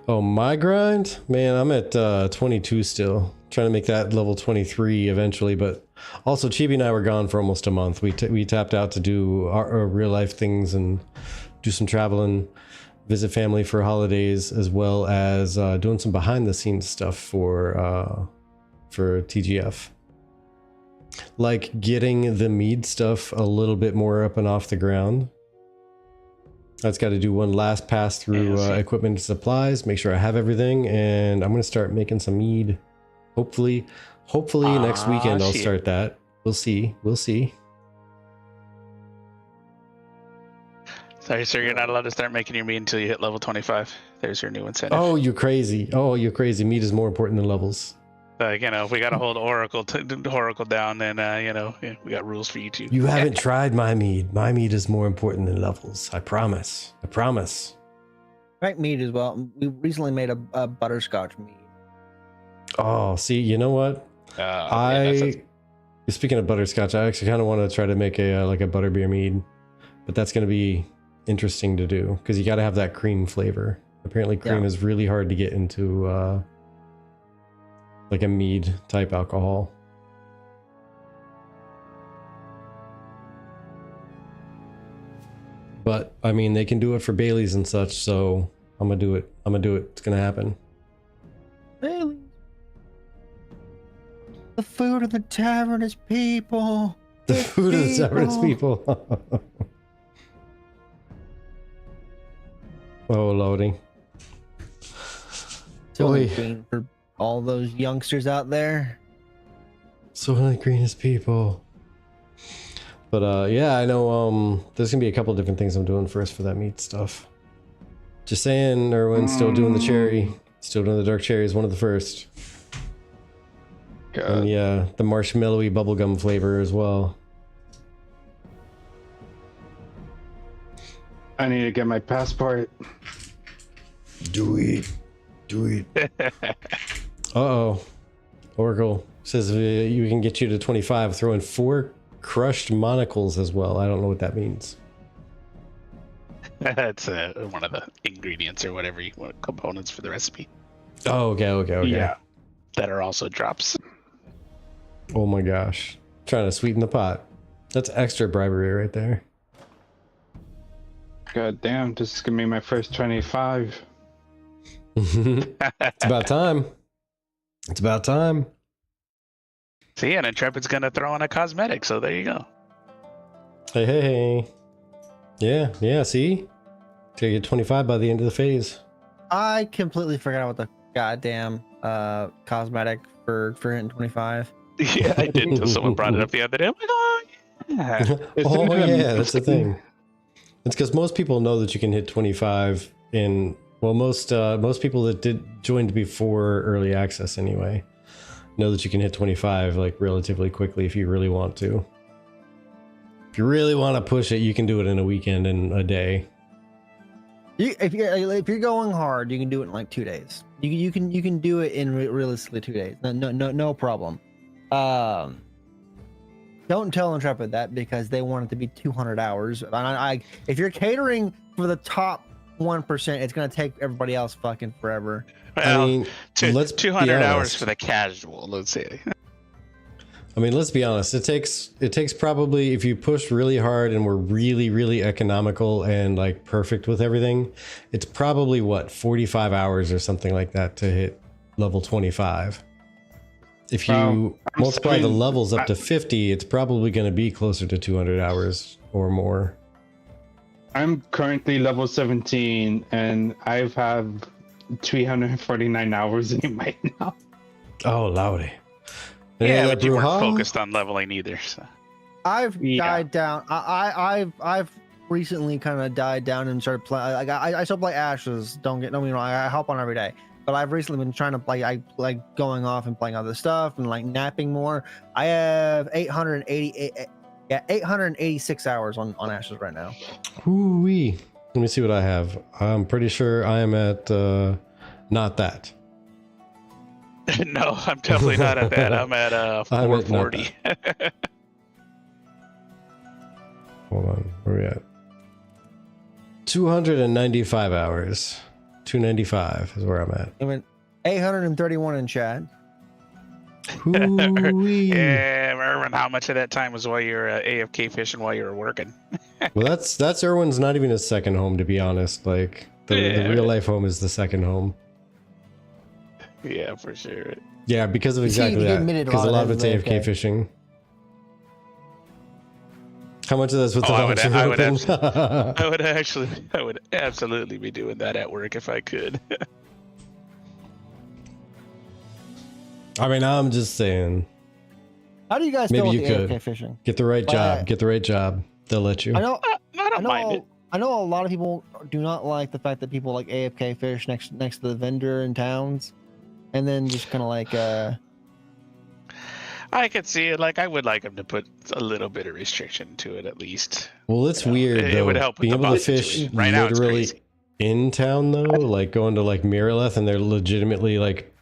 Oh, my grind? Man, I'm at 22 still. Trying to make that level 23 eventually, but also Chibi and I were gone for almost a month. We tapped out to do our real life things and do some traveling, visit family for holidays, as well as doing some behind the scenes stuff for TGF. Like getting the mead stuff a little bit more up and off the ground. I've got to do one last pass through equipment and supplies, make sure I have everything, and I'm going to start making some mead. Hopefully next weekend I'll start that. We'll see. Sorry, sir, you're not allowed to start making your meat until you hit level 25. There's your new incentive. Oh, you're crazy. Meat is more important than levels. If we got to hold Oracle down, then, we got rules for you too. You haven't tried my mead. My mead is more important than levels. I promise. Right, mead as well. We recently made a butterscotch mead. Oh, see, you know what? Speaking of butterscotch, I actually kind of want to try to make a butterbeer mead, but that's going to be interesting to do because you got to have that cream flavor. Apparently, cream is really hard to get into like a mead type alcohol. But I mean, they can do it for Baileys and such, so I'm gonna do it. It's gonna happen. Baileys. The food of the tavern is people. The food of the tavern is people. Oh, loading. So green for all those youngsters out there. So the green is people. But yeah, I know there's gonna be a couple of different things I'm doing first for that meat stuff. Just saying, Erwin's still doing the cherry. Still doing the dark cherry is one of the first. God. And the marshmallowy bubblegum flavor as well. I need to get my passport. Do it. Uh-oh. Oracle says you can get you to 25, throw in 4 crushed monocles as well. I don't know what that means. That's one of the ingredients or whatever you want, components for the recipe. Oh, okay. Yeah. That are also drops. Oh my gosh. Trying to sweeten the pot. That's extra bribery right there. God damn, this is gonna be my first 25. It's about time. See, and Intrepid's gonna throw in a cosmetic, so there you go. Hey. Yeah, see? Till you get 25 by the end of the phase. I completely forgot about the goddamn cosmetic for hitting 25. Yeah, I did until someone brought it up the other day. I'm like, oh, yeah. That's the thing. It's because most people know that you can hit 25 in, well, most people that joined before early access anyway, know that you can hit 25 like relatively quickly if you really want to. If you really want to push it, you can do it in a weekend and a day. If you're going hard, you can do it in like 2 days. You can do it in realistically 2 days. No problem. Don't tell Intrepid that because they want it to be 200 hours. If you're catering for the top 1%, it's gonna take everybody else fucking forever. Well, I mean, let's 200 hours for the casual. Let's say. I mean, let's be honest. It takes probably, if you push really hard and we're really, really economical and like perfect with everything, it's probably what, 45 hours or something like that to hit level 25. If you multiply the levels up to 50, it's probably going to be closer to 200 hours or more. I'm currently level 17 and I have 349 hours in right now. Oh, lordy. Yeah, but you weren't focused on leveling either. So. I've died down. I've recently kind of died down and started playing. I still play Ashes. Don't get me wrong. I hop on every day. But I've recently been trying to play. I like going off and playing other stuff and like napping more. I have 886 hours on Ashes right now. Ooh-wee. Let me see what I have. I'm pretty sure I am at not that. No, I'm definitely not at that. I'm at 440. Hold on, where are we at? 295 hours. 295 is where I'm at. I went 831 in chat. Hoo-wee. Yeah, Erwin, how much of that time was while you were AFK fishing while you were working? Well, that's Erwin's not even his second home, to be honest. Like the real life home is the second home. Yeah, for sure. Yeah, because of exactly he that. admitted Because a lot of it it's was AFK AFK. fishing. How much of that's with the I would voucher? I would absolutely be doing that at work if I could. I mean, I'm just saying. How do you guys Maybe feel you with the could. AFK fishing? Get the right But- job. Get the right job. They'll let you. I know. I don't mind it. I know a lot of people do not like the fact that people like AFK fish next to the vendor in towns, and then just kind of like I could see it. Like, I would like them to put a little bit of restriction to it at least. Well, it's You know, weird it though. would help with being the able to bus fish situation. Right now it's literally crazy. in town though, like going to like Miraleth, and they're legitimately like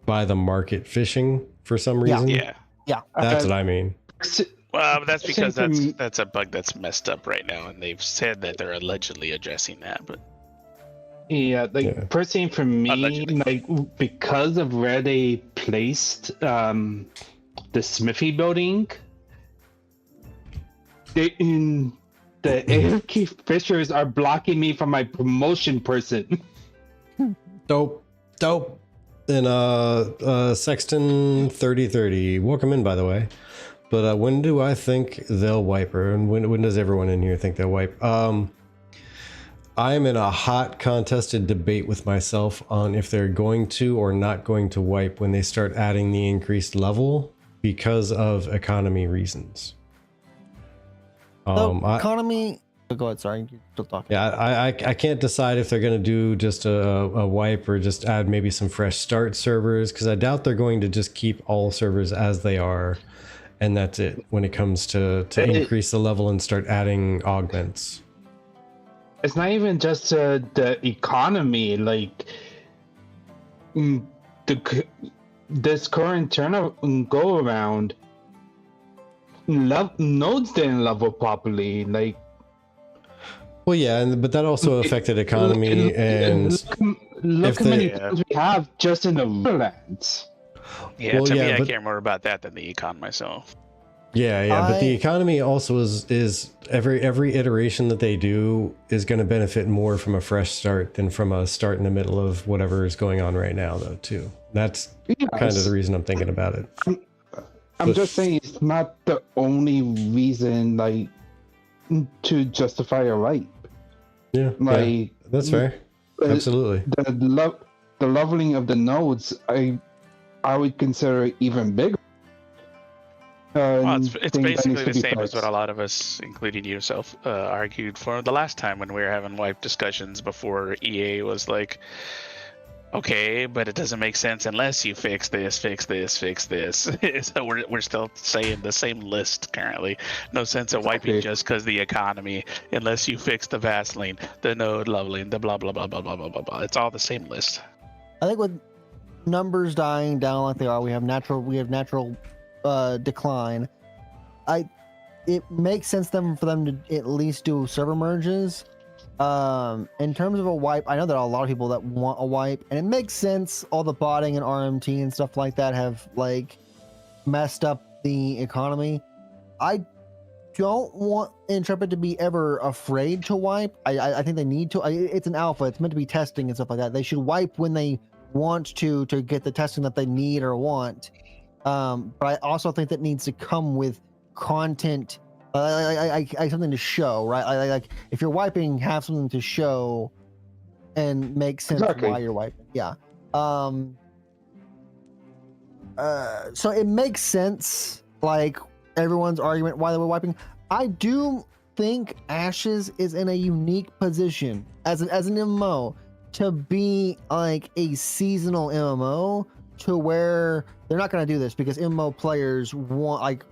by the market fishing for some Yeah. reason. Yeah. That's what I mean. Well, that's because Same for me. that's a bug that's messed up right now, and they've said that they're allegedly addressing that. But Yeah, like Yeah. personally for me, Allegedly. like because of where they placed the smithy building, the AFK fishers are blocking me from my promotion person. Dope. And Sexton 3030. Welcome in, by the way. But when do I think they'll wipe her? And when does everyone in here think they'll wipe? I'm in a hot contested debate with myself on if they're going to or not going to wipe when they start adding the increased level because of economy reasons. the economy. Go ahead. Sorry, you're still talking. Yeah, I can't decide if they're going to do just a wipe or just add maybe some fresh start servers, because I doubt they're going to just keep all servers as they are, and that's it when it comes to increase the level and start adding augments. It's not even just the economy. Like this current go around, nodes didn't level properly. Like. Well, yeah, but that also affected economy and Look if how many they- things we have just in the Riverlands. yeah, Well, to yeah, me, I but- care more about that than the econ myself. yeah, but the economy also is every iteration that they do is going to benefit more from a fresh start than from a start in the middle of whatever is going on right now, though. Too. That's kind of the reason I'm thinking about it. I'm just saying it's not the only reason, like, to justify a right. Yeah, Like that's fair. Absolutely. the leveling of the nodes, I would consider even bigger. Well, it's thing that needs basically to the be same as what fixed. a lot of us, including yourself, argued for the last time when we were having wipe discussions before EA was like, okay, but it doesn't make sense unless you fix this, fix this, fix this. So we're still saying the same list currently. No sense of wiping Okay. just because the economy, unless you fix the Vaseline, the node leveling, the blah blah blah blah blah blah blah blah. It's all the same list. I think with numbers dying down like they are, we have natural decline. It makes sense for them to at least do server merges. In terms of a wipe, I know there are a lot of people that want a wipe, and it makes sense. All the botting and RMT and stuff like that have like messed up the economy. I don't want Intrepid to be ever afraid to wipe. I think they need to. It's an alpha. It's meant to be testing and stuff like that. They should wipe when they want to get the testing that they need or want. But I also think that needs to come with content. Something to show, right? Like if you're wiping, have something to show, and make sense Exactly. why you're wiping. Yeah. So it makes sense. Like everyone's argument why they were wiping. I do think Ashes is in a unique position as an MMO to be like a seasonal MMO, to where they're not going to do this because MMO players want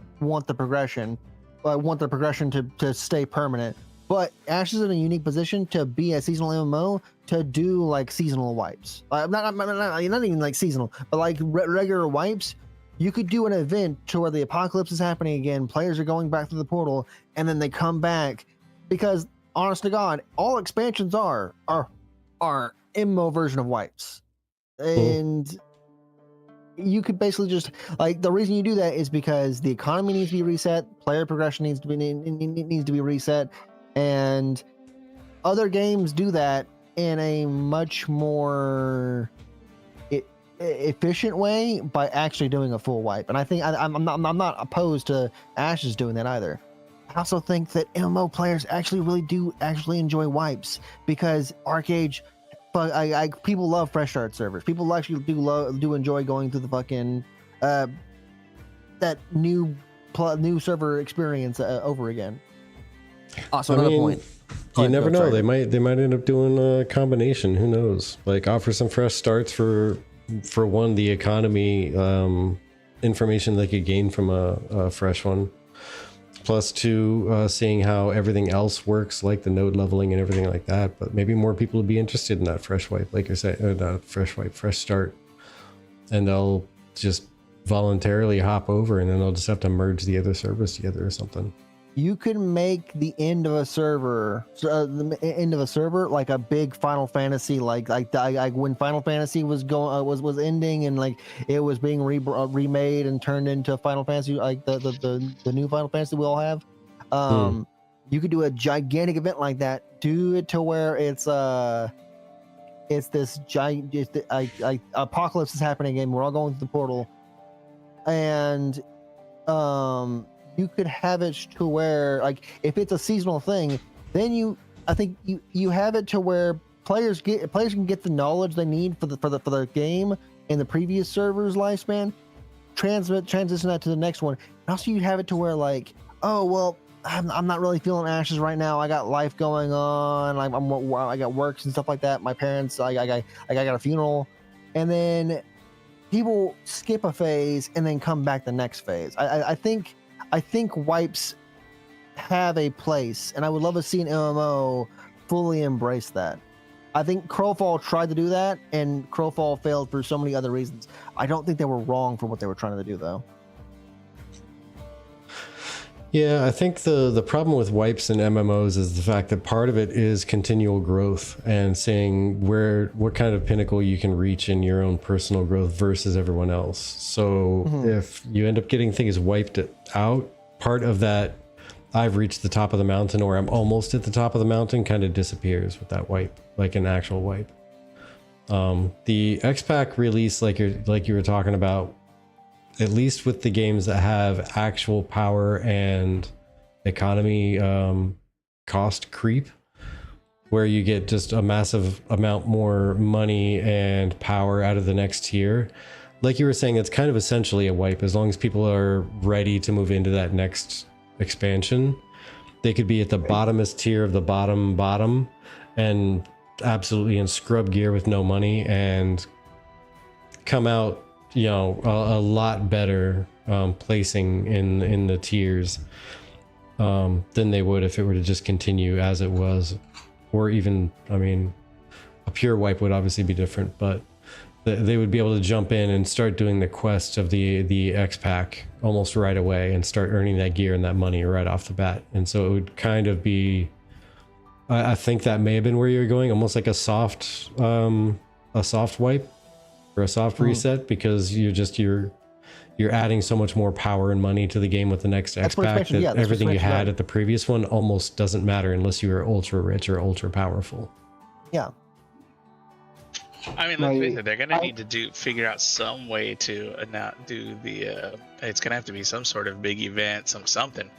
the progression. I want the progression to stay permanent, but Ash is in a unique position to be a seasonal MMO to do like seasonal wipes. Not even like seasonal, but like regular wipes. You could do an event to where the apocalypse is happening again, players are going back through the portal, and then they come back, because honest to God, all expansions are MMO version of wipes, and you could basically just like the reason you do that is because the economy needs to be reset, player progression needs to be reset, and other games do that in a much more efficient way by actually doing a full wipe. And I think I'm not opposed to Ashes doing that either. I also think that MMO players actually do enjoy wipes because ArcAge, but people love fresh start servers. People actually do enjoy going through the fucking that new server experience over again. Also, another point. You never know. They might end up doing a combination. Who knows? Like offer some fresh starts for one, the economy information they could gain from a fresh one. Plus two, seeing how everything else works, like the node leveling and everything like that. But maybe more people would be interested in that fresh wipe, like I said, not fresh wipe, fresh start. And they'll just voluntarily hop over, and then they'll just have to merge the other servers together or something. You can make the end of a server, like a big Final Fantasy, like when Final Fantasy was was ending and like it was being remade and turned into Final Fantasy, like the new Final Fantasy we all have. You could do a gigantic event like that. Do it to where it's this giant, apocalypse is happening again. We're all going through the portal, and you could have it to where, like, if it's a seasonal thing, then I think you have it to where players can get the knowledge they need for the game in the previous server's lifespan, transition that to the next one. And also you have it to where, like, oh well, I'm not really feeling Ashes right now. I got life going on. I got works and stuff like that. My parents, I got a funeral, and then people skip a phase and then come back the next phase. I think wipes have a place, and I would love to see an MMO fully embrace that. I think Crowfall tried to do that, and Crowfall failed for so many other reasons. I don't think they were wrong for what they were trying to do, though. Yeah, I think the problem with wipes and MMOs is the fact that part of it is continual growth and seeing what kind of pinnacle you can reach in your own personal growth versus everyone else. So if you end up getting things wiped out, part of that I've reached the top of the mountain or I'm almost at the top of the mountain kind of disappears with that wipe, like an actual wipe. The X-Pack release, like you were talking about, at least with the games that have actual power and economy cost creep, where you get just a massive amount more money and power out of the next tier. Like you were saying, it's kind of essentially a wipe. As long as people are ready to move into that next expansion, they could be at the bottomest tier of the bottom and absolutely in scrub gear with no money and come out, you know, a lot better placing in the tiers than they would if it were to just continue as it was. Or even, I mean, a pure wipe would obviously be different, but they would be able to jump in and start doing the quest of the X-Pack almost right away and start earning that gear and that money right off the bat. And so it would kind of be, I think that may have been where you were going, almost like a soft wipe or a soft reset, because you're adding so much more power and money to the game with the next X-Pack that everything you had at the previous one almost doesn't matter unless you were ultra rich or ultra powerful. Yeah. I mean, let's face it, they're gonna need to figure out some way to not do the. It's gonna have to be some sort of big event, something.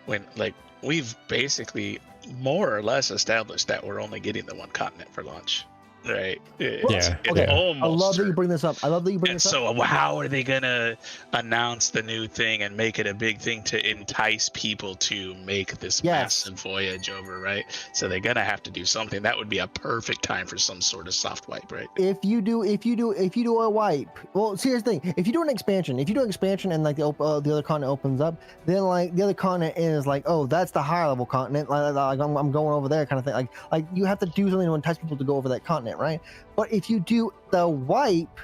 When, like, we've basically more or less established that we're only getting the one continent for launch. Right. Yeah. Okay. I love that you bring this up. So how are they gonna announce the new thing and make it a big thing to entice people to make this massive voyage over? Right. So they're gonna have to do something. That would be a perfect time for some sort of soft wipe, right? If you do a wipe, well, see, here's the thing: if you do an expansion, and like the other continent opens up, then like the other continent is like, oh, that's the higher level continent. Like I'm going over there, kind of thing. Like you have to do something to entice people to go over that continent. Right? But if you do the wipe,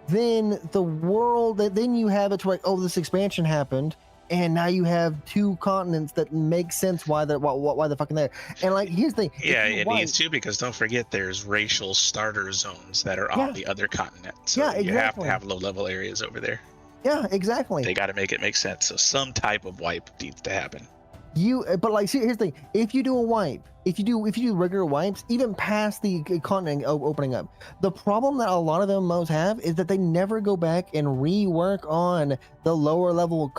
then the world, then you have it to like, oh, this expansion happened, and now you have two continents that make sense why they're why they're fucking there. And like, here's the thing. Yeah, it needs to, because don't forget there's racial starter zones that are on the other continent. So Yeah, you have to exactly. have low-level areas over there. Yeah, exactly. They got to make it make sense. So some type of wipe needs to happen. But like, see, here's the thing: if you do a wipe, if you do regular wipes, even past the continent opening up, the problem that a lot of MMOs have is that they never go back and rework on the lower level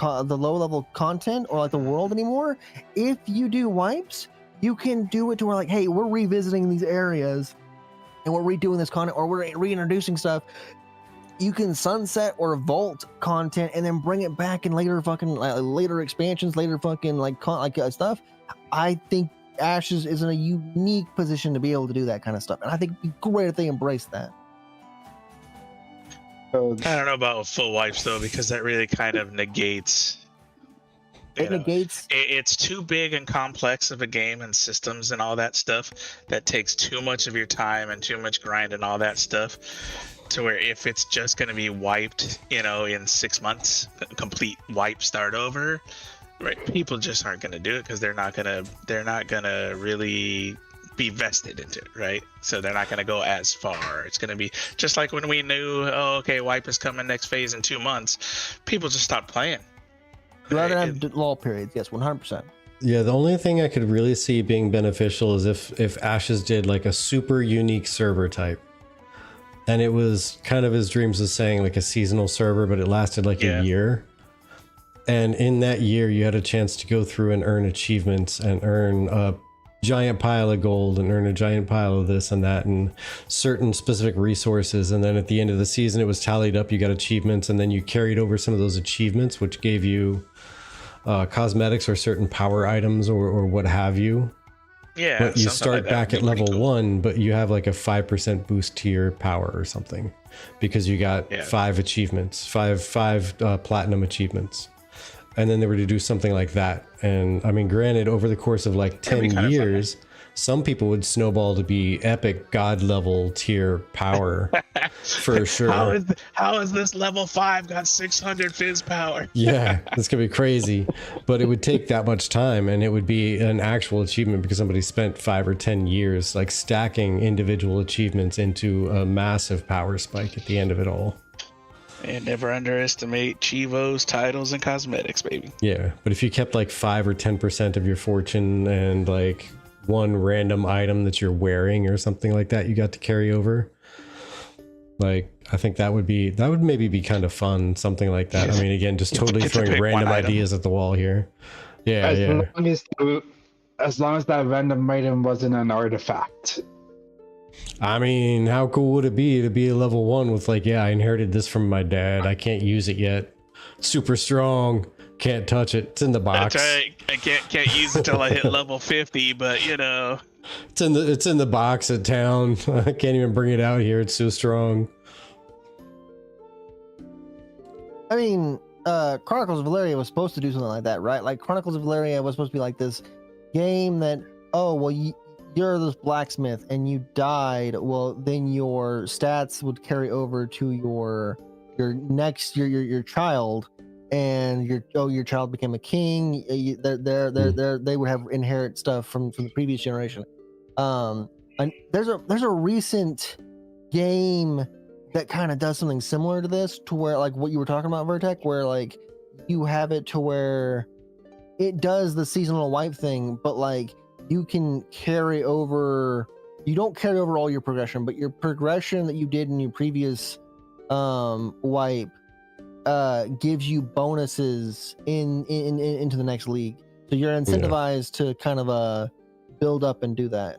content or like the world anymore. If you do wipes, you can do it to where like, hey, we're revisiting these areas, and we're redoing this content, or we're reintroducing stuff. You can sunset or vault content and then bring it back in later later expansions, later stuff. I think Ashes is in a unique position to be able to do that kind of stuff, and I think it'd be great if they embrace that. So, I don't know about full wipes though, because that really kind of negates. It's too big and complex of a game and systems and all that stuff that takes too much of your time and too much grind and all that stuff. To where if it's just going to be wiped, in 6 months, complete wipe, start over, right? People just aren't going to do it because they're not gonna really be vested into it, right? So they're not going to go as far. It's going to be just like when we knew, wipe is coming next phase in 2 months. People just stopped playing. Rather have lull periods, yes, 100%. Yeah, the only thing I could really see being beneficial is if Ashes did like a super unique server type. And it was kind of his dreams of saying like a seasonal server, but it lasted like a year. And in that year, you had a chance to go through and earn achievements and earn a giant pile of gold and earn a giant pile of this and that and certain specific resources. And then at the end of the season, it was tallied up. You got achievements, and then you carried over some of those achievements, which gave you cosmetics or certain power items or what have you. Yeah, but you start like back at level 1, but you have like a 5% boost to your power or something because you got 5 achievements, five platinum achievements. And then they were to do something like that. And I mean, granted, over the course of like 10 years, some people would snowball to be epic god level tier power for sure. How is this level 5 got 600 fizz power? Yeah, this could be crazy, but it would take that much time, and it would be an actual achievement because somebody spent 5 or 10 years like stacking individual achievements into a massive power spike at the end of it all. And never underestimate Chivos, titles, and cosmetics, baby. Yeah, but if you kept like 5 or 10% of your fortune and like one random item that you're wearing or something like that, you got to carry over. Like, I think that would maybe be kind of fun, something like that. I mean, again, just totally throwing random ideas at the wall here. Yeah, as long as that random item wasn't an artifact. I mean, how cool would it be to be a level 1 with like, I inherited this from my dad. I can't use it yet. Super strong. Can't touch it. It's in the box. That's right. I can't use it till I hit level 50, but it's in the box at town. I can't even bring it out here. It's so strong. I mean, Chronicles of Valeria was supposed to do something like that, right? Like Chronicles of Valeria was supposed to be like this game that, you're this blacksmith and you died. Well, then your stats would carry over to your child. And your child became a king. They would have inherit stuff from the previous generation. And there's a recent game that kind of does something similar to this, to where like what you were talking about, Vertec, where like you have it to where it does the seasonal wipe thing, but like you can carry over. You don't carry over all your progression, but your progression that you did in your previous wipe gives you bonuses into the next league, so you're incentivized to kind of build up and do that.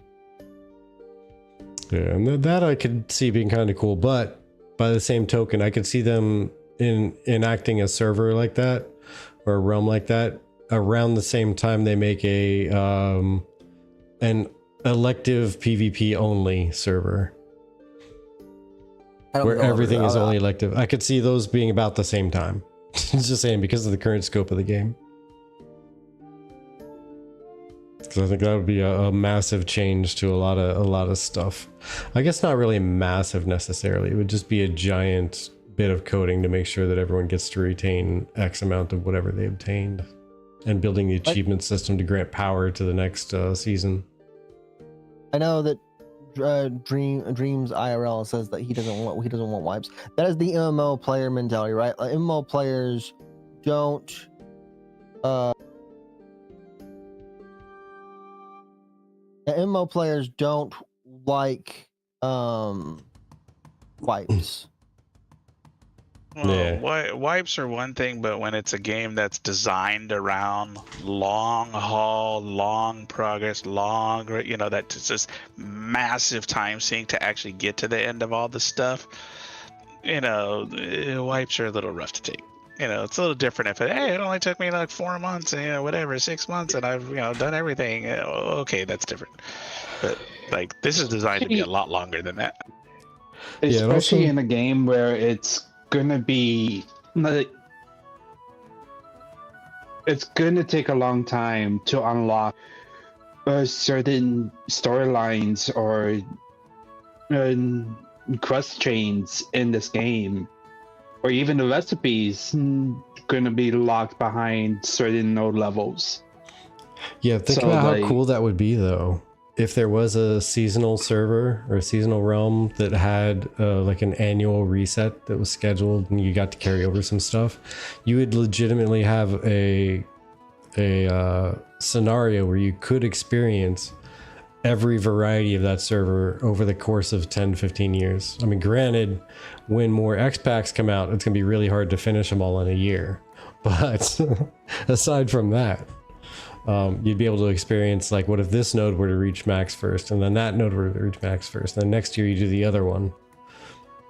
Yeah, and that I could see being kind of cool, but by the same token, I could see them enacting a server like that or a realm like that around the same time they make an elective PvP only server. Where everything is only elective. I could see those being about the same time. Just saying, because of the current scope of the game. Because I think that would be a massive change to a lot of stuff. I guess not really massive necessarily. It would just be a giant bit of coding to make sure that everyone gets to retain X amount of whatever they obtained, and building the achievement system to grant power to the next season. I know that Dreams IRL says that he doesn't want wipes. That is the MMO player mentality, right? Like, MMO players don't MMO players don't like wipes. Well, wipes are one thing, but when it's a game that's designed around long haul, long progress, that's just massive time sink to actually get to the end of all the stuff, wipes are a little rough to take. It's a little different if it only took me like 4 months, 6 months, and I've done everything. Okay, that's different. But like this is designed to be a lot longer than that. Especially in a game where it's gonna be like, it's gonna take a long time to unlock certain storylines or quest chains in this game, or even the recipes gonna be locked behind certain node levels. Yeah, think about how cool that would be, though. If there was a seasonal server or a seasonal realm that had like an annual reset that was scheduled and you got to carry over some stuff, you would legitimately have a scenario where you could experience every variety of that server over the course of 10-15 years. I mean, granted, when more X packs come out, it's gonna be really hard to finish them all in a year, but aside from that, you'd be able to experience, like, what if this node were to reach max first, and then that node were to reach max first, and then next year you do the other one,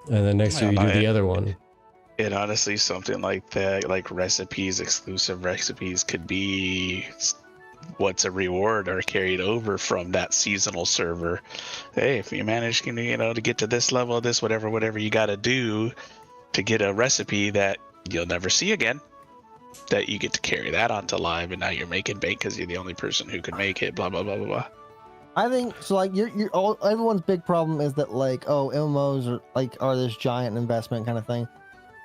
and then next year you do the other one. It honestly, something like that, like recipes, exclusive recipes, could be what's a reward or carried over from that seasonal server. Hey, if you manage, to get to this level, this whatever you got to do to get a recipe that you'll never see again, that you get to carry that onto live, and now you're making bank because you're the only person who can make it. Blah blah blah blah blah. I think so. Like, everyone's big problem is that, like, MMOs are this giant investment kind of thing.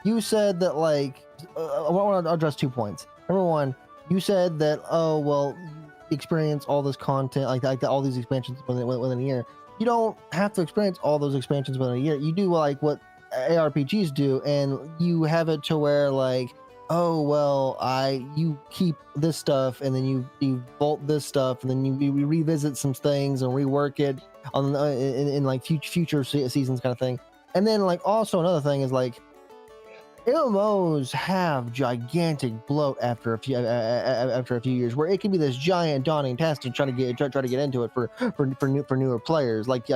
You said that, like, I want to address 2 points. Number one, you said that, you experience all this content, like all these expansions within a year. You don't have to experience all those expansions within a year. You do like what ARPGs do, and you have it to where, like, you keep this stuff, and then you vault this stuff, and then you revisit some things and rework it on in like future seasons kind of thing. And then, like, also another thing is, like, MMOs have gigantic bloat after a few years, where it can be this giant daunting task to try to get into it for newer players. Like,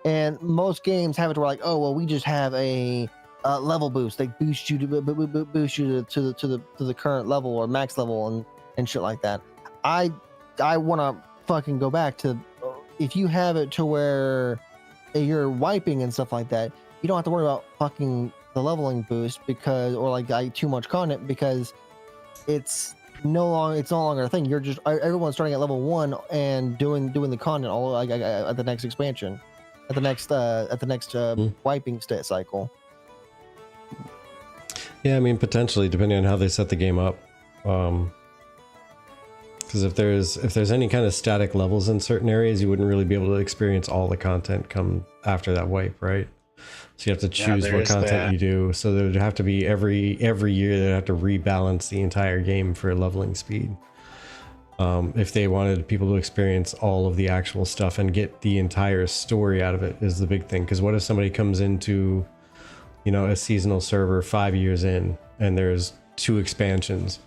and most games have it where, like, we just have a level boost, like boost you to the current level or max level and shit like that. I want to fucking go back to, if you have it to where you're wiping and stuff like that, you don't have to worry about fucking the leveling boost or too much content, because it's no longer a thing. You're just, everyone's starting at level 1 and doing the content all at the next expansion, at the next wiping cycle. Yeah, I mean, potentially, depending on how they set the game up. Because if there's any kind of static levels in certain areas, you wouldn't really be able to experience all the content come after that wipe, right? So you have to choose what content you do. So there would have to be every year they'd have to rebalance the entire game for leveling speed. If they wanted people to experience all of the actual stuff and get the entire story out of it, is the big thing. Because what if somebody comes into, a seasonal server 5 years in, and there's 2 expansions,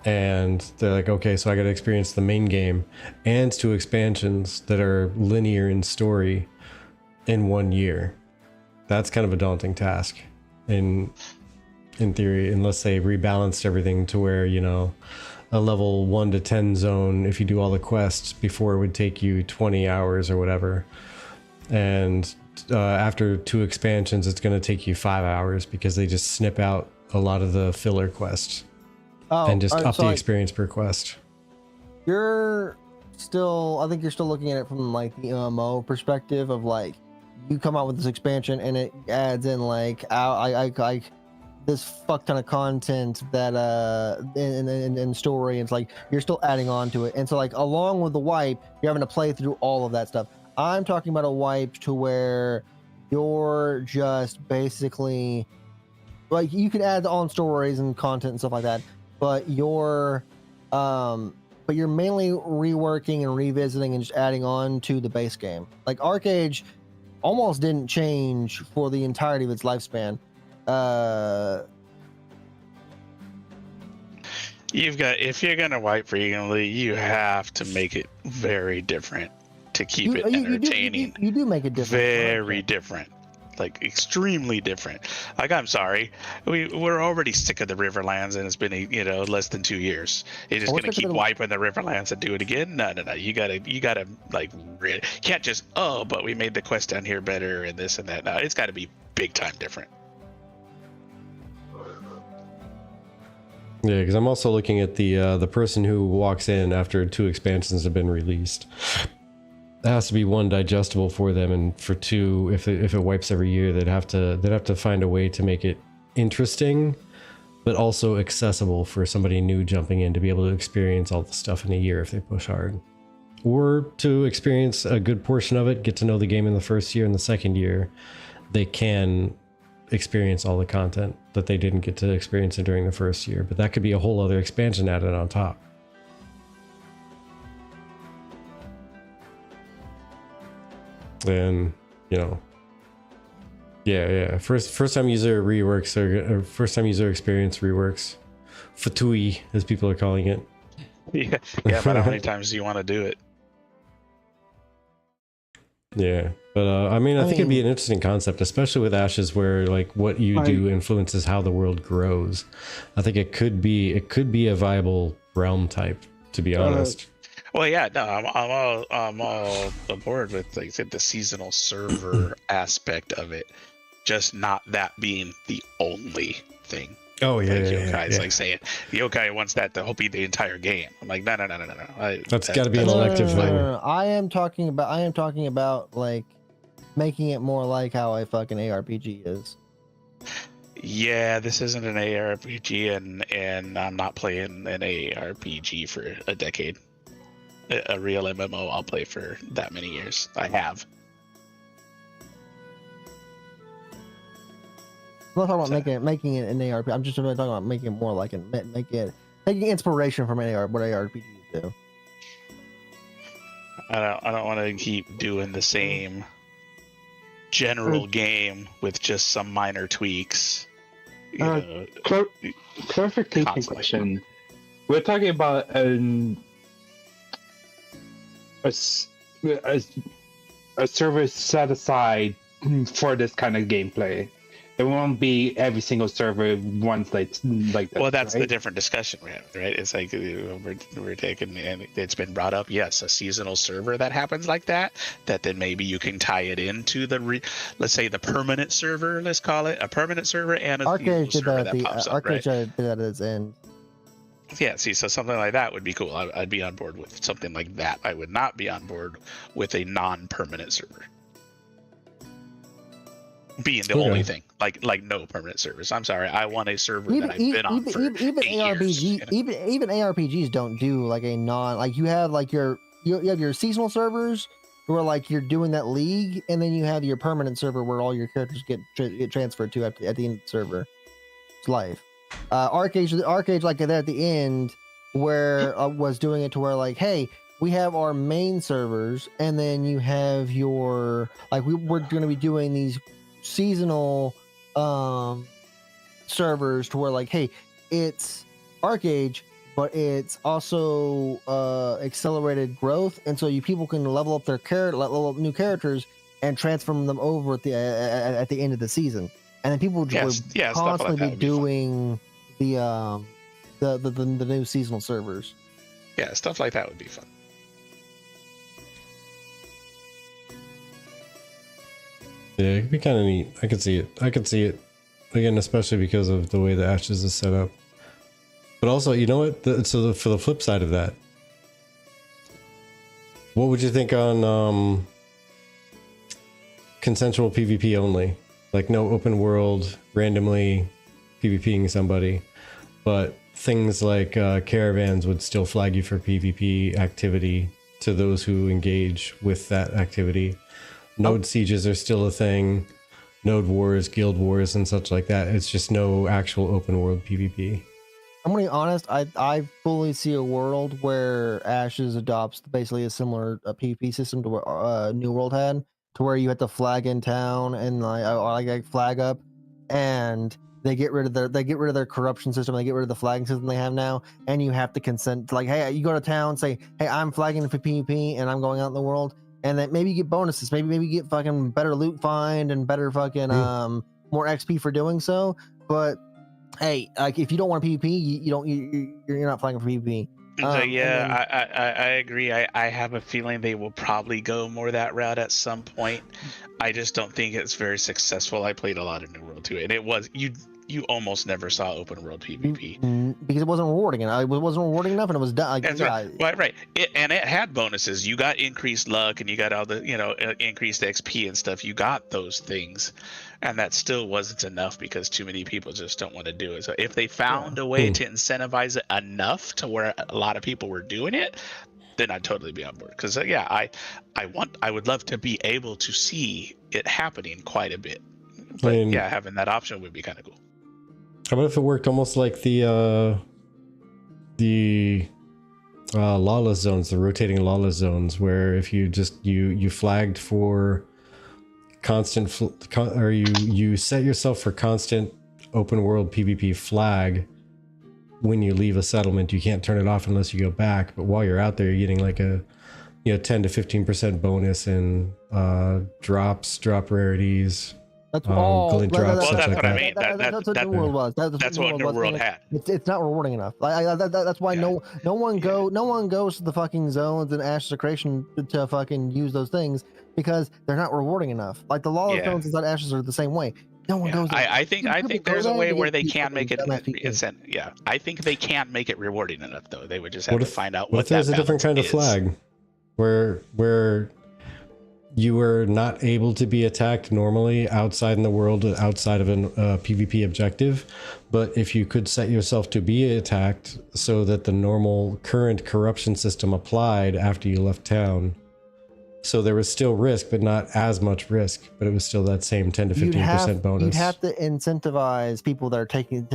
and they're like, okay, so I got to experience the main game and 2 expansions that are linear in story in 1 year. That's kind of a daunting task in theory, unless they rebalanced everything to where, a level 1 to 10 zone, if you do all the quests before, it would take you 20 hours or whatever, and after 2 expansions it's going to take you 5 hours, because they just snip out a lot of the filler quests and just up the experience per quest. I think you're still looking at it from, like, the MMO perspective of, like, you come out with this expansion and it adds in like I this fuck ton of content that in story, and it's like you're still adding on to it, and so like along with the wipe you're having to play through all of that stuff. I'm talking about a wipe to where you're just basically like you can add on stories and content and stuff like that, but you're mainly reworking and revisiting and just adding on to the base game. Like ArcAge almost didn't change for the entirety of its lifespan. You've got, if you're gonna wipe frequently, you have to make it very different to keep it entertaining. You do make it different. Very different. Like extremely different. Like, I'm sorry, we're already sick of the Riverlands, and it's been less than 2 years. You're just gonna keep wiping the Riverlands and do it again? No. You gotta like can't just but we made the quest down here better and this and that. No, it's got to be big time different. Yeah, because I'm also looking at the person who walks in after 2 expansions have been released. It has to be 1, digestible for them, and for 2, if it wipes every year, they'd have to find a way to make it interesting, but also accessible for somebody new jumping in to be able to experience all the stuff in a year if they push hard, or to experience a good portion of it, get to know the game in the first year, and the second year they can experience all the content that they didn't get to experience it during the first year. But that could be a whole other expansion added on top. And first time user reworks or first time user experience reworks, Fatui as people are calling it. Yeah, but how many times do you want to do it? Yeah, but I think it'd be an interesting concept, especially with Ashes, where like what you do influences how the world grows. I think it could be a viable realm type, to be honest. Well, yeah, no, I'm all aboard with like the seasonal server aspect of it, just not that being the only thing. Oh yeah, like Yokai's like saying Yokai wants that to be the entire game. I'm like, no. That's got to be an elective thing. I am talking about like making it more like how a fucking ARPG is. Yeah, this isn't an ARPG, and I'm not playing an ARPG for a decade. A real MMO I'll play for that many years. I have. I'm not talking about making it an ARPG. I'm just really talking about making it more like taking inspiration from what ARPGs do. I don't want to keep doing the same general game with just some minor tweaks. Clarification question. We're talking about a service set aside for this kind of gameplay. It won't be every single server once like that. Well, that's right? the different discussion we have, right? It's like we're taking, and it's been brought up. Yes, a seasonal server that happens like that. That then maybe you can tie it into let's say the permanent server. Let's call it a permanent server and a ArcAge seasonal server that pops up, right? ArcAge did that at its end. Yeah, see, so something like that would be cool. I'd be on board with something like that. I would not be on board with a non-permanent server being the only thing. Like no permanent servers. I'm sorry, I want a server that I've been on for even ARPGs. Years, even ARPGs don't do like a non, like you have like you have your seasonal servers where like you're doing that league, and then you have your permanent server where all your characters get transferred to at the end of the server. It's life. ArcAge like that at the end where was doing it to where like, hey, we have our main servers, and then you have your like we're going to be doing these seasonal servers to where like, hey, it's ArcAge, but it's also accelerated growth, and so people can level up level up new characters and transform them over at the end of the season. And then people would constantly be doing the new seasonal servers. Yeah, stuff like that would be fun. Yeah, it could be kind of neat. I could see it. Again, especially because of the way the Ashes is set up. But also, you know what? For the flip side of that, what would you think on consensual PvP only, like no open world randomly PvPing somebody, but things like caravans would still flag you for PvP activity to those who engage with that activity. Node sieges are still a thing, node wars, guild wars, and such like that. It's just no actual open world PvP. I'm gonna be honest. I fully see a world where Ashes adopts basically a similar PvP system to what New World had, to where you had to flag in town and like flag up, and they get rid of their corruption system. They get rid of the flagging system they have now, and you have to consent to, like, hey, you go to town, say, hey, I'm flagging for PvP, and I'm going out in the world, and then maybe you get bonuses. Maybe you get fucking better loot find and better fucking more XP for doing so, but. Hey, like if you don't want PvP, you're not flagging for PvP. So yeah, I agree. I have a feeling they will probably go more that route at some point. I just don't think it's very successful. I played a lot of New World 2, and it was you almost never saw open world PvP because it wasn't rewarding, and it wasn't rewarding enough, and it was done. Like, that's right. Well, right. And it had bonuses. You got increased luck, and you got all the increased XP and stuff. You got those things, and that still wasn't enough because too many people just don't want to do it. So if they found a way to incentivize it enough to where a lot of people were doing it, then I'd totally be on board. Because I would love to be able to see it happening quite a bit. But yeah, having that option would be kind of cool. How about if it worked almost like the lawless zones, the rotating lawless zones, where if you just you flagged for constant or you set yourself for constant open world PvP flag when you leave a settlement, you can't turn it off unless you go back. But while you're out there, you're getting like a 10 to 15% bonus in drop rarities. That's all. Well, that's what I mean. That's what New World was. That's what New World had. It's not rewarding enough. That's why no one goes to the fucking zones and Ashes of Creation to fucking use those things, because they're not rewarding enough. Like the lawless zones inside Ashes are the same way. No one goes there. I think there's a way where they can make it. I think they can make it rewarding enough, though. They would just have to find out what there's a different kind of flag where you were not able to be attacked normally outside in the world, outside of an PvP objective, but if you could set yourself to be attacked so that the normal current corruption system applied after you left town, so there was still risk, but not as much risk, but it was still that same 10 to 15% bonus. You'd have to incentivize people that are taking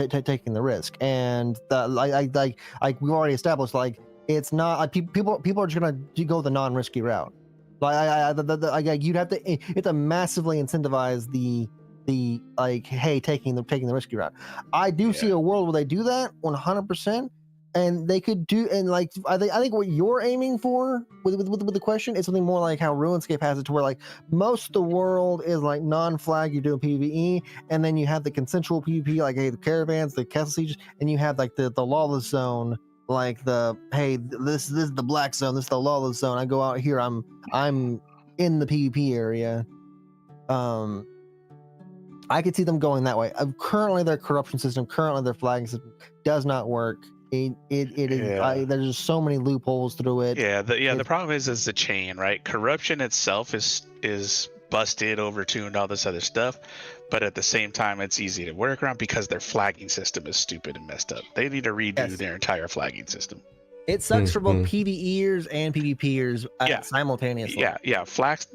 the risk, and like we already established, like it's not like people are just gonna go the non-risky route. Like you'd have to massively incentivize the like, hey, taking the risky route. I do see a world where they do that 100%, and they could do, and like I think what you're aiming for with the question is something more like how RuneScape has it, to where like most of the world is like non-flag, you're doing PvE, and then you have the consensual PvP, like hey, the caravans, the castle sieges, and you have like the lawless zone. Like this is the black zone, this is the lawless zone. I go out here, I'm in the PvP area. I could see them going that way. Currently, their corruption system, currently their flagging system does not work. It is. There's just so many loopholes through it. The problem is the chain, right? Corruption itself is busted, overtuned, all this other stuff, but at the same time it's easy to work around because their flagging system is stupid and messed up. They need to redo their entire system. It sucks for both PvEers and PvPers simultaneously.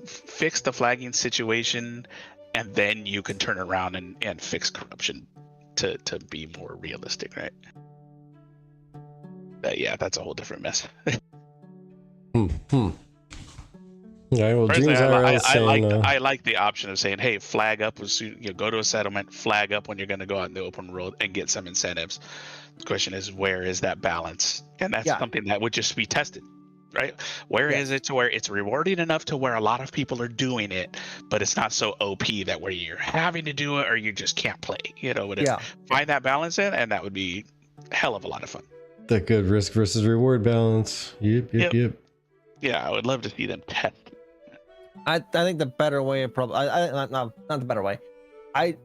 Fix the flagging situation, and then you can turn around and fix corruption to be more realistic, right? That's a whole different mess. Yeah, well, personally, I like the option of saying, hey, flag up as soon, go to a settlement, flag up when you're going to go out in the open world and get some incentives. The question is, where is that balance? And that's something that would just be tested, right? Where is it to where it's rewarding enough to where a lot of people are doing it, but it's not so OP that where you're having to do it or you just can't play, find that balance in, and that would be a hell of a lot of fun. The good risk versus reward balance. Yep. Yeah, I would love to see them test. I think the better way of not the better way. I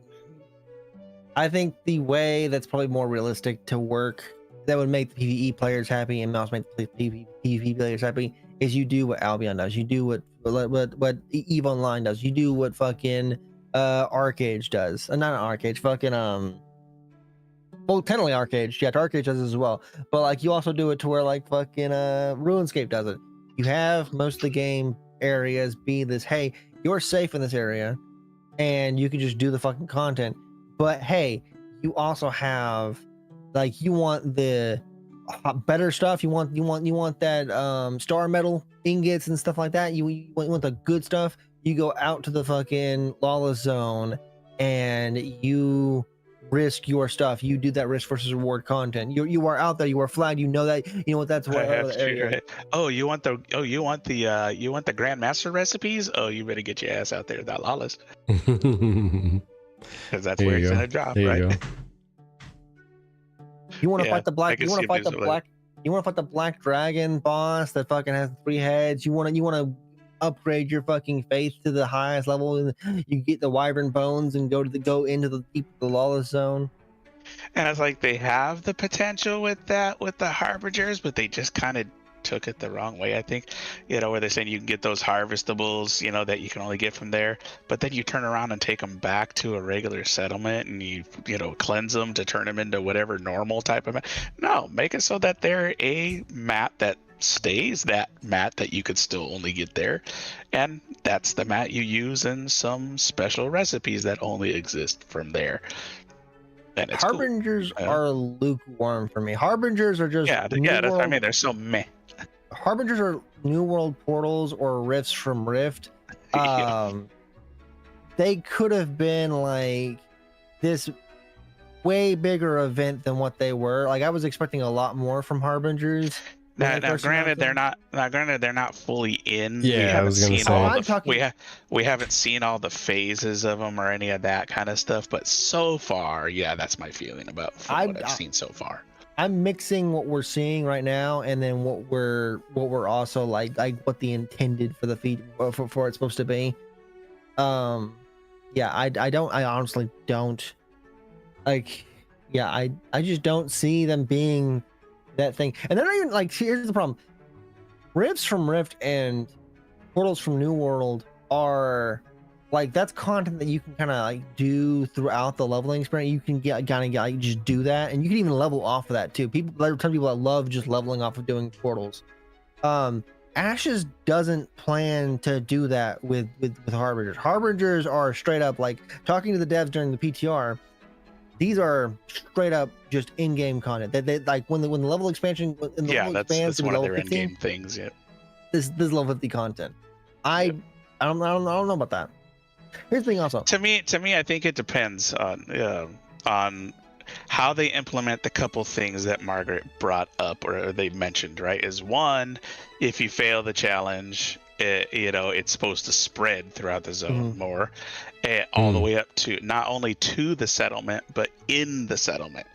think the way that's probably more realistic to work, that would make the PvE players happy and also make the PvP players happy, is you do what Albion does. You do what EVE Online does. You do what fucking Arcade does. Not Arcade, fucking well, technically Arcade, yeah, Arcade does it as well. But like you also do it to where like fucking RuneScape does it. You have most of the game areas be this, hey, you're safe in this area, and you can just do the fucking content. But hey, you also have like you want the better stuff. You want that star metal ingots and stuff like that. You want the good stuff. You go out to the fucking lawless zone and you risk your stuff. You do that risk versus reward content. You are out there. You are flagged. You know that. You know what that's what. Right. Oh, you want the Grandmaster recipes? Oh, you better get your ass out there to that lawless, because that's where it's gonna drop, right? You want to fight the black. You want to fight the black. You want to fight the black dragon boss that fucking has 3 heads. You want to upgrade your fucking faith to the highest level, and you get the wyvern bones and go into the deep the lawless zone. And it's like they have the potential with that with the harbingers, but they just kind of took it the wrong way, I think. Where they're saying you can get those harvestables, that you can only get from there, but then you turn around and take them back to a regular settlement and you cleanse them to turn them into whatever normal type of map. No, make it so that they're a map that stays that mat that you could still only get there, and that's the mat you use in some special recipes that only exist from there. And it's harbingers cool. Are lukewarm for me. Harbingers are just I mean, they're so meh. Harbingers are new world portals or rifts from Rift. They could have been like this way bigger event than what they were. Like I was expecting a lot more from harbingers. Now, granted, they're not fully in. Yeah, I was gonna say. We haven't seen all the phases of them or any of that kind of stuff, but so far, yeah, that's my feeling about what I've seen so far. I'm mixing what we're seeing right now, and then what we're also like what the intended for the feed for it's supposed to be. Yeah, I honestly don't like. Yeah, I just don't see them being that thing. And they're not even like, here's the problem. Rifts from Rift and portals from New World are like, that's content that you can kind of like do throughout the leveling experience. You can get like just do that, and you can even level off of that too. There are some people that love just leveling off of doing portals. Ashes doesn't plan to do that with harbingers. Harbingers are straight up like, talking to the devs during the PTR, these are straight up just in-game content. They like when the level expansion that's one of their in-game things. Yeah, this level 50 content. I don't know about that. Here's the thing also. To me, I think it depends on how they implement the couple things that Margaret brought up or they mentioned. Right, is one, if you fail the challenge, it's supposed to spread throughout the zone more, all the way up to not only to the settlement but in the settlement.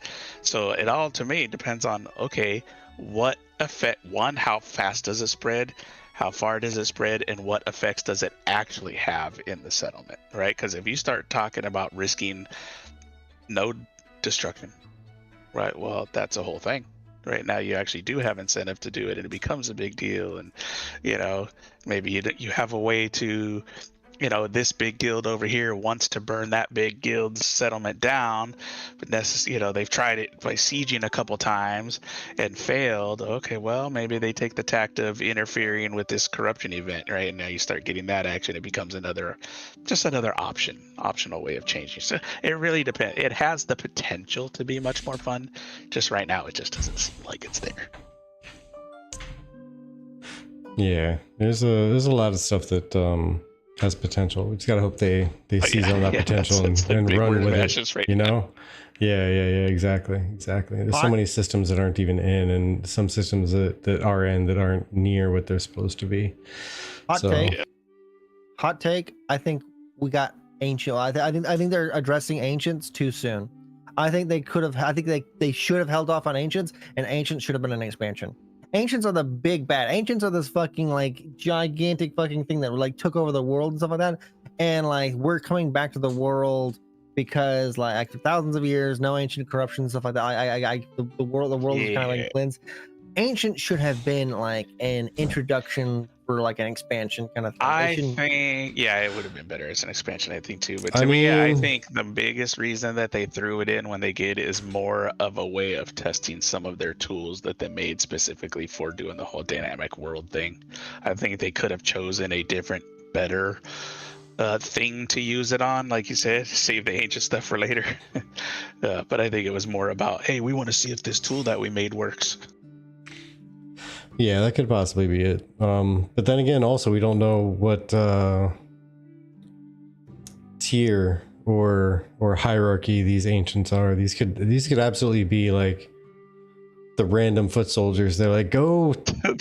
So it all, to me, depends on, okay, what effect, one, how fast does it spread, how far does it spread, and what effects does it actually have in the settlement, right? Because if you start talking about risking node destruction, right, well, that's a whole thing. Right now, you actually do have incentive to do it, and it becomes a big deal. And maybe you have a way to, this big guild over here wants to burn that big guild's settlement down, but they've tried it by sieging a couple times and failed. Okay, well, maybe they take the tact of interfering with this corruption event, right? And now you start getting that action. It becomes another optional way of changing. So it really depends. It has the potential to be much more fun. Just right now, it just doesn't seem like it's there. Yeah, there's a lot of stuff that has potential. We just gotta hope they seize on that potential and run with it. Right now. Yeah, exactly. There's so many systems that aren't even in, and some systems that are in that aren't near what they're supposed to be. Hot take. I think we got ancient. I think they're addressing ancients too soon. I think they could have. I think they should have held off on ancients, and ancients should have been an expansion. Ancients are the big bad. Ancients are this fucking like gigantic fucking thing that like took over the world and stuff like that. And like we're coming back to the world because like after thousands of years, no ancient corruption and stuff like that. The world is kind of like cleansed. Ancient should have been like an introduction for like an expansion kind of thing. I think, yeah, it would have been better as an expansion, I think too. But to I me, I mean- think the biggest reason that they threw it in when they did is more of a way of testing some of their tools that they made specifically for doing the whole dynamic world thing. I think they could have chosen a different, better thing to use it on, like you said, save the ancient stuff for later. But I think it was more about, hey, we want to see if this tool that we made works. Yeah, that could possibly be it. But then again, also we don't know what tier or hierarchy these ancients are. These could absolutely be like the random foot soldiers. They're like, go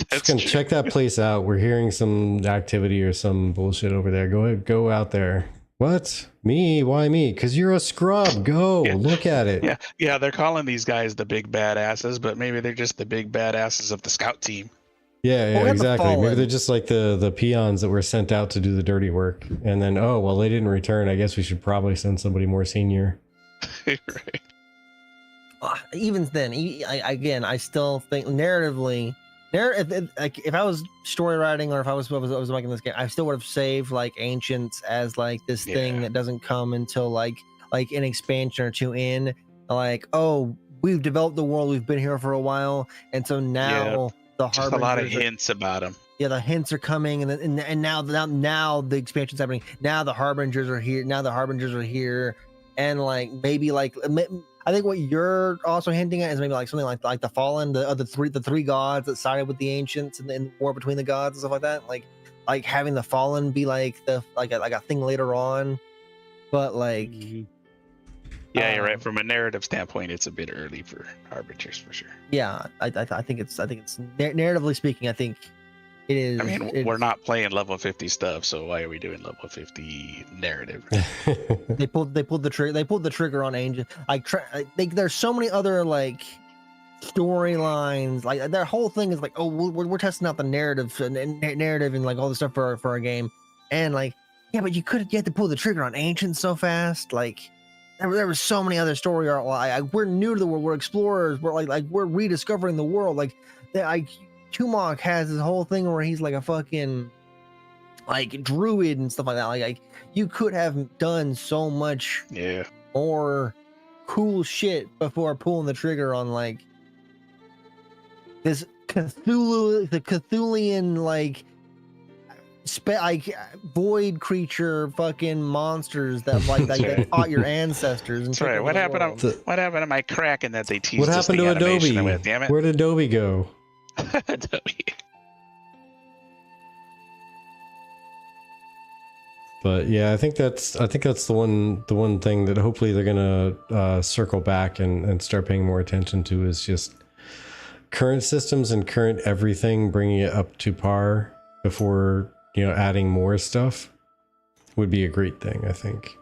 fucking check that place out. We're hearing some activity or some bullshit over there. Go out there. What? Me? Why me? Because you're a scrub. Go look at it. Yeah, they're calling these guys the big badasses, but maybe they're just the big badasses of the scout team. Yeah, exactly. Maybe they're just like the peons that were sent out to do the dirty work, and then they didn't return. I guess we should probably send somebody more senior. Right. Even then, I still think narratively, if I was story writing or if I was making this game, I still would have saved like ancients as like this thing that doesn't come until like an expansion or two in. Like, oh, we've developed the world, we've been here for a while, and so now the just a lot of hints about them. Yeah, the hints are coming, and now the expansion's happening. Now the harbingers are here. And like maybe like I think what you're also hinting at is maybe like something like the Fallen, the three gods that sided with the ancients and the war between the gods and stuff like that. Like having the Fallen be like a thing later on, but like. Yeah, you're right. From a narrative standpoint, it's a bit early for harbingers for sure. Yeah, I think it's narratively speaking, I think it is. I mean, we're not playing level 50 stuff, so why are we doing level 50 narrative? They pulled the trigger. They pulled the trigger on Angel. There's so many other like storylines. Like their whole thing is like, oh, we're testing out the narrative and like all the stuff for our game, and like, yeah, but you had to pull the trigger on Ancient so fast, like. There was so many other story arcs. We're new to the world. We're explorers. We're like we're rediscovering the world. Like Tumok has this whole thing where he's like a fucking like druid and stuff like that. Like you could have done so much more cool shit before pulling the trigger on like this Cthulhian like void creature fucking monsters that that fought your ancestors. And that's right. What happened to my Kraken that they teased? What happened to Adobe? With, damn it. Where did Adobe go? Adobe. But yeah, I think that's the one thing that hopefully they're gonna circle back and start paying more attention to is just current systems and current everything, bringing it up to par before. Adding more stuff would be a great thing. I think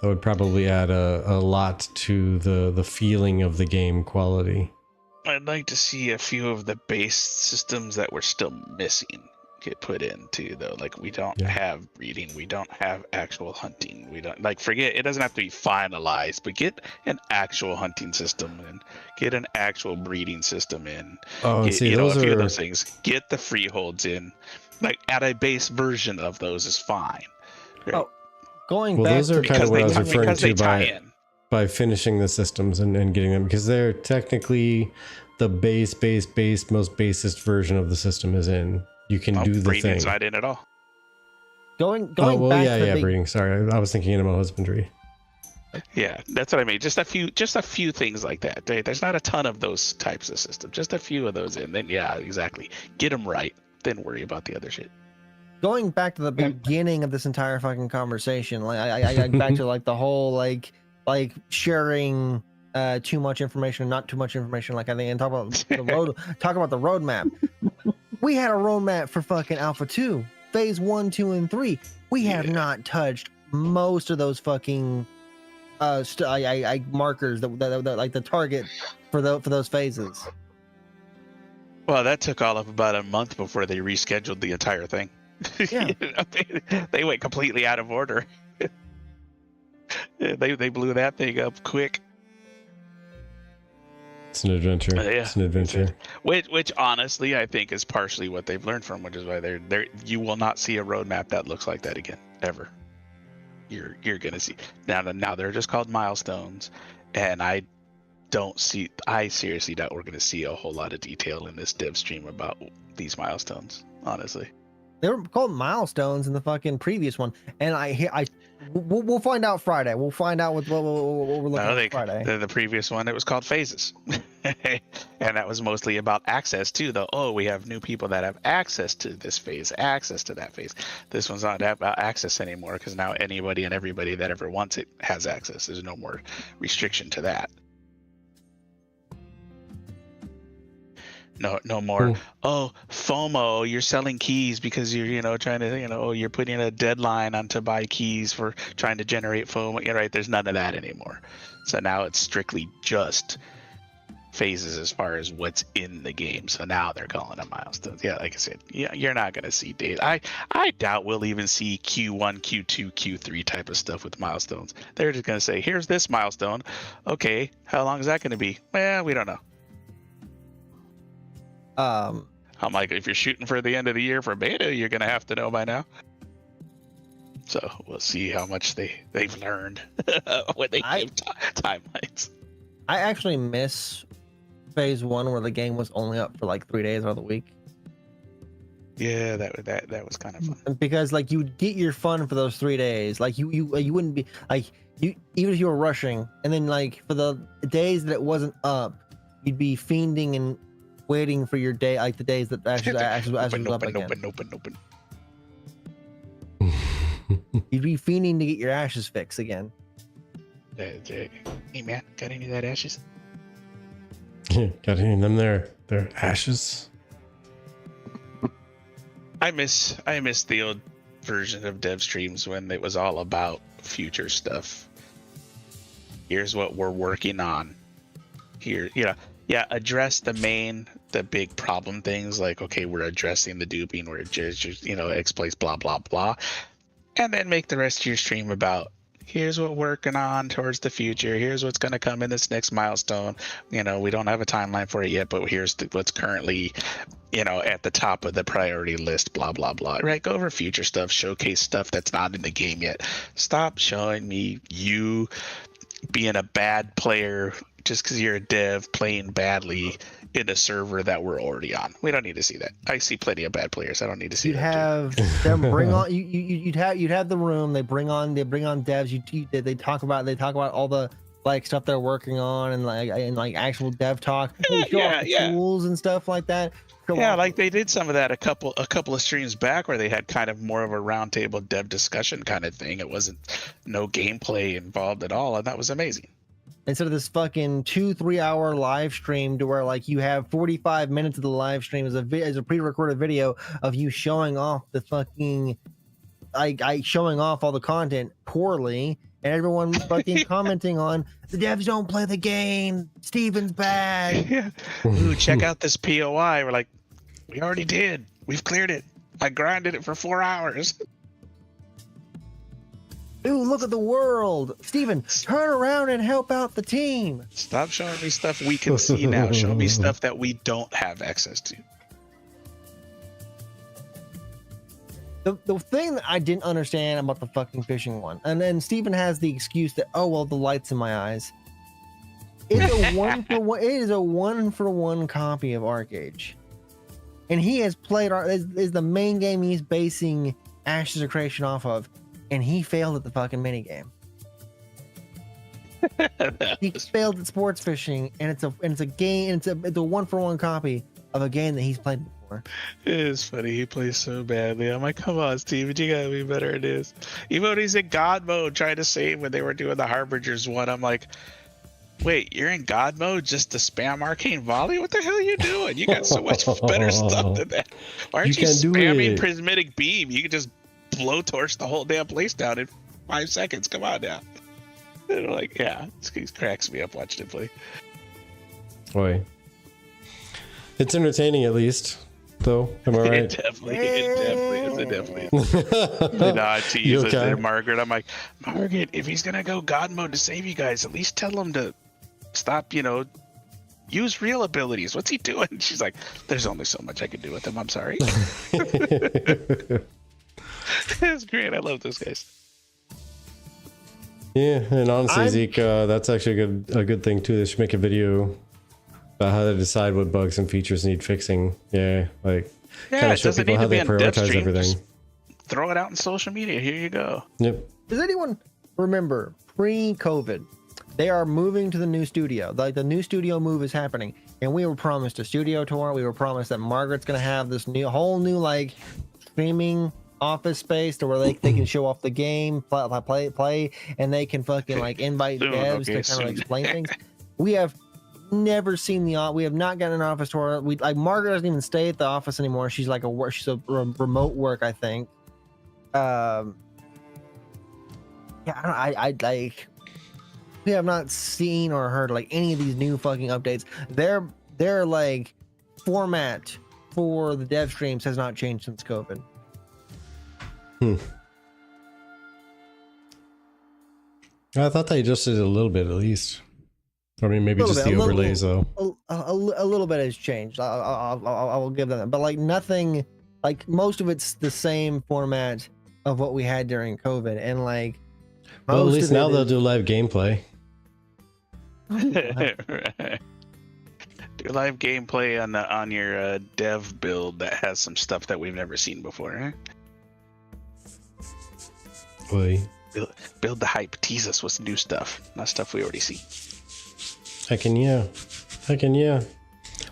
that would probably add a lot to the feeling of the game quality. I'd like to see a few of the base systems that we're still missing get put in too, though. Like we don't have breeding, we don't have actual hunting, we don't forget it doesn't have to be finalized, but get an actual hunting system and get an actual breeding system in. A few of those things. Get the freeholds in. Like add a base version of those is fine. Right? Oh, going back those are kind of what I was referring to by finishing the systems and getting them, because they're technically the base most basest version of the system is in. You can do the thing. Breeding's not in at all. Going back to breeding. Sorry, I was thinking animal husbandry. Yeah, that's what I mean. Just a few things like that. Right? There's not a ton of those types of systems. Just a few of those in. Then exactly. Get them right. Then worry about the other shit. Going back to the beginning of this entire fucking conversation, like I back to like the whole like sharing too much information, not too much information. Like I think, and talk about the roadmap. We had a roadmap for fucking Alpha 2, Phase 1, 2, and 3. We have not touched most of those fucking markers that like the target for those phases. Well, that took all of about a month before they rescheduled the entire thing. Yeah. They went completely out of order. They blew that thing up quick. It's an adventure. Yeah, It's an adventure. which honestly I think is partially what they've learned from, which is why they're you will not see a roadmap that looks like that again ever. You're gonna see now they're just called milestones, and I seriously doubt we're gonna see a whole lot of detail in this dev stream about these milestones, honestly. They were called milestones in the fucking previous one, and we'll find out Friday. We'll find out what we're looking at Friday. The previous one, it was called phases, and that was mostly about access too. Though, oh, we have new people that have access to this phase, access to that phase. This one's not about access anymore because now anybody and everybody that ever wants it has access. There's no more restriction to that. No more. Oh, FOMO! You're selling keys because you're trying to you're putting a deadline on to buy keys for trying to generate FOMO. You're right. There's none of that anymore. So now it's strictly just phases as far as what's in the game. So now they're calling them milestones. Yeah, like I said, you're not gonna see data. I doubt we'll even see Q1, Q2, Q3 type of stuff with milestones. They're just gonna say, here's this milestone. Okay, how long is that gonna be? Well, we don't know. I'm like, if you're shooting for the end of the year for beta, you're gonna have to know by now. So we'll see how much they've learned when they give timelines. I actually miss phase 1 where the game was only up for like 3 days out of the week. Yeah, that was kind of fun. Because like you'd get your fun for those 3 days. Like you wouldn't be like even if you were rushing, and then like for the days that it wasn't up, you'd be fiending and waiting for your day, like the days that Ashes was up again. Open. You'd be fiending to get your Ashes fix again. Hey man, got any of that Ashes? Got any of them there? They're Ashes. I miss the old version of dev streams when it was all about future stuff. Here's what we're working on. Here, address the big problem things like, okay, we're addressing the duping, we're just X plays blah blah blah, and then make the rest of your stream about here's what we're working on towards the future. Here's what's going to come in this next milestone. We don't have a timeline for it yet, but here's what's currently, at the top of the priority list, blah, blah, blah. Right? Go over future stuff, showcase stuff that's not in the game yet. Stop showing me you being a bad player just because you're a dev playing badly in a server that we're already on. We don't need to see that. I see plenty of bad players. I don't need to see you'd that. Have them bring on you'd have the room. They bring on devs. They talk about all the like stuff they're working on and like actual dev talk. Tools and stuff like that. Like they did some of that a couple of streams back where they had kind of more of a roundtable dev discussion kind of thing. It wasn't no gameplay involved at all, and that was amazing. Instead of this fucking 2-3 hour live stream to where like you have 45 minutes of the live stream as a pre-recorded video of you showing off the fucking showing off all the content poorly, and everyone fucking commenting on the devs don't play the game, Steven's bad. Yeah. Ooh, check out this POI. We're like, we already did. We've cleared it. I grinded it for 4 hours. Ooh, look at the world. Steven, turn around and help out the team. Stop showing me stuff we can see now. Show me stuff that we don't have access to. The thing that I didn't understand about the fucking fishing one, and then Steven has the excuse that, oh, well, the light's in my eyes. It's a one for one. It is a 1-for-1 copy of ArcAge. And he has played, is the main game he's basing Ashes of Creation off of. And he failed at the fucking minigame. He failed at sports fishing, and it's a game. It's a 1-for-1 copy of a game that he's played before. It is funny. He plays so badly. I'm like, come on, Steven, you gotta be better at this. Even when he's in God mode trying to save when they were doing the Harbingers one, I'm like, wait, you're in God mode just to spam Arcane Volley? What the hell are you doing? You got so much better stuff than that. Why aren't you spamming Prismatic Beam? You can just blowtorch the whole damn place down in 5 seconds. Come on now. And I'm like, yeah, it cracks me up watching it play. Boy, it's entertaining at least, though. Am I right? It definitely is. And I tease it there, Margaret. I'm like, Margaret, if he's gonna go God mode to save you guys, at least tell him to stop, use real abilities. What's he doing? She's like, there's only so much I can do with him. I'm sorry. It's great. I love those guys. Yeah, and honestly, Zeke, that's actually a good thing too. They should make a video about how to decide what bugs and features need fixing. Yeah, like kind of show people how they prioritize everything. Just throw it out in social media. Here you go. Yep. Does anyone remember pre-COVID? They are moving to the new studio. Like the new studio move is happening, and we were promised a studio tour. We were promised that Margaret's gonna have this whole new like streaming office space to where they can show off the game, play, and they can fucking like invite devs to kind of explain things. We have never seen we have not gotten an office tour. We like Margaret doesn't even stay at the office anymore. She's like she's a remote work, I think. Yeah, I like. We have not seen or heard like any of these new fucking updates. Their like format for the dev streams has not changed since COVID. I thought they adjusted it a little bit at least. I mean, maybe just the overlays though. A little bit has changed. I will give them that, but like nothing. Like most of it's the same format of what we had during COVID, and like. Well, at least now they'll do live gameplay. Right. Do live gameplay on your dev build that has some stuff that we've never seen before. Huh? Boy. Build the hype. Tease us with new stuff, not stuff we already see. Heck yeah.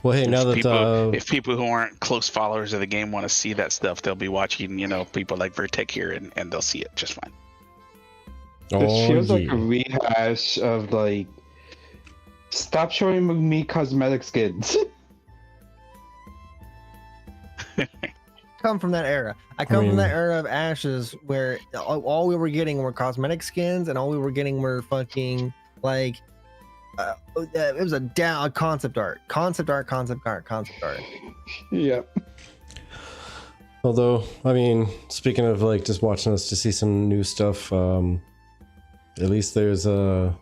Well, hey, now that if people who aren't close followers of the game want to see that stuff, they'll be watching, people like Vertec here, and they'll see it just fine. It feels like a rehash of like, stop showing me cosmetic skins. Come from that era. I come from that era of Ashes where all we were getting were cosmetic skins, and all we were getting were fucking like it was a concept art. Yeah. Although, I mean, speaking of like just watching us to see some new stuff, at least there's the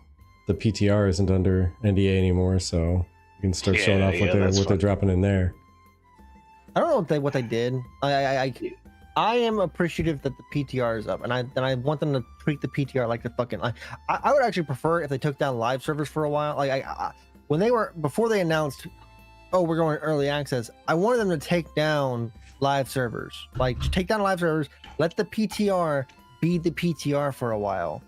PTR isn't under NDA anymore, so you can start showing off what they're dropping in there. I don't know what they did. I am appreciative that the PTR is up, and I want them to treat the PTR like the fucking. I would actually prefer if they took down live servers for a while. Like before they announced, oh, we're going early access. I wanted them to take down live servers. Like take down live servers. Let the PTR be the PTR for a while.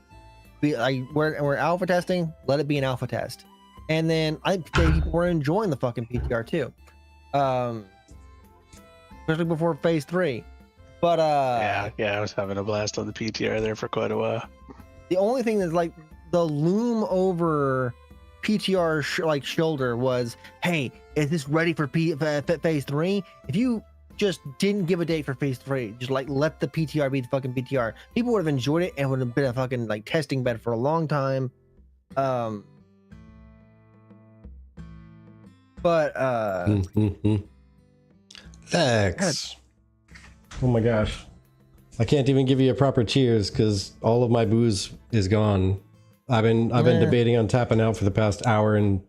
We're alpha testing. Let it be an alpha test, and then people were enjoying the fucking PTR too. Especially before phase 3. But yeah, I was having a blast on the PTR there for quite a while. The only thing that's like the loom over PTR shoulder was, hey, is this ready for phase 3? If you just didn't give a date for phase 3, just like let the PTR be the fucking PTR, people would have enjoyed it and would have been a fucking like testing bed for a long time. Thanks. Oh my gosh. I can't even give you a proper cheers because all of my booze is gone. I've been debating on tapping out for the past hour and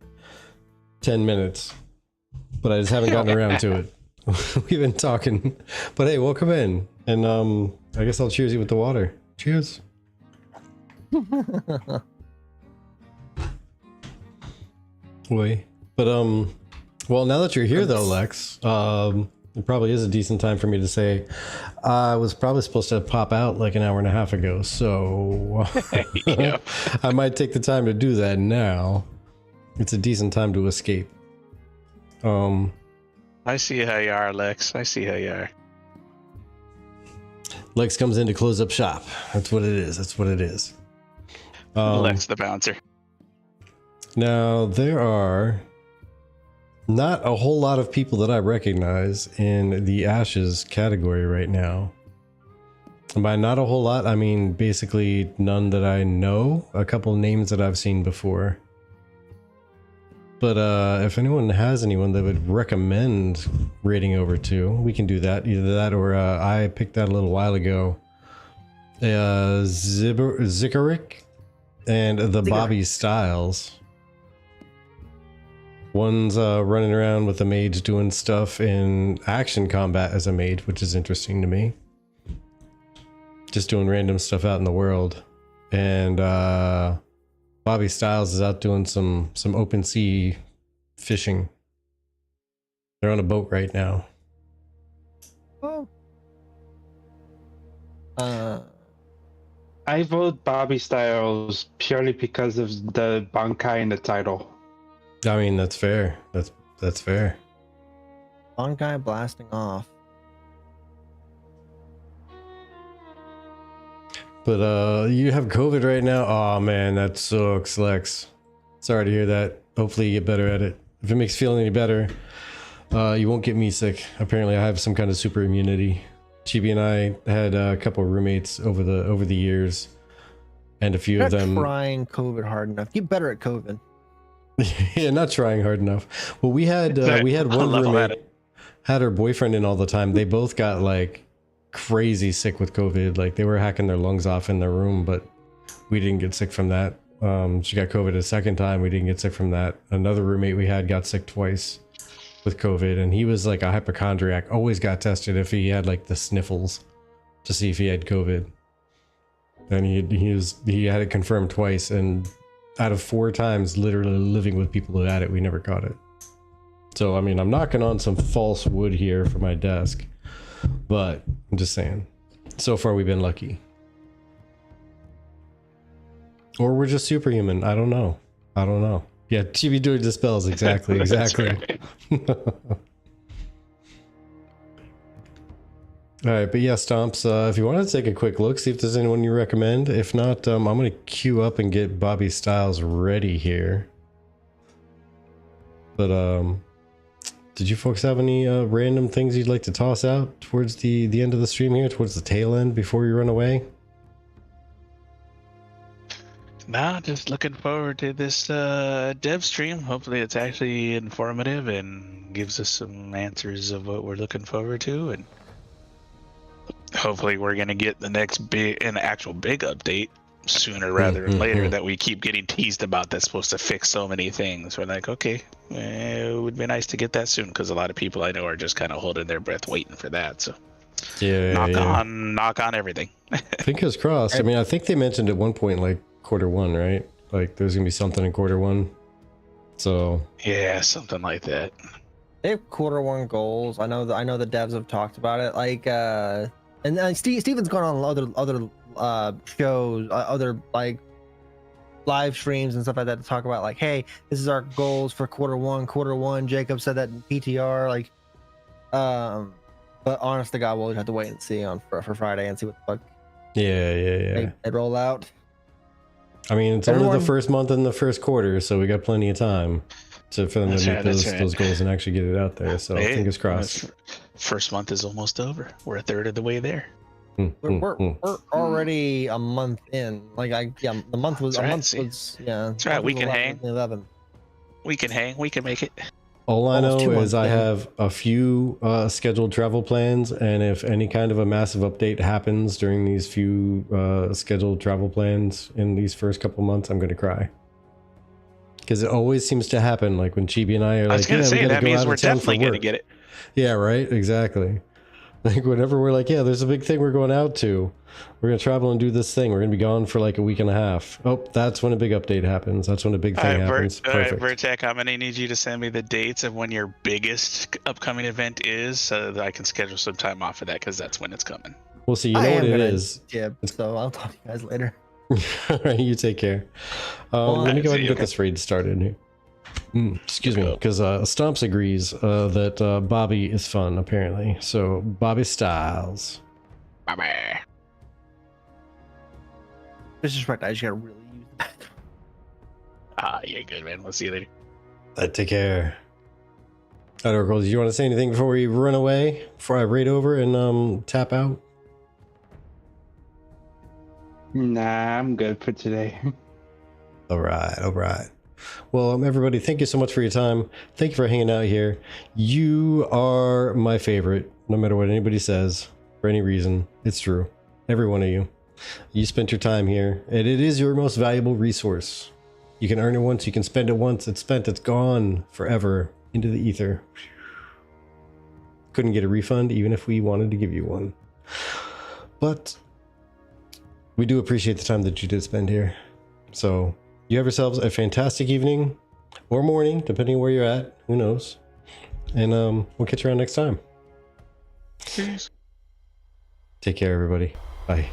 10 minutes, but I just haven't gotten around to it. We've been talking, but hey, welcome in, and I guess I'll cheers you with the water. Cheers. Wait, but well, now that you're here though, Lex, it probably is a decent time for me to say I was probably supposed to pop out like an hour and a half ago, so I might take the time to do that now. It's a decent time to escape. I see how you are, Lex. I see how you are. Lex comes in to close up shop. That's what it is. Lex the bouncer. Now, there are not a whole lot of people that I recognize in the Ashes category right now. And by not a whole lot, I mean basically none that I know. A couple names that I've seen before. But if anyone has anyone that would recommend raiding over to, we can do that. Either that or I picked that a little while ago. Zikarik and the Bobby Styles. One's running around with a mage doing stuff in action combat as a mage, which is interesting to me. Just doing random stuff out in the world. And Bobby Styles is out doing some open sea fishing. They're on a boat right now. Oh. I vote Bobby Styles purely because of the Bankai in the title. I mean, that's fair. That's fair. One guy blasting off. But you have COVID right now? Oh man, that sucks, Lex. Sorry to hear that. Hopefully you get better at it. If it makes you feel any better, you won't get me sick. Apparently I have some kind of super immunity. Chibi and I had a couple of roommates over the years, and a few You're of them trying COVID hard enough. Get better at COVID. yeah, not trying hard enough. Well, we had one roommate had her boyfriend in all the time. They both got like crazy sick with COVID. Like they were hacking their lungs off in their room, but we didn't get sick from that. She got COVID a second time. We didn't get sick from that. Another roommate we had got sick twice with COVID, and he was like a hypochondriac. Always got tested if he had like the sniffles to see if he had COVID. And he had it confirmed twice, and out of 4 times literally living with people who had it, we never caught it. So I mean, I'm knocking on some false wood here for my desk, but I'm just saying, so far we've been lucky. Or we're just superhuman. I don't know. Yeah, Chibi doing dispels. Exactly. Right. All right, but yeah, Stomps, if you want to take a quick look, see if there's anyone you recommend. If not, I'm going to queue up and get Bobby Styles ready here. But did you folks have any random things you'd like to toss out towards the end of the stream here, towards the tail end before you run away? Nah, just looking forward to this dev stream. Hopefully it's actually informative and gives us some answers of what we're looking forward to, and hopefully we're gonna get the next actual big update sooner rather than later that we keep getting teased about that's supposed to fix so many things. We're like, okay, it would be nice to get that soon, because a lot of people I know are just kind of holding their breath waiting for that. So knock on everything. Fingers crossed. I mean, I think they mentioned at one point like Q1, right? Like there's gonna be something in Q1. So yeah, something like that. They have Q1 goals. I know the devs have talked about it. Like and Steven's gone on other shows, other like live streams and stuff like that to talk about like, hey, this is our goals for Q1. Jacob said that in PTR, like, but honest to God, we'll have to wait and see for Friday and see what the fuck. Yeah. They roll out. I mean, it's only the first month in the first quarter, so we got plenty of time for them to meet those goals and actually get it out there. So fingers crossed. First month is almost over. We're a third of the way there. We're already a month in. Like the month was That's right. We can hang. 11. We can hang. We can make it. All I know is I have a few scheduled travel plans, and if any kind of a massive update happens during these few scheduled travel plans in these first couple months, I'm going to cry. Because it always seems to happen, like when Chibi and I are like, I was going to say, that means we're definitely going to get it. Yeah, right? Exactly. Like whenever we're like, yeah, there's a big thing we're going out to. We're going to travel and do this thing. We're going to be gone for like a week and a half. Oh, that's when a big update happens. That's when a big thing happens. Perfect. Vertec, I'm going to need you to send me the dates of when your biggest upcoming event is, so that I can schedule some time off of that, because that's when it's coming. We'll see. You know what it is. Yeah, so I'll talk to you guys later. All right, you take care. Let me go ahead and get this raid started here. Excuse me, because Stomps agrees that Bobby is fun, apparently. So, Bobby Styles. Bobby. Disrespect, I just gotta really use the bathroom. Yeah, good, man. We'll see you later. Take care. All right, Oracle, do you want to say anything before we run away? Before I raid over and tap out? Nah, I'm good for today. All right. Well, everybody, thank you so much for your time. Thank you for hanging out here. You are my favorite, no matter what anybody says, for any reason. It's true. Every one of you. You spent your time here, and it is your most valuable resource. You can earn it once, you can spend it once, it's spent, it's gone forever into the ether. Couldn't get a refund even if we wanted to give you one. But we do appreciate the time that you did spend here. So you have yourselves a fantastic evening or morning, depending on where you're at. Who knows? And we'll catch you around next time. Peace. Take care, everybody. Bye.